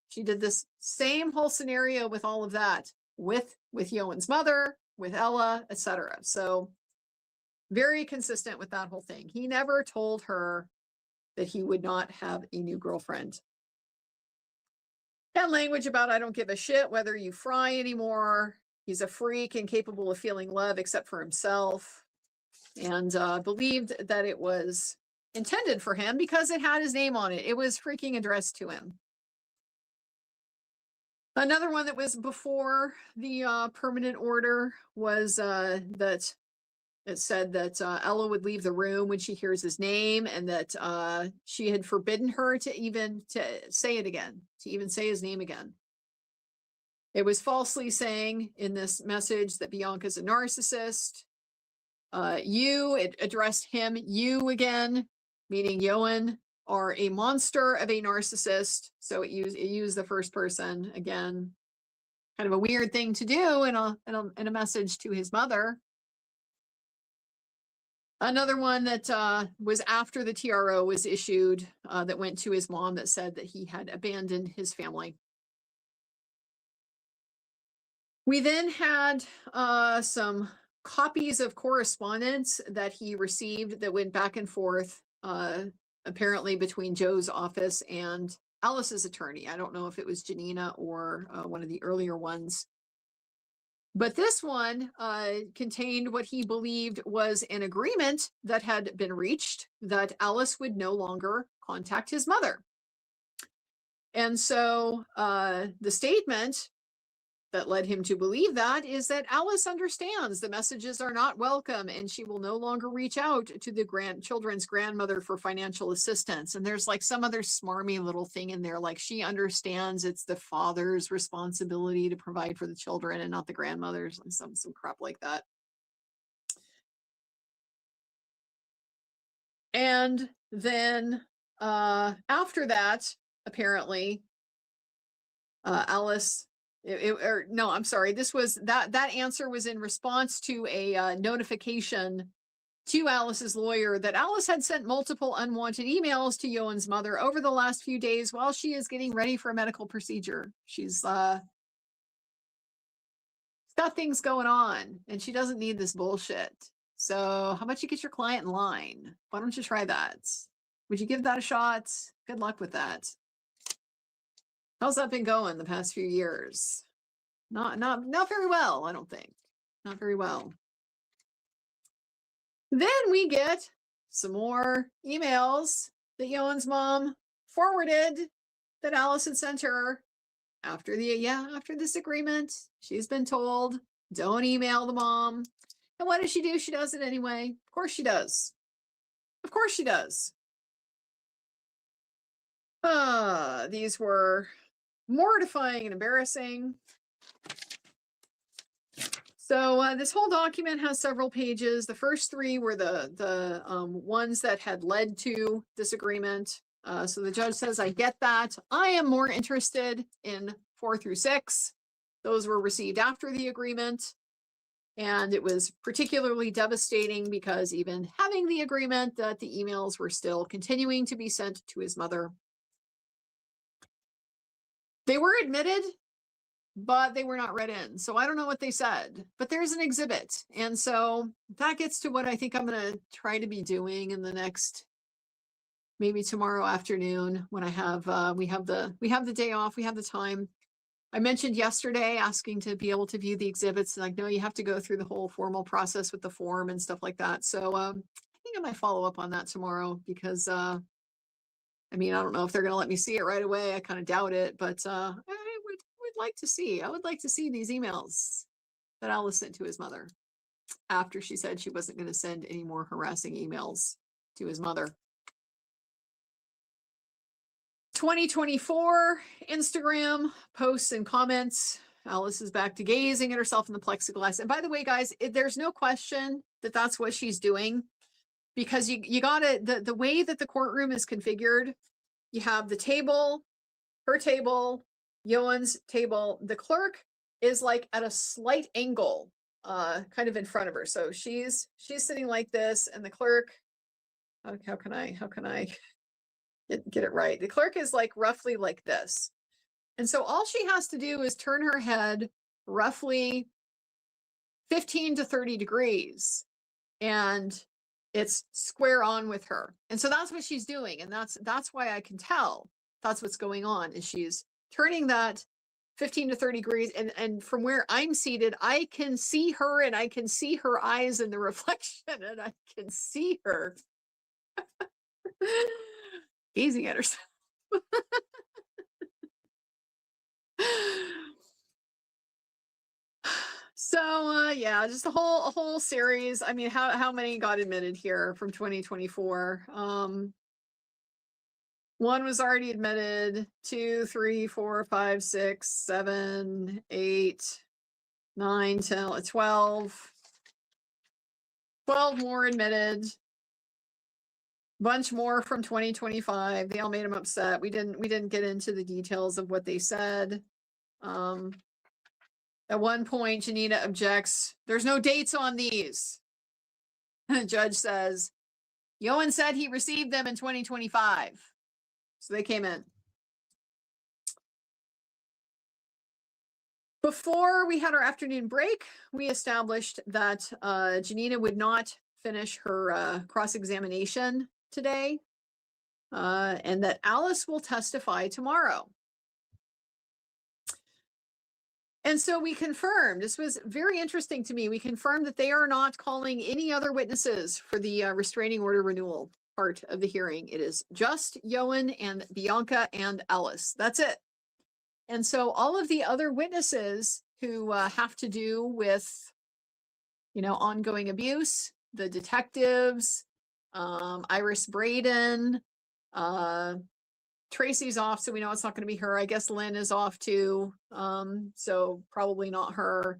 She did this same whole scenario with all of that, with Ioan's mother, with Ella, etc. So very consistent with that whole thing. He never told her that he would not have a new girlfriend. And language about, I don't give a shit whether you fry anymore. He's a freak, incapable of feeling love except for himself. And believed that it was intended for him because it had his name on it. It was freaking addressed to him. Another one that was before the permanent order was that it said that Ella would leave the room when she hears his name, and that she had forbidden her to even say it again, to even say his name again. It was falsely saying in this message that Bianca's a narcissist. It addressed him, you again, meaning Ioan, are a monster of a narcissist. So it used the first person again. Kind of a weird thing to do in a message to his mother. Another one that was after the TRO was issued that went to his mom that said that he had abandoned his family. We then had some copies of correspondence that he received that went back and forth, apparently between Joe's office and Alice's attorney. I don't know if it was Janina or one of the earlier ones. But this one contained what he believed was an agreement that had been reached that Alice would no longer contact his mother. And so the statement that led him to believe that is that Alice understands the messages are not welcome and she will no longer reach out to the children's grandmother for financial assistance. And there's like some other smarmy little thing in there, like she understands it's the father's responsibility to provide for the children and not the grandmother's, and some crap like that. And then after that, apparently, Alice... no, I'm sorry. This was that answer was in response to a notification to Alice's lawyer that Alice had sent multiple unwanted emails to Ioan's mother over the last few days while she is getting ready for a medical procedure. She's got things going on and she doesn't need this bullshit. So how about you get your client in line? Why don't you try that? Would you give that a shot? Good luck with that. How's that been going the past few years? Not very well, I don't think. Not very well. Then we get some more emails that Ioan's mom forwarded that Alice had sent her after this agreement. She's been told, don't email the mom. And what does she do? She does it anyway. Of course she does. Of course she does. These were mortifying and embarrassing. So this whole document has several pages. The first three were the ones that had led to this agreement. So the judge says, I get that. I am more interested in 4 through 6. Those were received after the agreement. And it was particularly devastating because even having the agreement, that the emails were still continuing to be sent to his mother. They were admitted, but they were not read in. So I don't know what they said, but there's an exhibit. And so that gets to what I think I'm going to try to be doing in the next, maybe tomorrow afternoon when I have, we have the day off, we have the time. I mentioned yesterday asking to be able to view the exhibits. Like, no, you have to go through the whole formal process with the form and stuff like that. So I think I might follow up on that tomorrow because, I mean, I don't know if they're going to let me see it right away. I kind of doubt it, but I would like to see. I would like to see these emails that Alice sent to his mother after she said she wasn't going to send any more harassing emails to his mother. 2024 Instagram posts and comments. Alice is back to gazing at herself in the plexiglass. And by the way, guys, there's no question that that's what she's doing, because you gotta, the way that the courtroom is configured, you have the table, her table, Ioan's table. The clerk is like at a slight angle, kind of in front of her. So she's sitting like this, and the clerk, how can I get it right. The clerk is like roughly like this. And so all she has to do is turn her head roughly 15 to 30 degrees and it's square on with her. And so that's what she's doing. And that's why I can tell that's what's going on, is she's turning that 15 to 30 degrees. And from where I'm seated, I can see her and I can see her eyes in the reflection and I can see her gazing at herself. So yeah, just a whole series. I mean, how many got admitted here from 2024? One was already admitted, 2, 3, 4, 5, 6, 7, 8, 9, 10, 12. 12 more admitted. Bunch more from 2025. They all made him upset. We didn't get into the details of what they said. At one point, Janina objects. There's no dates on these. The judge says, Ioan said he received them in 2025. So they came in. Before we had our afternoon break, we established that Janina would not finish her cross-examination today, and that Alice will testify tomorrow. And so we confirmed, this was very interesting to me, we confirmed that they are not calling any other witnesses for the restraining order renewal part of the hearing. It is just Ioan and Bianca and Alice. That's it. And so all of the other witnesses who have to do with, ongoing abuse, the detectives, Iris Braden, Tracy's off, so we know it's not going to be her. I guess Lynn is off too, so probably not her.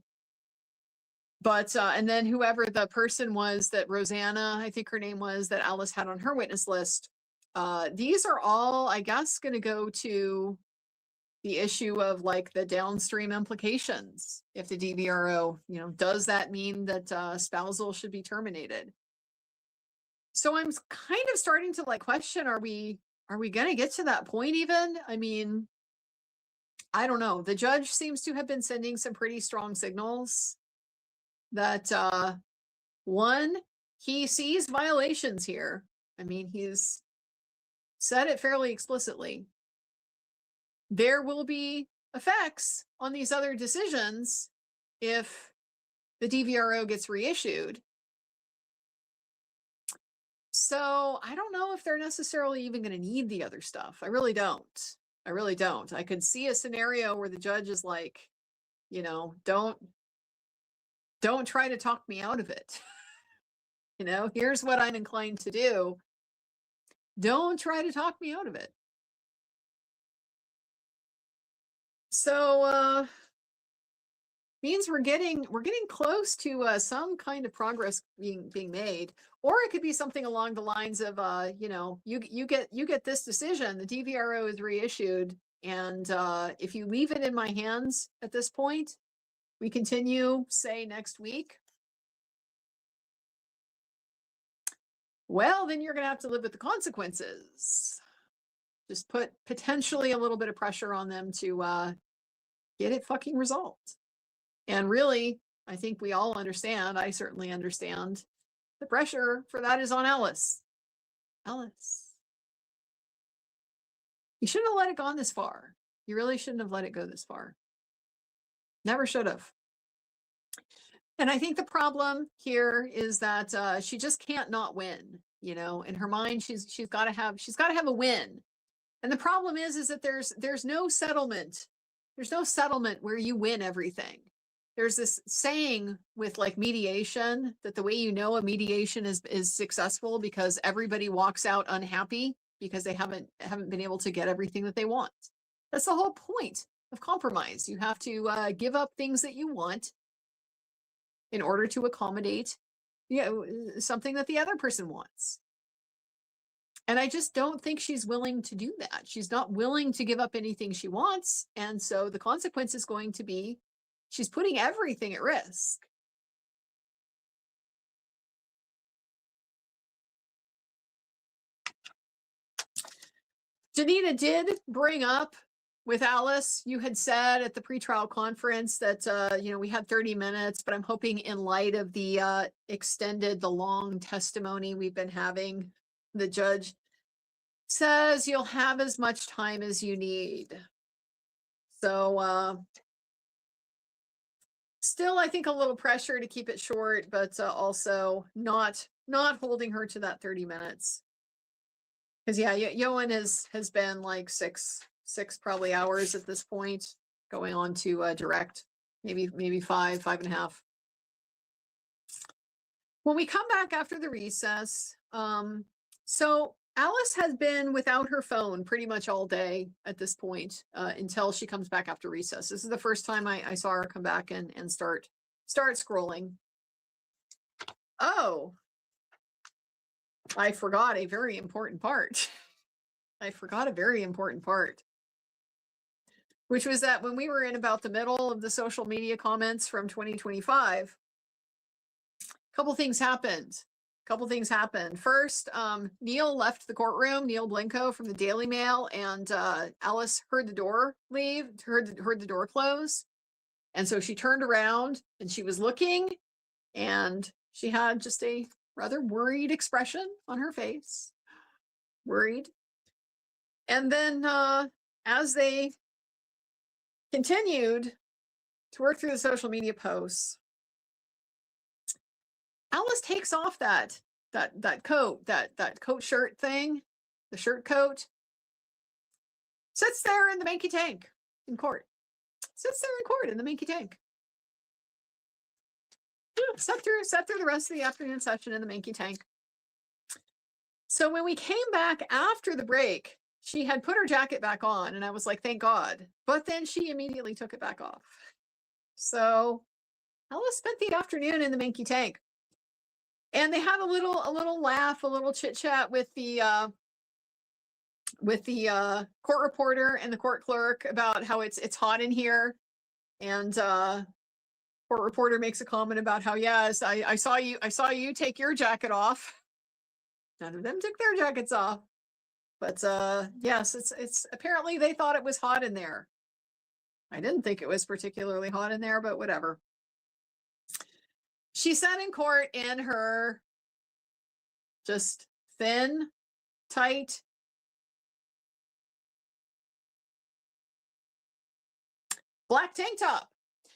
But, and then whoever the person was that Rosanna, I think her name was, that Alice had on her witness list, these are all, I guess, going to go to the issue of like the downstream implications. If the DVRO, does that mean that spousal should be terminated? So I'm kind of starting to like question, are we going to get to that point even? I mean, I don't know. The judge seems to have been sending some pretty strong signals that, one, he sees violations here. I mean, he's said it fairly explicitly. There will be effects on these other decisions if the DVRO gets reissued. So I don't know if they're necessarily even going to need the other stuff. I really don't. I could see a scenario where the judge is like, don't try to talk me out of it. Here's what I'm inclined to do. Don't try to talk me out of it. So means we're getting close to some kind of progress being made, or it could be something along the lines of you get this decision, the DVRO is reissued, and if you leave it in my hands at this point, we continue, say, next week. Well, then you're going to have to live with the consequences. Just put potentially a little bit of pressure on them to get it fucking resolved. And really, I think we all understand, I certainly understand, the pressure for that is on Alice. Alice. You shouldn't have let it go this far. You really shouldn't have let it go this far. Never should have. And I think the problem here is that she just can't not win. In her mind, she's got to have a win. And the problem is that there's no settlement. There's no settlement where you win everything. There's this saying with like mediation that the way a mediation is successful because everybody walks out unhappy because they haven't been able to get everything that they want. That's the whole point of compromise. You have to give up things that you want in order to accommodate something that the other person wants. And I just don't think she's willing to do that. She's not willing to give up anything she wants. And so the consequence is going to be she's putting everything at risk. Janina did bring up with Alice, you had said at the pretrial conference that, we had 30 minutes, but I'm hoping in light of the the long testimony we've been having, the judge says you'll have as much time as you need. So still, I think a little pressure to keep it short, but also not holding her to that 30 minutes. Because yeah, Ioan has been like six probably hours at this point, going on to direct, maybe five and a half. When we come back after the recess, so Alice has been without her phone pretty much all day at this point, until she comes back after recess. This is the first time I saw her come back and start scrolling. Oh, I forgot a very important part. Which was that when we were in about the middle of the social media comments from 2025, a couple things happened. First, Neil left the courtroom, Neil Blinko from the Daily Mail, and Alice heard the door leave, heard the door close. And so she turned around and she was looking, and she had just a rather worried expression on her face. Worried. And then as they continued to work through the social media posts, Alice takes off that coat, that coat shirt thing, the shirt coat, sits there in the Manky Tank in court. In the Manky Tank. Yeah, sat through the rest of the afternoon session in the Manky Tank. So when we came back after the break, she had put her jacket back on, and I was like, thank God. But then she immediately took it back off. So Alice spent the afternoon in the Manky Tank. And they had a little laugh, a little chit chat with the court reporter and the court clerk about how it's hot in here. And court reporter makes a comment about how, yes, I saw you take your jacket off. None of them took their jackets off. But yes, it's apparently they thought it was hot in there. I didn't think it was particularly hot in there, but whatever. She sat in court in her just thin, tight, black tank top.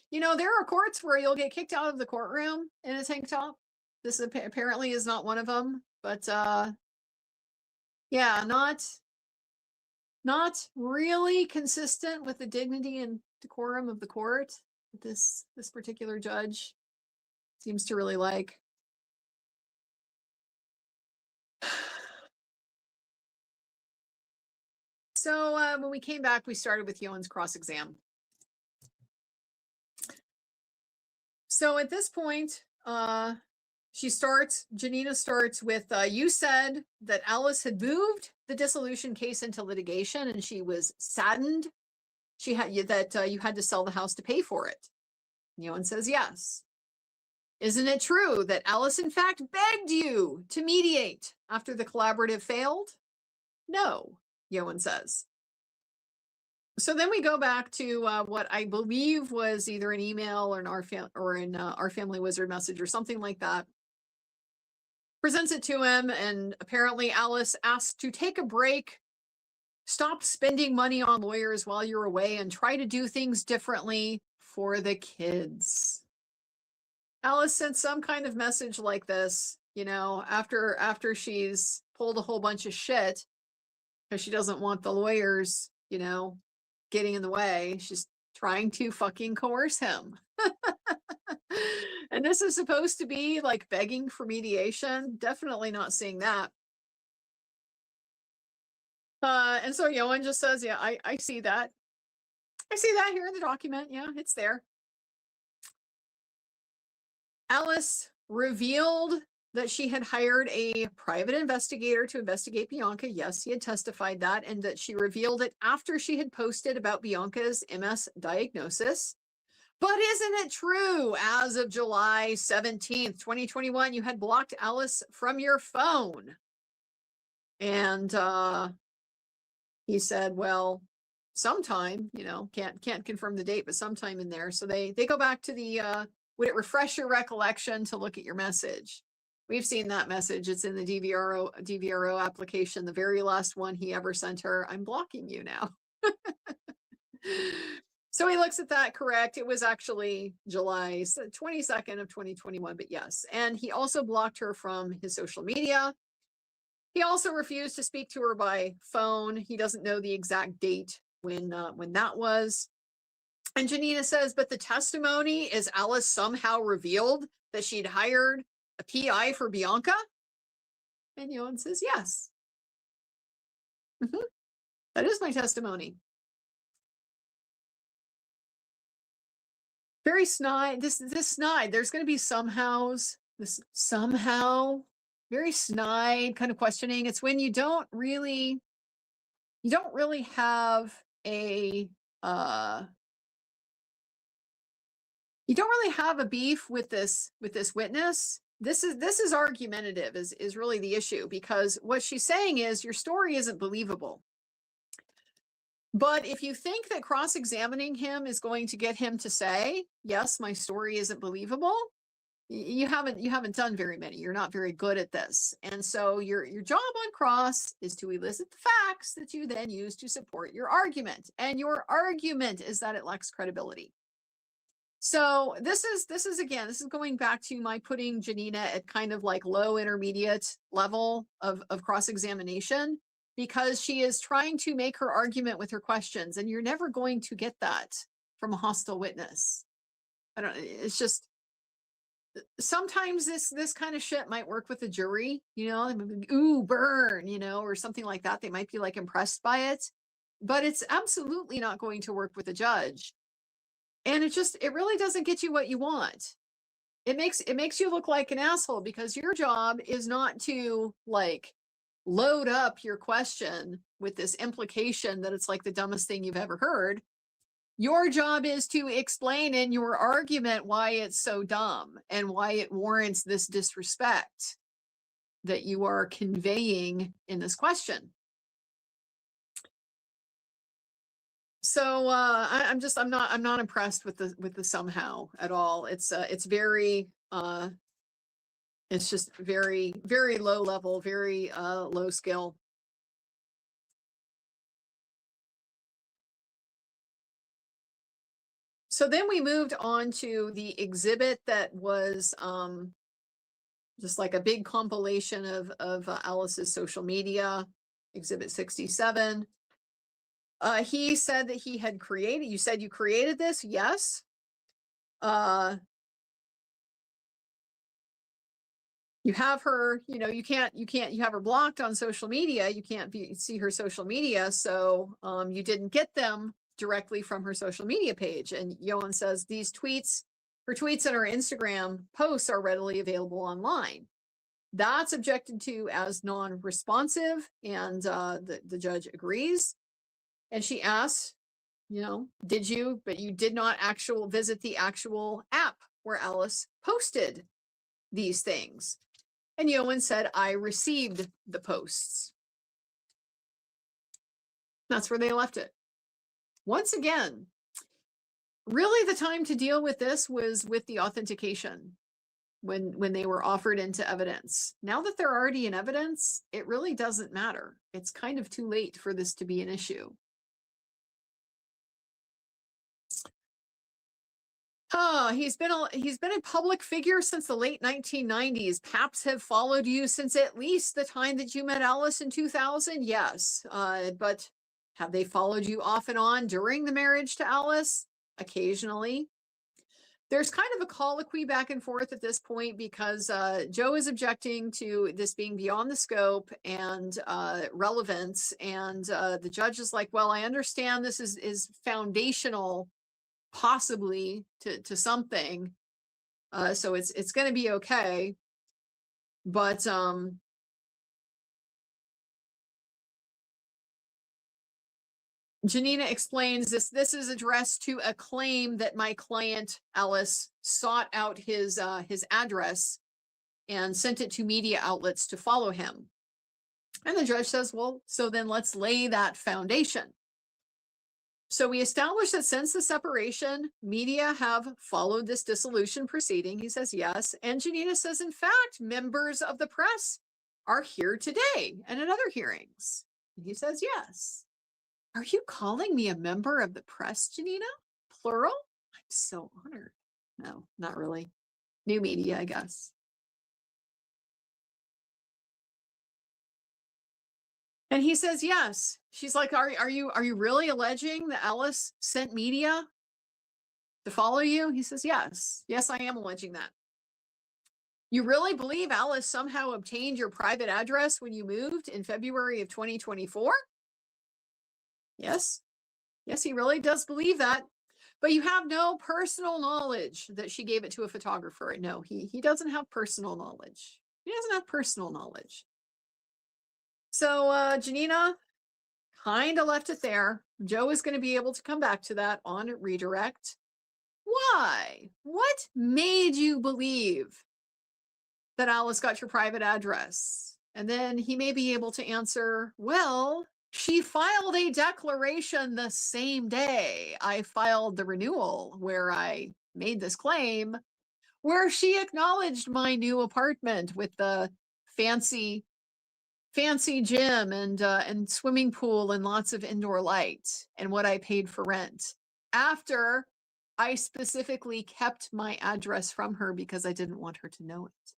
There are courts where you'll get kicked out of the courtroom in a tank top. This apparently is not one of them, but yeah, not really consistent with the dignity and decorum of the court. This particular judge seems to really like. So when we came back, we started with Ioan's cross-exam. So at this point, Janina starts with, you said that Alice had moved the dissolution case into litigation, and she was saddened that you had to sell the house to pay for it. Ioan says yes. Isn't it true that Alice in fact begged you to mediate after the collaborative failed? No, Ioan says. So then we go back to what I believe was either an email or our family wizard message or something like that. Presents it to him, and apparently Alice asked to take a break, stop spending money on lawyers while you're away, and try to do things differently for the kids. Alice sent some kind of message like this, after she's pulled a whole bunch of shit because she doesn't want the lawyers, getting in the way. She's trying to fucking coerce him. And this is supposed to be like begging for mediation. Definitely not seeing that. And so Ioan just says, yeah, I see that. I see that here in the document. Yeah, it's there. Alice revealed that she had hired a private investigator to investigate Bianca. Yes, he had testified that, and that she revealed it after she had posted about Bianca's MS diagnosis. But isn't it true, as of July 17th, 2021, you had blocked Alice from your phone? And he said, well, sometime, you know, can't confirm the date, but sometime in there. So they go back to the would it refresh your recollection to look at your message? We've seen that message. It's in the DVRO application, the very last one he ever sent her. I'm blocking you now. So he looks at that, correct. It was actually July 22nd of 2021, but yes. And he also blocked her from his social media. He also refused to speak to her by phone. He doesn't know the exact date when that was. And Janina says, but the testimony is Alice somehow revealed that she'd hired a PI for Bianca? And Ioan says, yes. That is my testimony. Very snide. This snide. There's going to be somehows. This somehow. Very snide kind of questioning. It's when you don't really have a you don't really have a beef with this witness. This is argumentative is really the issue, because what she's saying is your story isn't believable. But if you think that cross-examining him is going to get him to say, yes, my story isn't believable, you haven't done very many. You're not very good at this. And so your job on cross is to elicit the facts that you then use to support your argument. And your argument is that it lacks credibility. So this is going back to my putting Janina at kind of like low intermediate level of cross-examination, because she is trying to make her argument with her questions, and you're never going to get that from a hostile witness. It's just, sometimes this kind of shit might work with a jury, you know, ooh, burn, you know, or something like that. They might be like impressed by it, but it's absolutely not going to work with a judge. And it really doesn't get you what you want. It makes you look like an asshole, because your job is not to like load up your question with this implication that it's like the dumbest thing you've ever heard. Your job is to explain in your argument why it's so dumb and why it warrants this disrespect that you are conveying in this question. So I'm not impressed with the somehow at all. It's very it's just very, very low level, very low skill. So then we moved on to the exhibit that was just like a big compilation of Alice's social media, exhibit 67. He said that he had created, you said you created this? Yes. You have her, you know, you have her blocked on social media. You can't see her social media. So you didn't get them directly from her social media page. And Ioan says these tweets, her tweets and her Instagram posts are readily available online. That's objected to as non-responsive, and the judge agrees. And she asks, you know, did you, but you did not visit the actual app where Alice posted these things. And Ioan said, I received the posts. That's where they left it. Once again, really the time to deal with this was with the authentication, when they were offered into evidence. Now that they're already in evidence, it really doesn't matter. It's kind of too late for this to be an issue. Oh, he's been a public figure since the late 1990s. Paps have followed you since at least the time that you met Alice in 2000. Yes, but have they followed you off and on during the marriage to Alice? Occasionally. There's kind of a colloquy back and forth at this point, because Joe is objecting to this being beyond the scope and relevance, and the judge is like, well, I understand this is foundational, possibly to something, so it's going to be okay, but Janina explains this is addressed to a claim that my client Alice sought out his address and sent it to media outlets to follow him. And the judge says, well, so then let's lay that foundation. So we establish that since the separation, Medea have followed this dissolution proceeding. He says yes. And Janina says, in fact, members of the press are here today and in other hearings. And he says yes. Are you calling me a member of the press, Janina? Plural? I'm so honored. No, not really. New media, I guess. And he says yes. She's like, are you really alleging that Alice sent Medea to follow you? He says yes. Yes, I am alleging that. You really believe Alice somehow obtained your private address when you moved in February of 2024? Yes. Yes, he really does believe that. But you have no personal knowledge that she gave it to a photographer. No, he doesn't have personal knowledge. He doesn't have personal knowledge. So Janina kind of left it there. Joe is going to be able to come back to that on redirect. Why? What made you believe that Alice got your private address? And then he may be able to answer, well, she filed a declaration the same day I filed the renewal where I made this claim, where she acknowledged my new apartment with the fancy gym and swimming pool and lots of indoor light and what I paid for rent after I specifically kept my address from her because I didn't want her to know it.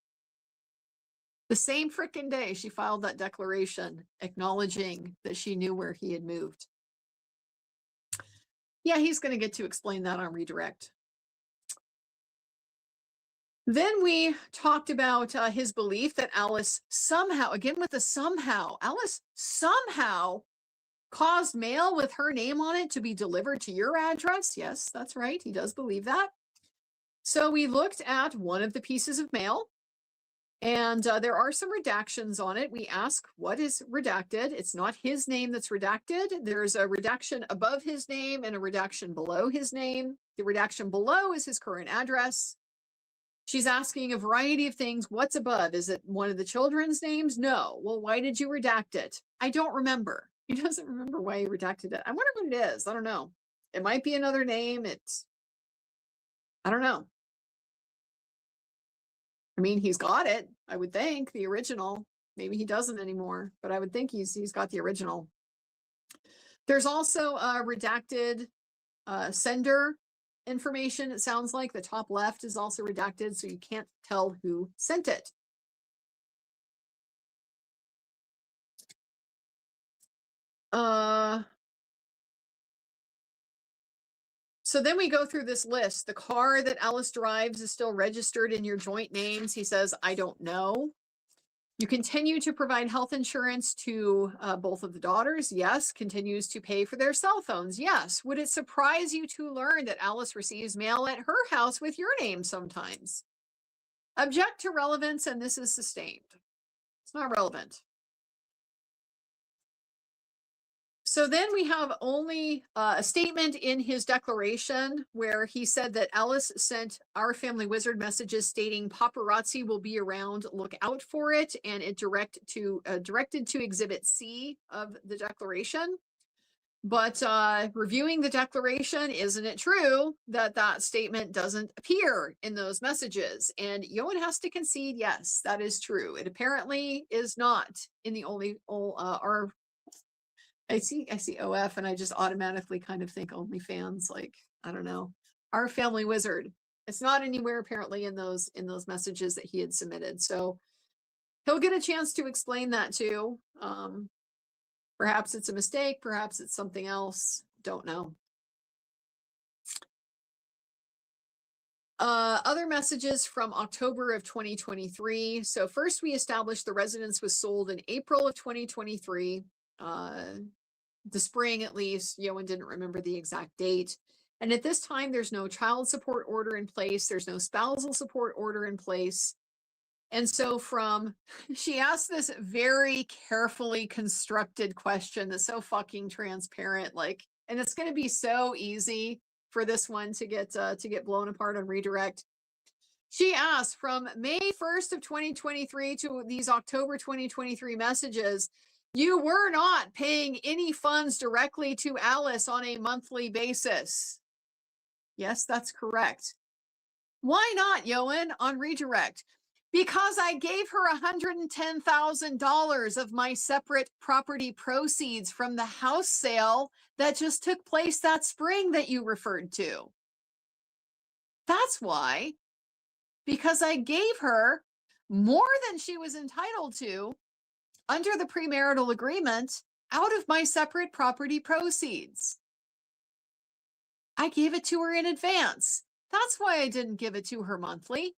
The same frickin' day she filed that declaration acknowledging that she knew where he had moved. Yeah, he's going to get to explain that on redirect. Then we talked about his belief that Alice somehow, again with the somehow, Alice somehow caused mail with her name on it to be delivered to your address. Yes, that's right. He does believe that. So we looked at one of the pieces of mail, and there are some redactions on it. We ask, what is redacted? It's not his name that's redacted. There's a redaction above his name and a redaction below his name. The redaction below is his current address. She's asking a variety of things. What's above? Is it one of the children's names? No. Well, why did you redact it? I don't remember. He doesn't remember why he redacted it. I wonder what it is. I don't know. It might be another name. I don't know. I mean, he's got it, I would think, the original. Maybe he doesn't anymore, but I would think he's got the original. There's also a redacted sender information. It sounds like the top left is also redacted, so you can't tell who sent it. So then we go through this list. The car that Alice drives is still registered in your joint names. He says, I don't know. You continue to provide health insurance to both of the daughters. Yes. Continues to pay for their cell phones. Yes. Would it surprise you to learn that Alice receives mail at her house with your name sometimes? Object to relevance, and this is sustained. It's not relevant. So then we have only a statement in his declaration where he said that Alice sent our family wizard messages stating paparazzi will be around, look out for it, and it directed to Exhibit C of the declaration. But reviewing the declaration, isn't it true that that statement doesn't appear in those messages? And Ioan has to concede, yes, that is true. It apparently is not in the our. I see OF and I just automatically kind of think OnlyFans, like, I don't know, our family wizard. It's not anywhere apparently in those messages that he had submitted. So he'll get a chance to explain that too. Perhaps it's a mistake, perhaps it's something else. Don't know. Other messages from October of 2023. So first we established the residence was sold in April of 2023. The spring, at least. Ioan didn't remember the exact date. And at this time, there's no child support order in place. There's no spousal support order in place. And so she asked this very carefully constructed question that's so fucking transparent, like, and it's going to be so easy for this one to get blown apart on redirect. She asked, from May 1st of 2023 to these October 2023 messages, You were not paying any funds directly to Alice on a monthly basis. Yes, that's correct. Why not, Ioan, on redirect? Because I gave her $110,000 of my separate property proceeds from the house sale that just took place that spring that you referred to. That's why. Because I gave her more than she was entitled to under the premarital agreement out of my separate property proceeds. I gave it to her in advance. That's why I didn't give it to her monthly.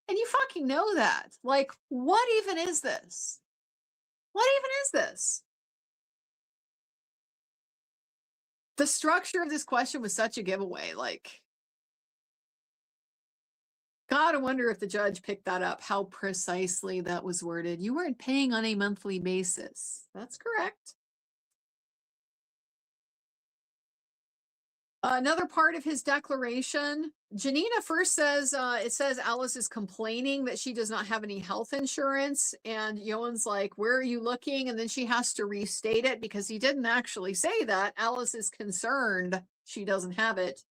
And you fucking know that. Like, what even is this? What even is this? The structure of this question was such a giveaway. Like, God, I wonder if the judge picked that up, how precisely that was worded. You weren't paying on a monthly basis. That's correct. Another part of his declaration, Janina first says, it says Alice is complaining that she does not have any health insurance. And Ioan's like, where are you looking? And then she has to restate it because he didn't actually say that. Alice is concerned she doesn't have it.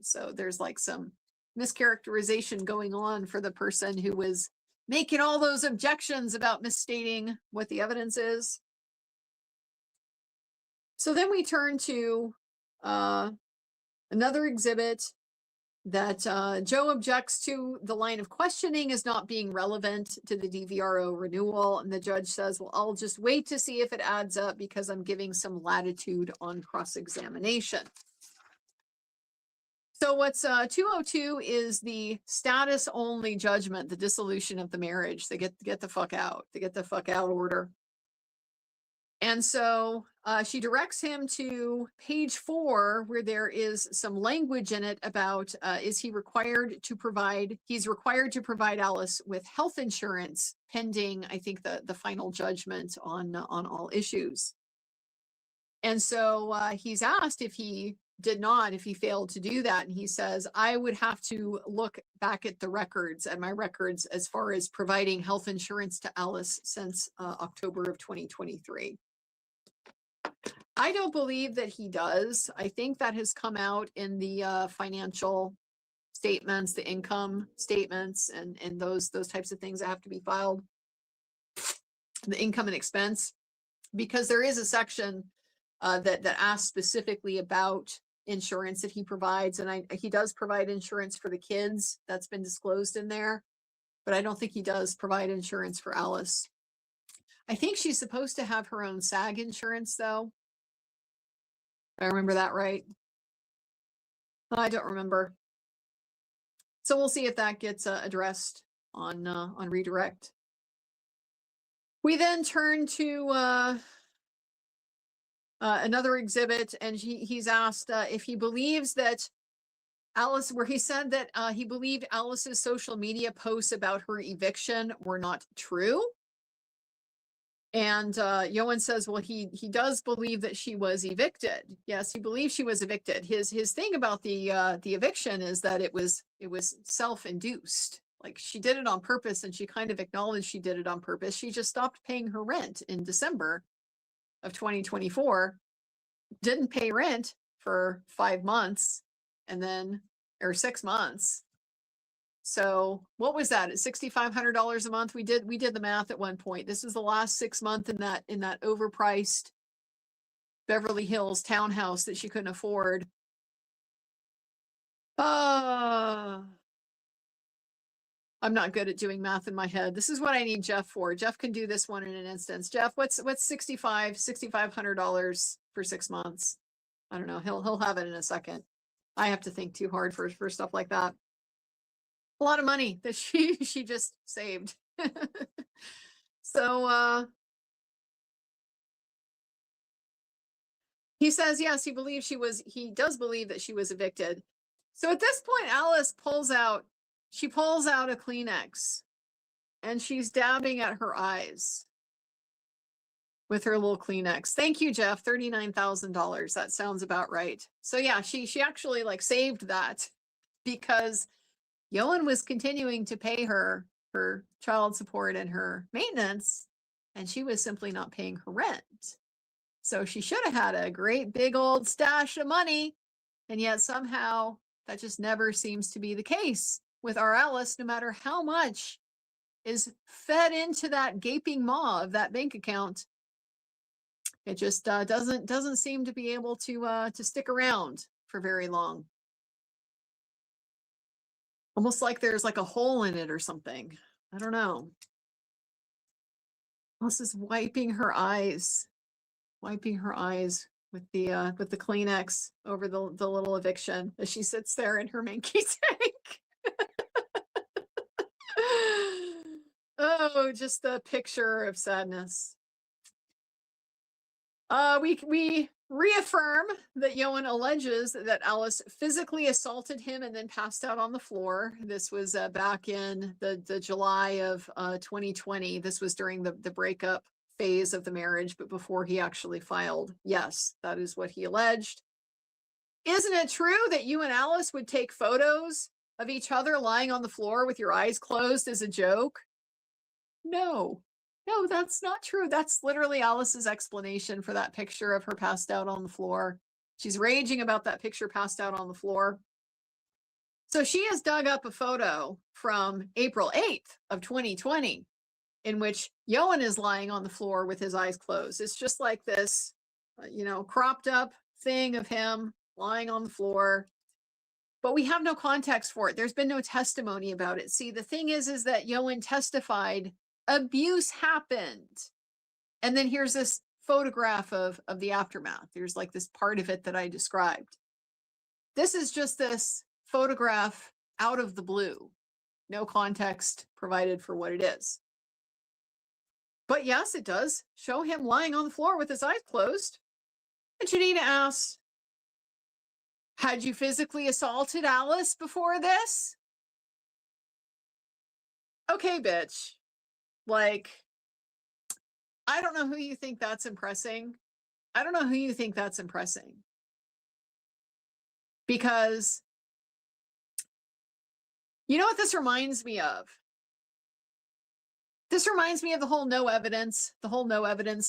So there's like some mischaracterization going on for the person who was making all those objections about misstating what the evidence is. So then we turn to another exhibit that Joe objects to. The line of questioning is not being relevant to the DVRO renewal. And the judge says, well, I'll just wait to see if it adds up because I'm giving some latitude on cross-examination. So what's 202 is the status only judgment, the dissolution of the marriage. They get the fuck out. They get the fuck out order. And so she directs him to page 4, where there is some language in it about is he required to provide, he's required to provide Alice with health insurance pending, I think, the final judgment on all issues. And so he's asked if he did not, if he failed to do that. And he says, I would have to look back at the records, at my records, as far as providing health insurance to Alice since October of 2023. I don't believe that he does. I think that has come out in the financial statements, the income statements, and those types of things that have to be filed, the income and expense, because there is a section that asks specifically about insurance that he provides, and he does provide insurance for the kids. That's been disclosed in there, but I don't think he does provide insurance for Alice. I think she's supposed to have her own SAG insurance, though. I remember that right. I don't remember. So we'll see if that gets addressed on redirect. We then turn to another exhibit, and he's asked if he believes that Alice, where he said that he believed Alice's social media posts about her eviction were not true. And Ioan says, well, he does believe that she was evicted. Yes, he believes she was evicted. His thing about the eviction is that it was self-induced. Like, she did it on purpose, and she kind of acknowledged she did it on purpose. She just stopped paying her rent in December of 2024, didn't pay rent for 5 months, and then, or 6 months. So what was that? At $6,500 a month? We did the math at one point. This was the last 6 months in that overpriced Beverly Hills townhouse that she couldn't afford. I'm not good at doing math in my head. This is what I need Jeff for. Jeff can do this one in an instance. Jeff, what's $6,500 for 6 months? I don't know. He'll have it in a second. I have to think too hard for stuff like that. A lot of money that she just saved. So he says, yes, he does believe that she was evicted. So at this point, Alice pulls out a Kleenex, and she's dabbing at her eyes with her little Kleenex. Thank you, Jeff. $39,000. That sounds about right. So yeah, she actually like saved that because Ioan was continuing to pay her child support and her maintenance, and she was simply not paying her rent. So she should have had a great big old stash of money, and yet somehow that just never seems to be the case with our Alice, no matter how much is fed into that gaping maw of that bank account. It just doesn't seem to be able to stick around for very long. Almost like there's like a hole in it or something. I don't know. Alice is wiping her eyes with the Kleenex over the little eviction as she sits there in her Manky Tank. Oh, just a picture of sadness. We reaffirm that Ioan alleges that Alice physically assaulted him and then passed out on the floor. This was back in the July of 2020. This was during the breakup phase of the marriage, but before he actually filed. Yes, that is what he alleged. Isn't it true that you and Alice would take photos of each other lying on the floor with your eyes closed as a joke? No, that's not true. That's literally Alice's explanation for that picture of her passed out on the floor. She's raging about that picture passed out on the floor. So she has dug up a photo from April 8th of 2020 in which Ioan is lying on the floor with his eyes closed. It's just like this, cropped up thing of him lying on the floor. But we have no context for it. There's been no testimony about it. See, the thing is that Ioan testified abuse happened. And then here's this photograph of the aftermath. There's like this part of it that I described. This is just this photograph out of the blue. No context provided for what it is. But yes, it does show him lying on the floor with his eyes closed. And Janina asks, had you physically assaulted Alice before this? Okay, bitch. Like, I don't know who you think that's impressing. I don't know who you think that's impressing. Because, you know what this reminds me of? This reminds me of the whole no evidence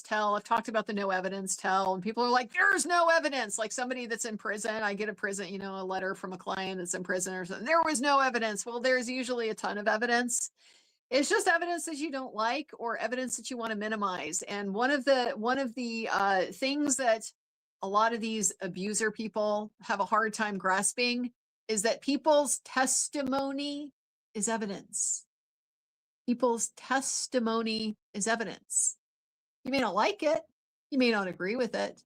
tell. I've talked about the no evidence tell, and people are like, there's no evidence. Like somebody that's in prison, I get a letter from a client that's in prison or something. There was no evidence. Well, there's usually a ton of evidence. It's just evidence that you don't like or evidence that you want to minimize. And one of the things that a lot of these abuser people have a hard time grasping is that people's testimony is evidence. People's testimony is evidence. You may not like it. You may not agree with it.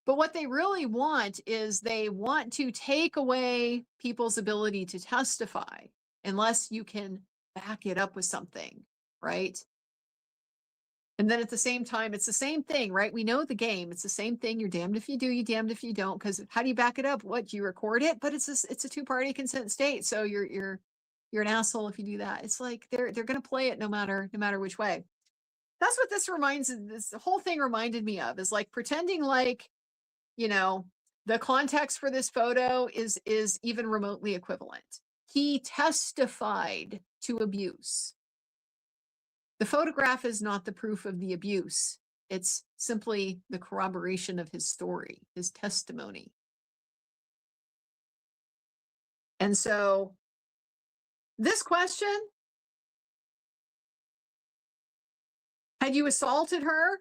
But what they really want is they want to take away people's ability to testify unless you can back it up with something, right? And then at the same time, it's the same thing, right? We know the game. It's the same thing. You're damned if you do, you're damned if you don't. Because how do you back it up? What, you record it? But it's a two-party consent state. So you're an asshole if you do that. It's like they're going to play it no matter which way. That's what this whole thing reminded me of, is like pretending like, the context for this photo is even remotely equivalent. He testified to abuse. The photograph is not the proof of the abuse. It's simply the corroboration of his story, his testimony. And so this question, had you assaulted her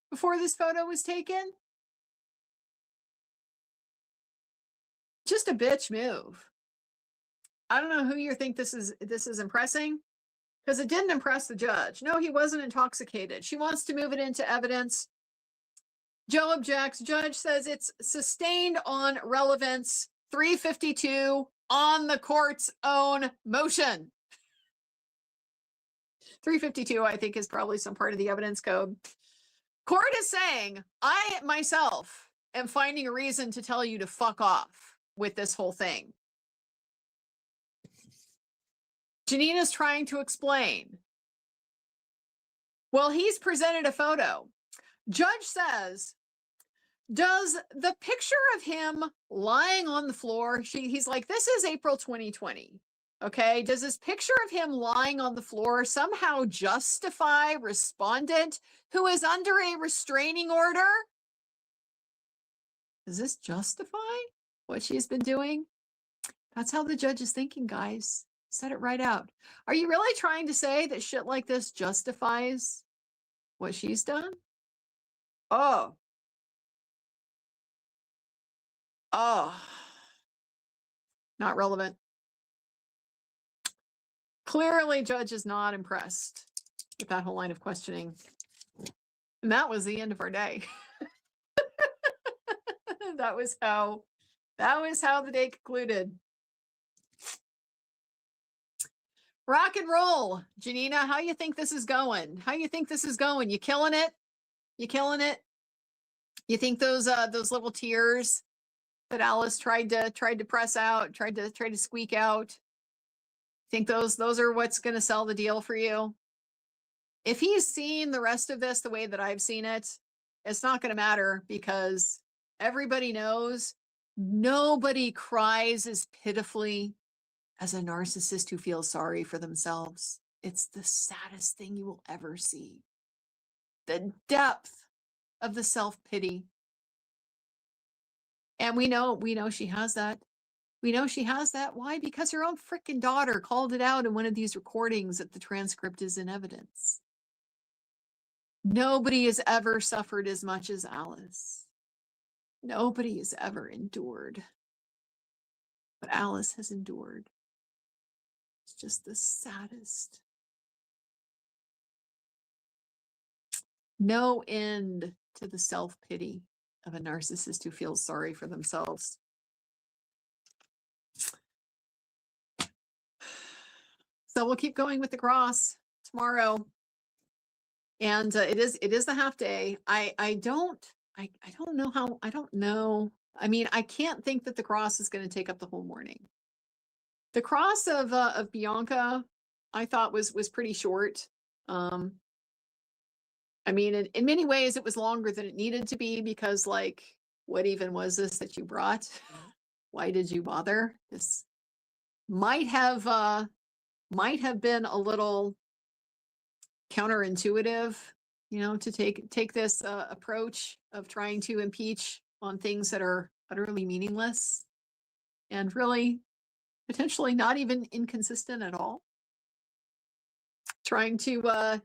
before this photo was taken? Just a bitch move. I don't know who you think this is impressing, because it didn't impress the judge. No, he wasn't intoxicated. She wants to move it into evidence. Joe objects. Judge says it's sustained on relevance. 352 on the court's own motion. 352, I think, is probably some part of the evidence code. Court is saying, I myself am finding a reason to tell you to fuck off with this whole thing. Janina's trying to explain. Well, he's presented a photo. Judge says, does the picture of him lying on the floor, he's like, this is April 2020. Okay, does this picture of him lying on the floor somehow justify respondent who is under a restraining order? Does this justify what she's been doing? That's how the judge is thinking, guys. Said it right out. Are you really trying to say that shit like this justifies what she's done? Oh. Oh. Not relevant. Clearly, judge is not impressed with that whole line of questioning. And that was the end of our day. that was how the day concluded. Rock and roll. Janina, how you think this is going? How you think this is going? You killing it? You killing it? You think those little tears that Alice tried to press out, tried to squeak out, think those are what's going to sell the deal for you? If he's seen the rest of this the way that I've seen it, it's not going to matter, because everybody knows nobody cries as pitifully as a narcissist who feels sorry for themselves. It's the saddest thing you will ever see. The depth of the self-pity. And we know she has that. We know she has that. Why? Because her own freaking daughter called it out in one of these recordings that the transcript is in evidence. Nobody has ever suffered as much as Alice. Nobody has ever endured what Alice has endured. It's just the saddest. No end to the self-pity of a narcissist who feels sorry for themselves. So we'll keep going with the cross tomorrow. And it is the half day. I don't know how, I don't know. I mean, I can't think that the cross is going to take up the whole morning. The cross of Bianca, I thought was pretty short. I mean, in many ways it was longer than it needed to be, because like, what even was this that you brought? Why did you bother? This might have been a little counterintuitive, you know, to take this approach of trying to impeach on things that are utterly meaningless and really potentially not even inconsistent at all. Trying to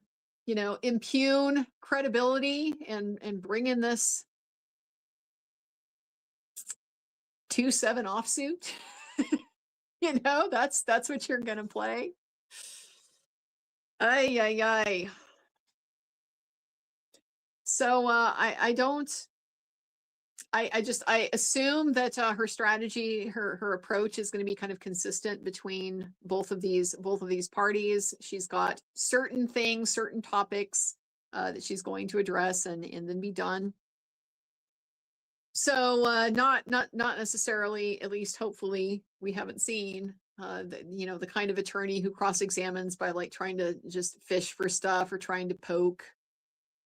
you know, impugn credibility and bring in this 2-7 offsuit. You know, that's what you're gonna play. Ay, ay, ay. So I assume that her strategy, her approach is going to be kind of consistent between both of these parties. She's got certain things, certain topics that she's going to address and then be done. So not necessarily, at least hopefully, we haven't seen you know, the kind of attorney who cross-examines by like trying to just fish for stuff or trying to poke,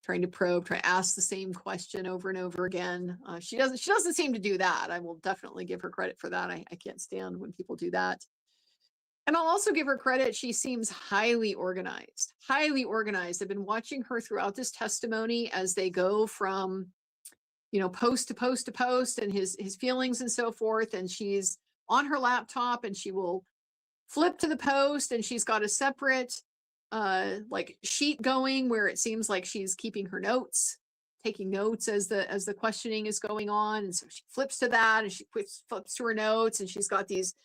trying to probe, try to ask the same question over and over again. She doesn't seem to do that. I will definitely give her credit for that. I can't stand when people do that. And I'll also give her credit. She seems highly organized, highly organized. I've been watching her throughout this testimony as they go from, you know, post to post to post, and his feelings and so forth. And she's on her laptop and she will flip to the post, and she's got a separate like sheet going where it seems like she's keeping her notes, taking notes as the questioning is going on. And so she flips to that and she flips to her notes, and she's got these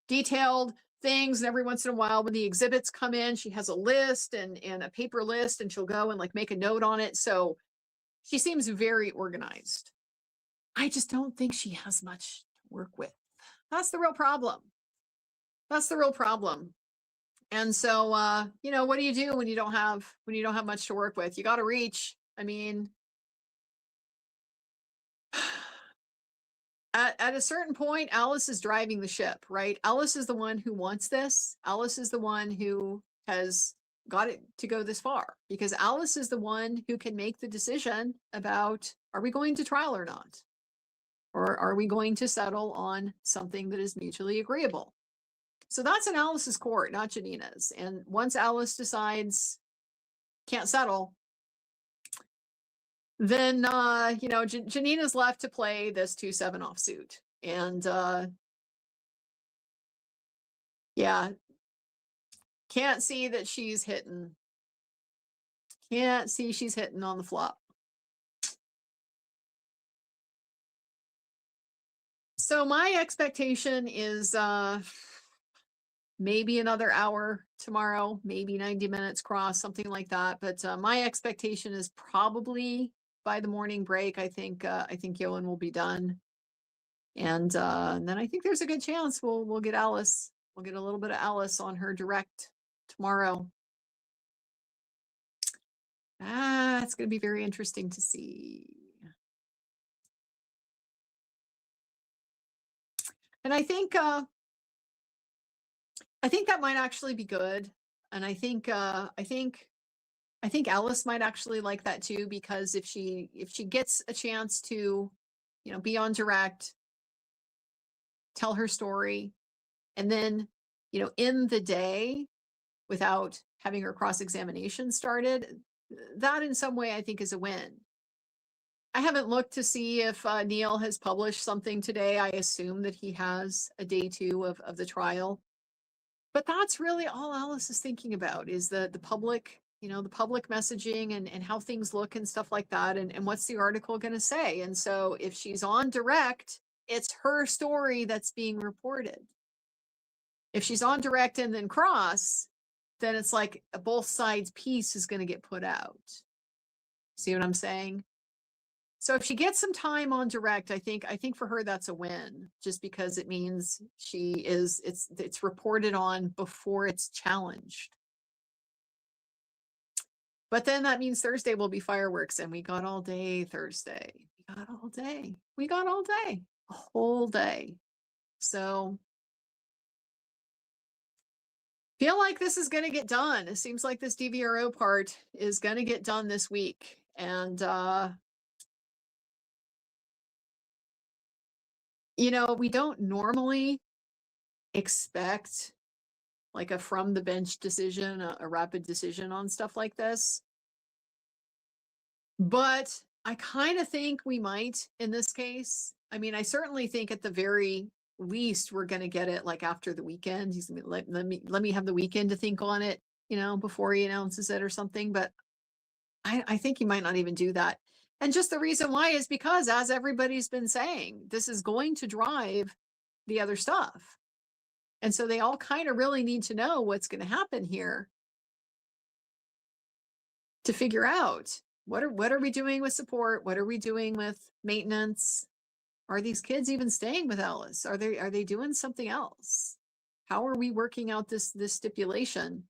detailed things. And every once in a while when the exhibits come in, she has a list and a paper list, and she'll go and like make a note on it. So she seems very organized. I just don't think she has much to work with. That's the real problem. That's the real problem. And so, you know, what do you do when you don't have much to work with? You got to reach. I mean, at a certain point, Alice is driving the ship, right? Alice is the one who wants this. Alice is the one who has got it to go this far, because Alice is the one who can make the decision about, are we going to trial or not? Or are we going to settle on something that is mutually agreeable? So that's in Alice's court, not Janina's. And once Alice decides can't settle, then Janina's left to play this 2-7 offsuit. And yeah, can't see that she's hitting. Can't see she's hitting on the flop. So my expectation is maybe another hour tomorrow, maybe 90 minutes cross, something like that. But my expectation is probably by the morning break. I think Ioan will be done, and then I think there's a good chance we'll get Alice. We'll get a little bit of Alice on her direct tomorrow. It's going to be very interesting to see. And I think that might actually be good. And I think Alice might actually like that too, because if she gets a chance to, be on direct, tell her story, and then, in the day without having her cross-examination started, that in some way I think is a win. I haven't looked to see if Neil has published something today. I assume that he has a day 2 of the trial. But that's really all Alice is thinking about, is the public, the public messaging and how things look and stuff like that. And what's the article going to say? And so if she's on direct, it's her story that's being reported. If she's on direct and then cross, then it's like a both sides piece is going to get put out. See what I'm saying? So if she gets some time on direct, I think for her that's a win, just because it means it's reported on before it's challenged. But then that means Thursday will be fireworks, and we got all day Thursday. We got all day, a whole day. So feel like this is going to get done. It seems like this DVRO part is going to get done this week. And, we don't normally expect like a from the bench decision, a rapid decision on stuff like this. But I kind of think we might in this case. I mean, I certainly think at the very least we're going to get it like after the weekend. He's going to let me have the weekend to think on it, before he announces it or something. But I think he might not even do that. And just the reason why is because, as everybody's been saying, this is going to drive the other stuff. And so they all kind of really need to know what's going to happen here to figure out what are we doing with support? What are we doing with maintenance? Are these kids even staying with Alice? Are they doing something else? How are we working out this stipulation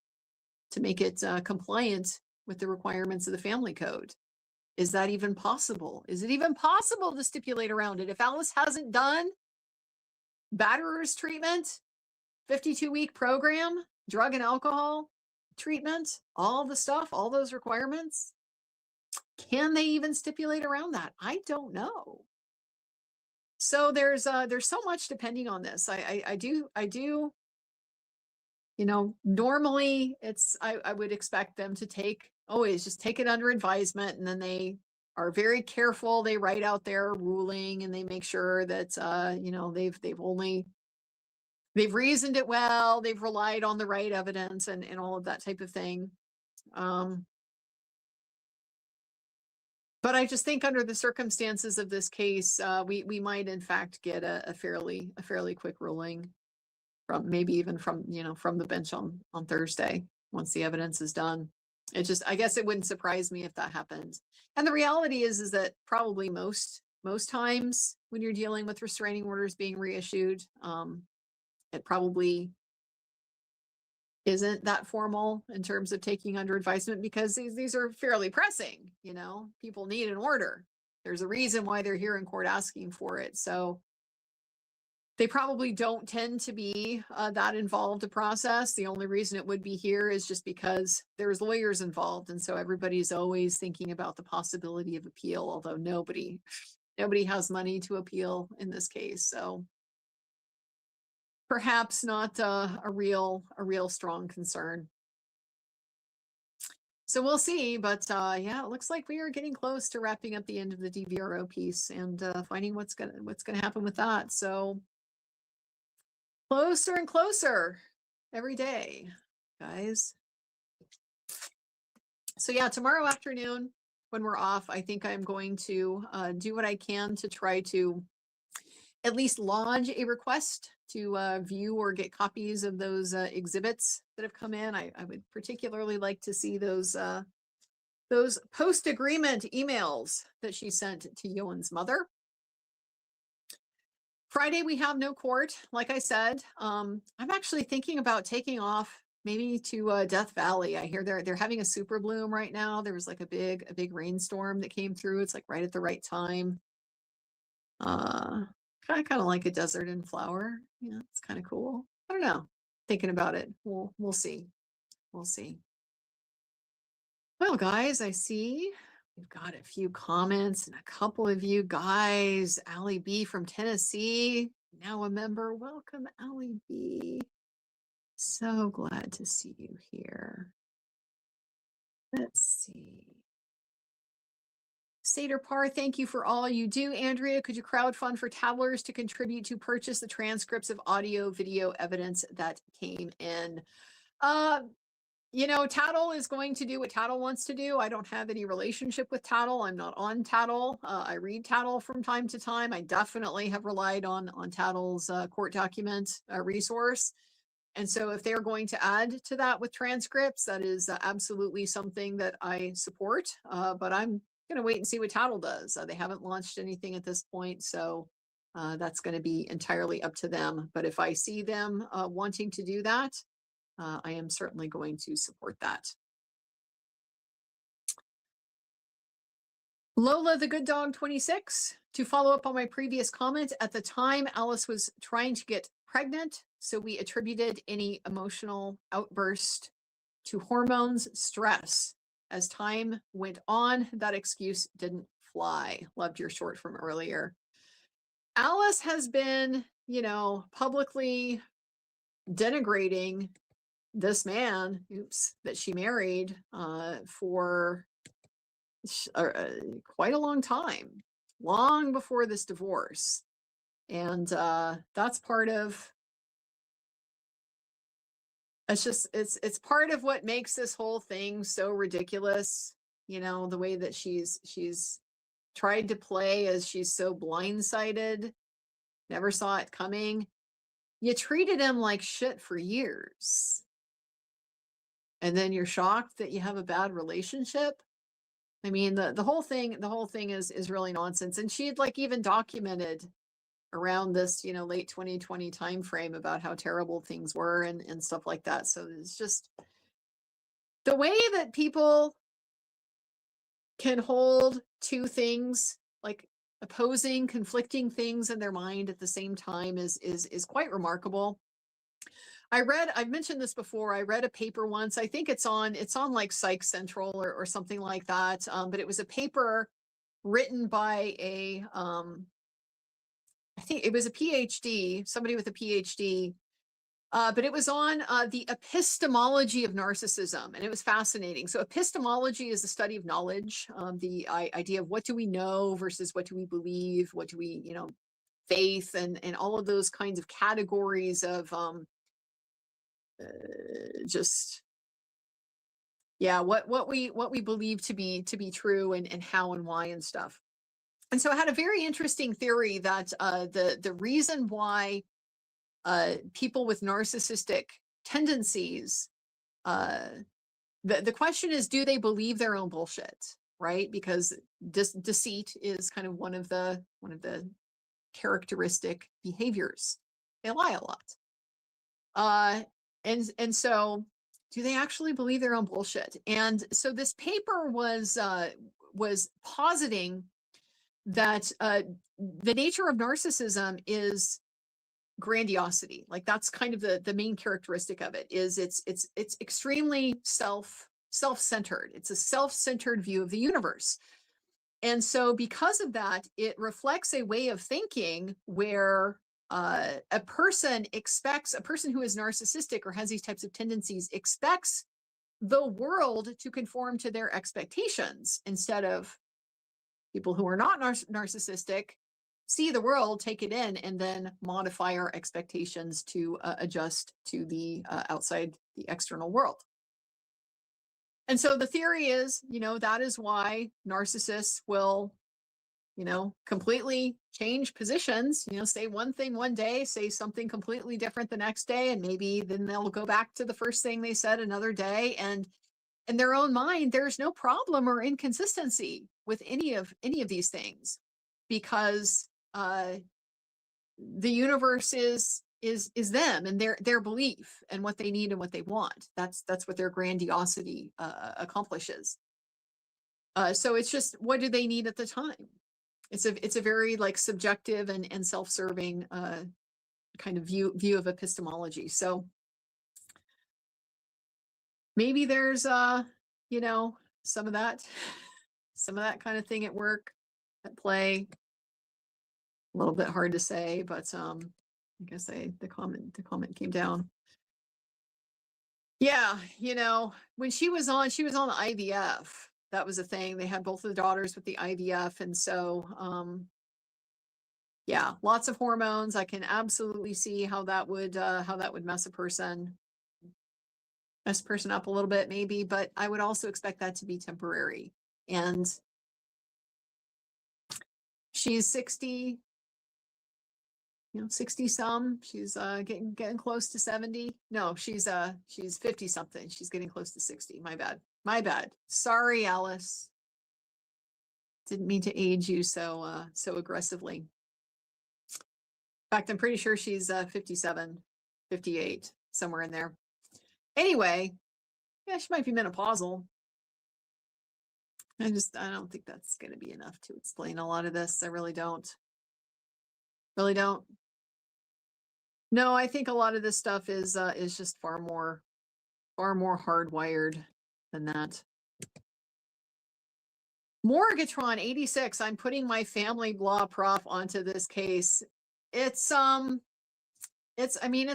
to make it compliant with the requirements of the family code? Is that even possible? Is it even possible to stipulate around it? If Alice hasn't done batterer's treatment, 52-week program, drug and alcohol treatment, all the stuff, all those requirements, can they even stipulate around that? I don't know. So there's so much depending on this. I do, normally I would expect them to always just take it under advisement, and then they are very careful. They write out their ruling and they make sure that, they've reasoned it well, they've relied on the right evidence and all of that type of thing. But I just think under the circumstances of this case, we might in fact get a fairly quick ruling from maybe even from the bench on Thursday once the evidence is done. I guess it wouldn't surprise me if that happened. And the reality is that probably most times when you're dealing with restraining orders being reissued, it probably isn't that formal in terms of taking under advisement, because these are fairly pressing. People need an order. There's a reason why they're here in court asking for it. So they probably don't tend to be that involved a process. The only reason it would be here is just because there's lawyers involved. And so everybody's always thinking about the possibility of appeal, although nobody has money to appeal in this case. So perhaps not a real strong concern. So we'll see, but yeah, it looks like we are getting close to wrapping up the end of the DVRO piece and finding what's gonna happen with that. So closer and closer every day, guys. So yeah, tomorrow afternoon when we're off, I think I'm going to do what I can to try to at least lodge a request to view or get copies of those exhibits that have come in. I would particularly like to see those post-agreement emails that she sent to Ioan's mother. Friday, we have no court. Like I said, I'm actually thinking about taking off maybe to Death Valley. I hear they're having a super bloom right now. There was like a big rainstorm that came through. It's like right at the right time. Kind of like a desert in flower. Yeah, it's kind of cool. I don't know. Thinking about it. We'll see. We'll see. Well, guys, I see we've got a few comments and a couple of you guys. Allie B from Tennessee, now a member. Welcome, Allie B. So glad to see you here. Let's see. Seder Par, thank you for all you do. Andrea, could you crowdfund for tattlers to contribute to purchase the transcripts of audio, video evidence that came in? You know, Tattle is going to do what Tattle wants to do. I don't have any relationship with Tattle. I'm not on Tattle. I read Tattle from time to time. I definitely have relied on Tattle's court document resource. And so if they're going to add to that with transcripts, that is absolutely something that I support. But I'm going to wait and see what Tattle does. They haven't launched anything at this point. So that's going to be entirely up to them. But if I see them wanting to do that, I am certainly going to support that. Lola the Good Dog 26, to follow up on my previous comment, at the time Alice was trying to get pregnant, so we attributed any emotional outburst to hormones, stress. As time went on, that excuse didn't fly. Loved your short from earlier. Alice has been, you know, publicly denigrating this man, that she married for quite a long time, long before this divorce. And that's part of, it's part of what makes this whole thing so ridiculous. You know, the way that she's tried to play as she's so blindsided, never saw it coming. You treated him like shit for years. And then you're shocked that you have a bad relationship. I mean, the whole thing is really nonsense. And she had like even documented around this, you know, late 2020 timeframe about how terrible things were and stuff like that. So it's just the way that people can hold two things, like opposing, conflicting things in their mind at the same time is quite remarkable. I've mentioned this before. I read a paper once. I think it's on like Psych Central or something like that. But it was a paper written by I think it was a PhD, somebody with a PhD. But it was on the epistemology of narcissism, and it was fascinating. So epistemology is the study of knowledge, the idea of what do we know versus what do we believe, what do we, you know, faith, and all of those kinds of categories of just, yeah, what we believe to be true, and how and why and stuff. And so I had a very interesting theory that the reason why people with narcissistic tendencies, the question is, do they believe their own bullshit, right? Because deceit is kind of one of the characteristic behaviors. They lie a lot. And so do they actually believe their own bullshit? And so this paper was positing that the nature of narcissism is grandiosity. Like that's kind of the main characteristic of it, is it's extremely self-centered. It's a self-centered view of the universe. And so because of that, it reflects a way of thinking where a person who is narcissistic or has these types of tendencies expects the world to conform to their expectations, instead of people who are not narcissistic see the world, take it in, and then modify our expectations to adjust to the the external world. And so the theory is, that is why narcissists will, completely change positions, say one thing one day, say something completely different the next day, and maybe then they'll go back to the first thing they said another day. And in their own mind, there's no problem or inconsistency with any of these things, because the universe is them and their belief and what they need and what they want. That's what their grandiosity accomplishes. So it's just, what do they need at the time? It's a very like subjective and self-serving kind of view of epistemology. So maybe there's some of that kind of thing at work, at play. A little bit hard to say, but I guess the comment came down. Yeah, when she was on the IVF, that was a thing. They had both of the daughters with the IVF, and so yeah, lots of hormones. I can absolutely see how that would mess a person up a little bit, maybe, but I would also expect that to be temporary. And she's 60, 60 some. She's getting close to 70. No, she's 50 something. She's getting close to 60. My bad. Sorry, Alice. Didn't mean to age you so aggressively. In fact, I'm pretty sure she's 57, 58, somewhere in there. Anyway, yeah, she might be menopausal. I don't think that's going to be enough to explain a lot of this. I really don't. No, I think a lot of this stuff is just far more hardwired than that. Morgatron 86. I'm putting my family law prof onto this case. It's a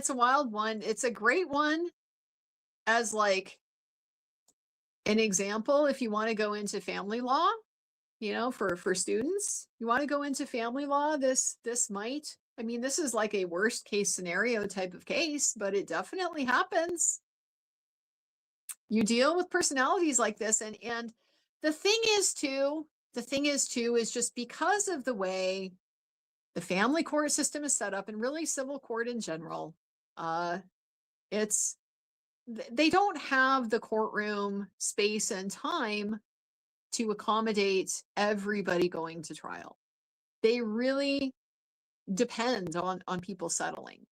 wild one. It's a great one as like an example if you want to go into family law, for students. You want to go into family law, this might. This is like a worst case scenario type of case, but it definitely happens. You deal with personalities like this, and the thing is too is just because of the way the family court system is set up, and really civil court in general, they don't have the courtroom space and time to accommodate everybody going to trial. They really depend on people settling.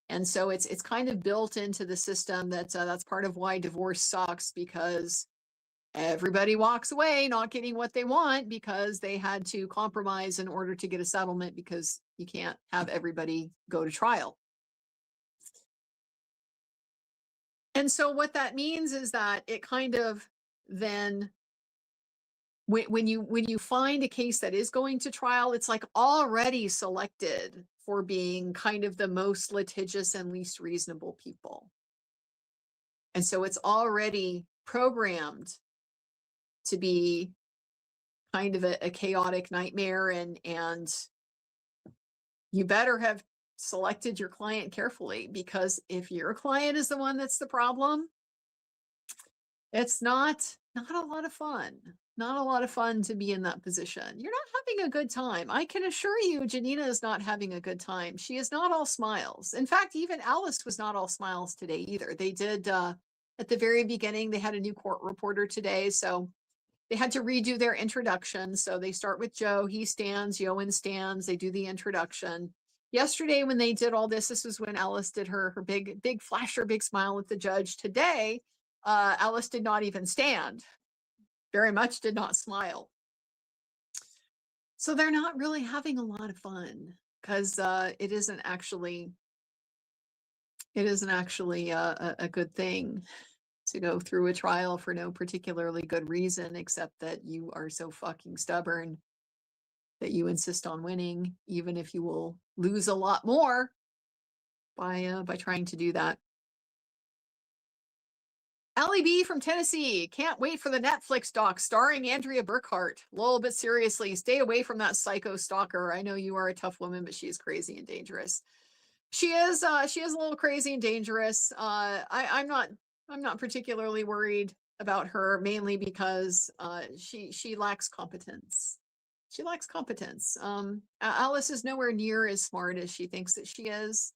And so it's kind of built into the system that's part of why divorce sucks, because everybody walks away not getting what they want because they had to compromise in order to get a settlement, because you can't have everybody go to trial. And so what that means is that it kind of then, when you find a case that is going to trial, it's like already selected for being kind of the most litigious and least reasonable people. And so it's already programmed to be kind of a chaotic nightmare, and you better have selected your client carefully, because if your client is the one that's the problem, it's not a lot of fun. Not a lot of fun to be in that position. You're not having a good time. I can assure you, Janina is not having a good time. She is not all smiles. In fact, even Alice was not all smiles today either. They did, at the very beginning, they had a new court reporter today, so they had to redo their introduction. So they start with Joe, he stands, Ioan stands, they do the introduction. Yesterday, when they did all this was when Alice did her big flasher, big smile at the judge. Today, Alice did not even stand. Very much did not smile. So they're not really having a lot of fun, because it isn't actually a good thing to go through a trial for no particularly good reason, except that you are so fucking stubborn that you insist on winning, even if you will lose a lot more by trying to do that. Allie B from Tennessee, can't wait for the Netflix doc starring Andrea Burkhart. Lol, but seriously, stay away from that psycho stalker. I know you are a tough woman, but she is crazy and dangerous. She is a little crazy and dangerous. I'm not particularly worried about her, mainly because she lacks competence. She lacks competence. Alice is nowhere near as smart as she thinks that she is.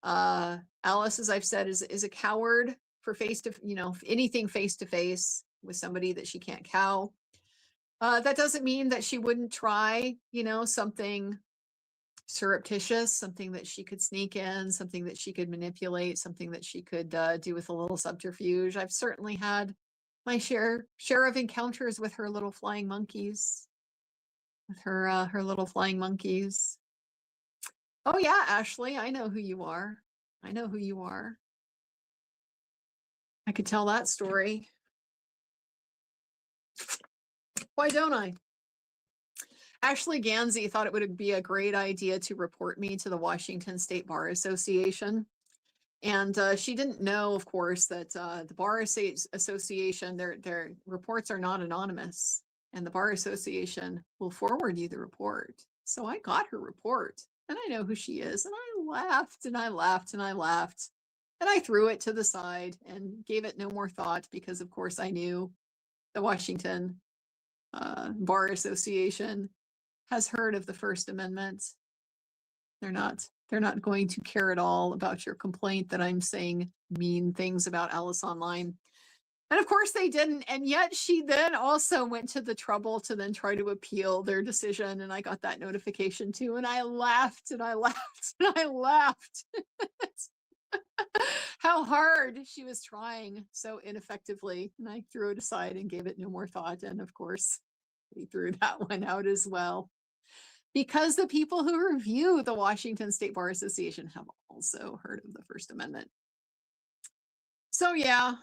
Alice, as I've said, is a coward for anything face to face with somebody that she can't cow. That doesn't mean that she wouldn't try, something surreptitious, something that she could sneak in, something that she could manipulate, something that she could do with a little subterfuge. I've certainly had my share of encounters with her little flying monkeys. With her little flying monkeys. Oh yeah, Ashley, I know who you are. I know who you are. I could tell that story. Why don't I? Ashley Gansey thought it would be a great idea to report me to the Washington State Bar Association. And she didn't know, of course, that the Bar Association, their reports are not anonymous. And the Bar Association will forward you the report. So I got her report. And I know who she is. And I laughed and I laughed and I laughed. And I threw it to the side and gave it no more thought because, of course, I knew the Washington Bar Association has heard of the First Amendment. They're not going to care at all about your complaint that I'm saying mean things about Alice Online. And of course they didn't. And yet she then also went to the trouble to then try to appeal their decision. And I got that notification too. And I laughed and I laughed and I laughed. How hard she was trying so ineffectively. And I threw it aside and gave it no more thought. And of course, we threw that one out as well. Because the people who review the Washington State Bar Association have also heard of the First Amendment. So yeah,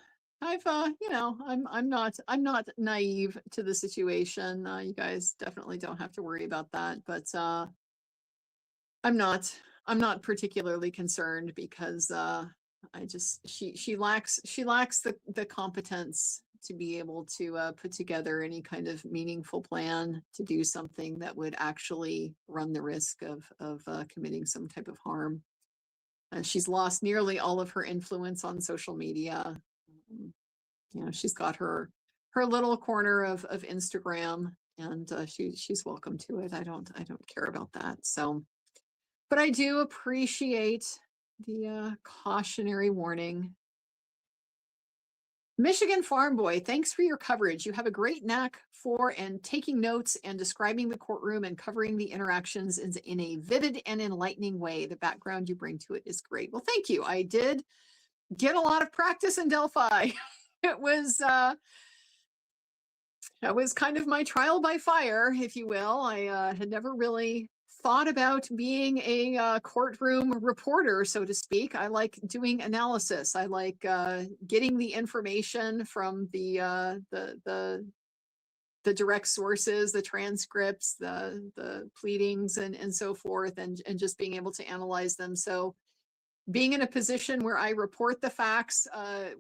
I've I'm not naive to the situation. You guys definitely don't have to worry about that, but I'm not particularly concerned because she lacks the competence to be able to put together any kind of meaningful plan to do something that would actually run the risk of committing some type of harm. She's lost nearly all of her influence on social media. She's got her little corner of Instagram, and she's welcome to it. I don't care about that. So, but I do appreciate the cautionary warning. Michigan Farm Boy, thanks for your coverage. You have a great knack for and taking notes and describing the courtroom and covering the interactions in a vivid and enlightening way. The background you bring to it is great. Well, thank you. I did get a lot of practice in Delphi. It was that was kind of my trial by fire, if you will. I had never really thought about being a courtroom reporter, so to speak. I like doing analysis. I like getting the information from the direct sources, the transcripts, the pleadings, and so forth, and just being able to analyze them. So being in a position where I report the facts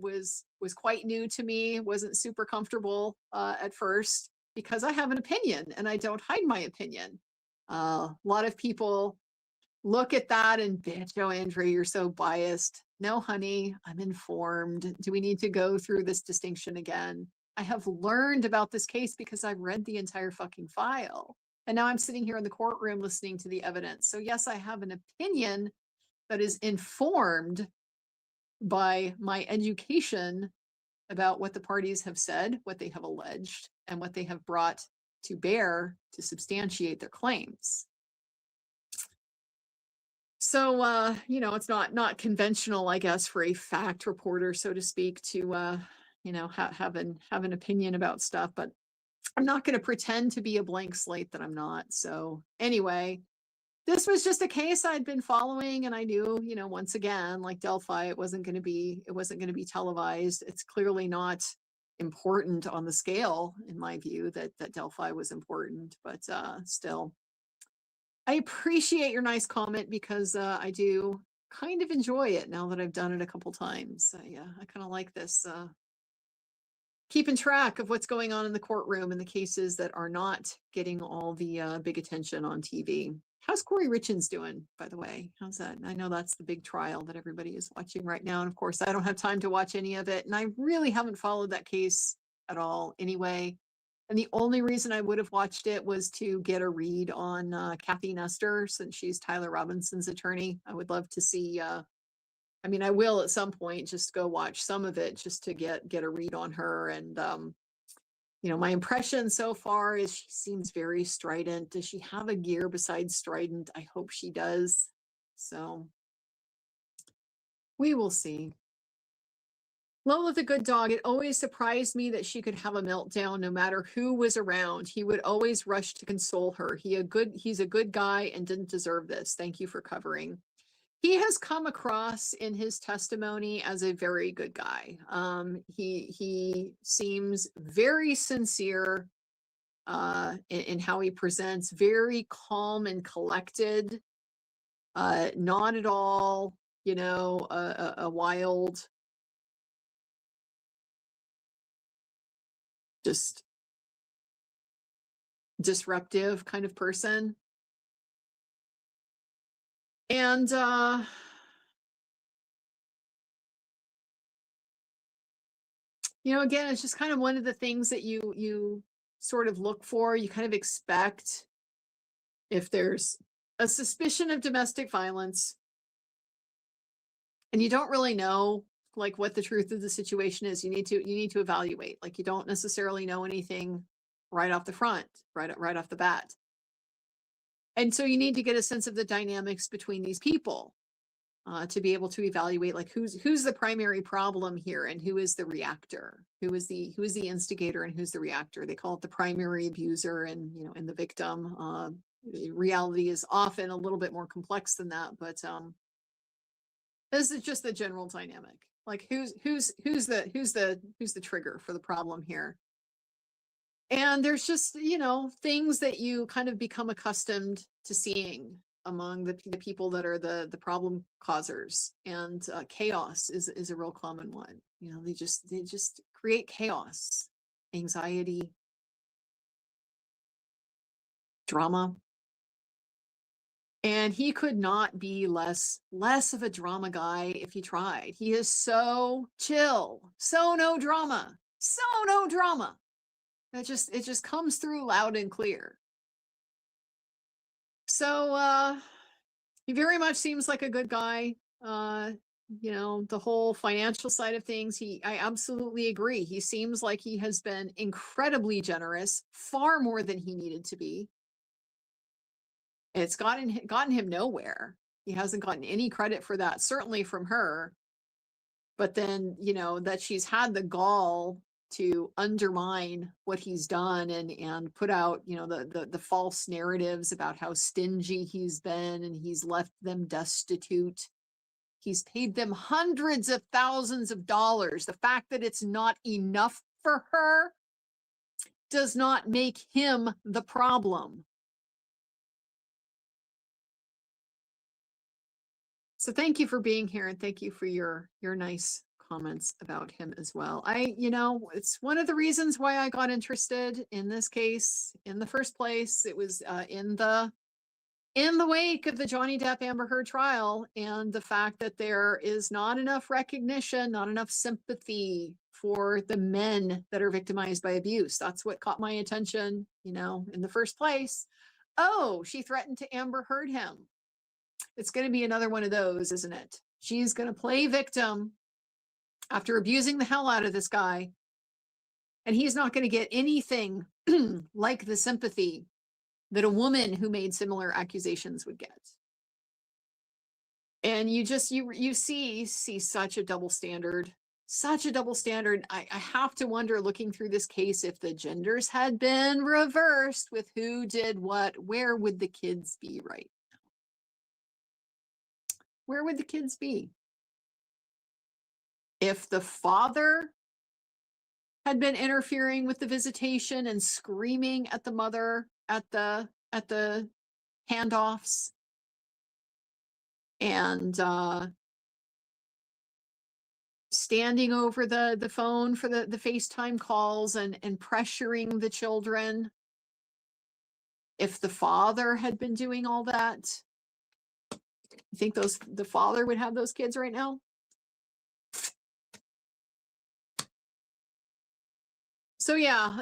was quite new to me. Wasn't super comfortable at first because I have an opinion and I don't hide my opinion. A lot of people look at that and bitch, oh, Andrea, you're so biased. No, honey, I'm informed. Do we need to go through this distinction again? I have learned about this case because I've read the entire fucking file. And now I'm sitting here in the courtroom listening to the evidence. So yes, I have an opinion that is informed by my education about what the parties have said, what they have alleged, and what they have brought to bear to substantiate their claims. So, it's not conventional, I guess, for a fact reporter, so to speak, to, have an opinion about stuff, but I'm not going to pretend to be a blank slate that I'm not. So anyway, this was just a case I'd been following, and I knew, once again, like Delphi, it wasn't going to be televised. It's clearly not important on the scale, in my view, that Delphi was important, but still. I appreciate your nice comment because I do kind of enjoy it now that I've done it a couple times. I kind of like this, keeping track of what's going on in the courtroom and the cases that are not getting all the big attention on TV. How's Corey Richins doing, by the way? How's that? I know that's the big trial that everybody is watching right now. And of course, I don't have time to watch any of it. And I really haven't followed that case at all anyway. And the only reason I would have watched it was to get a read on Kathy Nestor, since she's Tyler Robinson's attorney. I would love to see, I mean, I will at some point just go watch some of it just to get a read on her. And, you know, my impression so far is she seems very strident. Does she have a gear besides strident? I hope she does. So we will see. Lola the good dog, it always surprised me that she could have a meltdown no matter who was around. He would always rush to console her. He's a good guy and didn't deserve this. Thank you for covering. He has come across in his testimony as a very good guy. He seems very sincere in how he presents, very calm and collected, not at all, you know, a wild, just disruptive kind of person. And you know, again, it's just kind of one of the things that you sort of look for. You kind of expect, if there's a suspicion of domestic violence and you don't really know like what the truth of the situation is, you need to evaluate. Like, you don't necessarily know anything right off the front, right off the bat. And so you need to get a sense of the dynamics between these people to be able to evaluate like who's the primary problem here and who is the reactor, who is the instigator and who's the reactor. They call it the primary abuser and, you know, and the victim. Reality is often a little bit more complex than that, but this is just the general dynamic. Like, who's the trigger for the problem here? And there's just, you know, things that you kind of become accustomed to seeing among the people that are the problem causers. And chaos is a real common one. You know, they just create chaos, anxiety, drama. And he could not be less of a drama guy if he tried. He is so chill, so no drama, so no drama. It just comes through loud and clear. So he very much seems like a good guy. You know, the whole financial side of things, I absolutely agree. He seems like he has been incredibly generous, far more than he needed to be. It's gotten him nowhere. He hasn't gotten any credit for that, certainly from her. But then, you know, that she's had the gall to undermine what he's done and put out, you know, the false narratives about how stingy he's been and he's left them destitute. He's paid them hundreds of thousands of dollars. The fact that it's not enough for her does not make him the problem. So thank you for being here, and thank you for your nice comments about him as well. You know, it's one of the reasons why I got interested in this case in the first place. It was in the wake of the Johnny Depp Amber Heard trial, and the fact that there is not enough recognition, not enough sympathy for the men that are victimized by abuse. That's what caught my attention, you know, in the first place. Oh, she threatened to Amber Heard him. It's going to be another one of those, isn't it? She's going to play victim after abusing the hell out of this guy, and he's not going to get anything like the sympathy that a woman who made similar accusations would get. And you see such a double standard, I have to wonder, looking through this case, if the genders had been reversed with who did what, where would the kids be right now? Where would the kids be? If the father had been interfering with the visitation and screaming at the mother at the handoffs and standing over the phone for the FaceTime calls and pressuring the children. If the father had been doing all that, you think the father would have those kids right now? So yeah,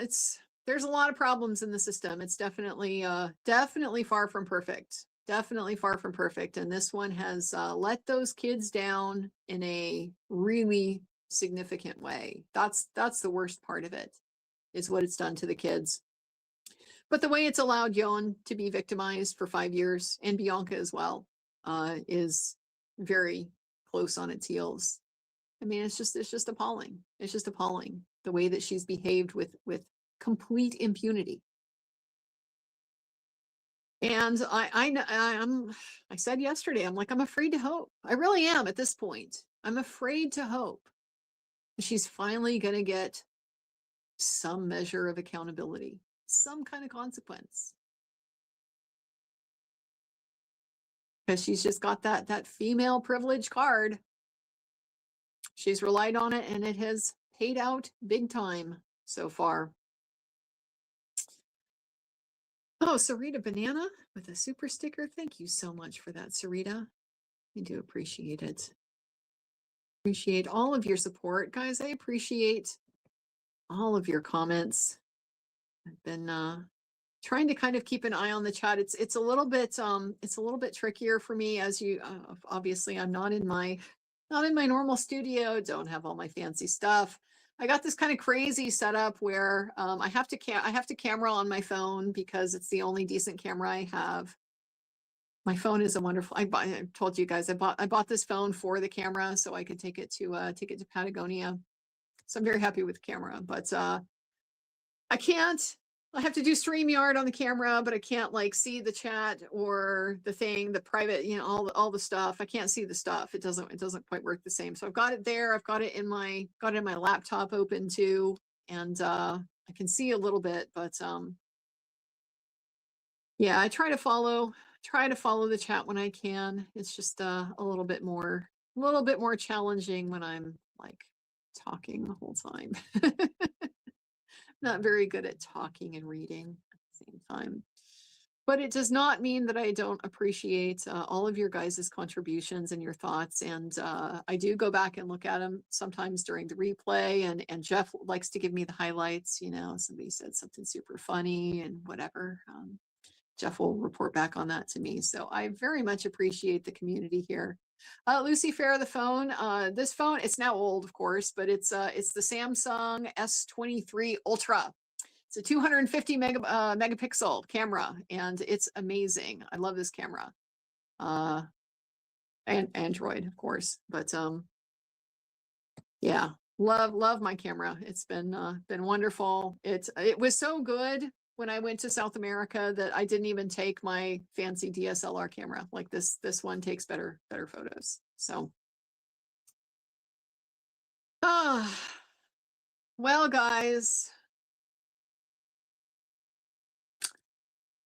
there's a lot of problems in the system. It's definitely far from perfect. Definitely far from perfect. And this one has let those kids down in a really significant way. That's the worst part of it, is what it's done to the kids. But the way it's allowed Ioan to be victimized for 5 years, and Bianca as well, is very close on its heels. I mean, it's just appalling. It's just appalling the way that she's behaved with complete impunity. And I said yesterday, I'm like, I'm afraid to hope. I really am at this point. I'm afraid to hope she's finally going to get some measure of accountability, some kind of consequence. Because she's just got that female privilege card. She's relied on it, and it has paid out big time so far. Oh, Sarita Banana with a super sticker. Thank you so much for that, Sarita. I do appreciate it. Appreciate all of your support, guys. I appreciate all of your comments. I've been trying to kind of keep an eye on the chat. It's a little bit trickier for me, as you obviously I'm not in my normal studio, don't have all my fancy stuff. I got this kind of crazy setup where I have to camera on my phone because it's the only decent camera I have. My phone is a wonderful. I told you guys I bought this phone for the camera so I could take it to Patagonia. So I'm very happy with the camera, but I can't. I have to do StreamYard on the camera, but I can't like see the chat or the thing, the private, you know, all the stuff. I can't see the stuff. It doesn't quite work the same. So I've got it there. I've got it in my laptop open too, and I can see a little bit, but yeah, I try to follow the chat when I can. It's just a little bit more challenging when I'm like talking the whole time. Not very good at talking and reading at the same time. But it does not mean that I don't appreciate all of your guys' contributions and your thoughts. And I do go back and look at them sometimes during the replay. And Jeff likes to give me the highlights. You know, somebody said something super funny and whatever. Jeff will report back on that to me. So I very much appreciate the community here. Lucy Fair, the phone. This phone, it's now old, of course, but it's the Samsung S23 Ultra. It's a 250 megapixel camera, and it's amazing. I love this camera. And Android, of course, but yeah, love my camera. It's been wonderful. It was so good when I went to South America that I didn't even take my fancy DSLR camera. Like this one takes better photos. So, well, guys,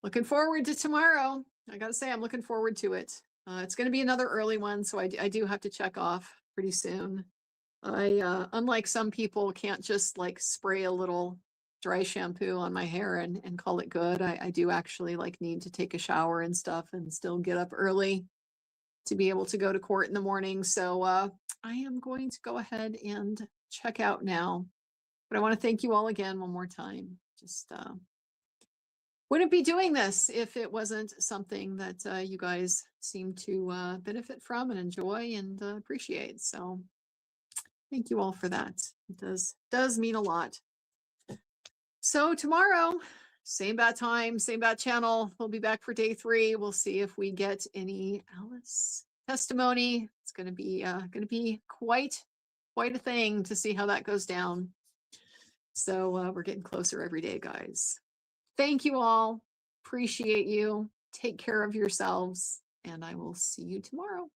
looking forward to tomorrow. I gotta say, I'm looking forward to it. It's going to be another early one, so I do have to check off pretty soon. I, unlike some people, can't just like spray a little dry shampoo on my hair and call it good. I do actually like need to take a shower and stuff and still get up early to be able to go to court in the morning. So I am going to go ahead and check out now. But I want to thank you all again one more time. Just wouldn't be doing this if it wasn't something that you guys seem to benefit from and enjoy and appreciate. So thank you all for that. It does mean a lot. So tomorrow, same bad time, same bad channel. We'll be back for day 3. We'll see if we get any Alice testimony. It's going to be quite a thing to see how that goes down. So we're getting closer every day, guys. Thank you all. Appreciate you. Take care of yourselves, and I will see you tomorrow.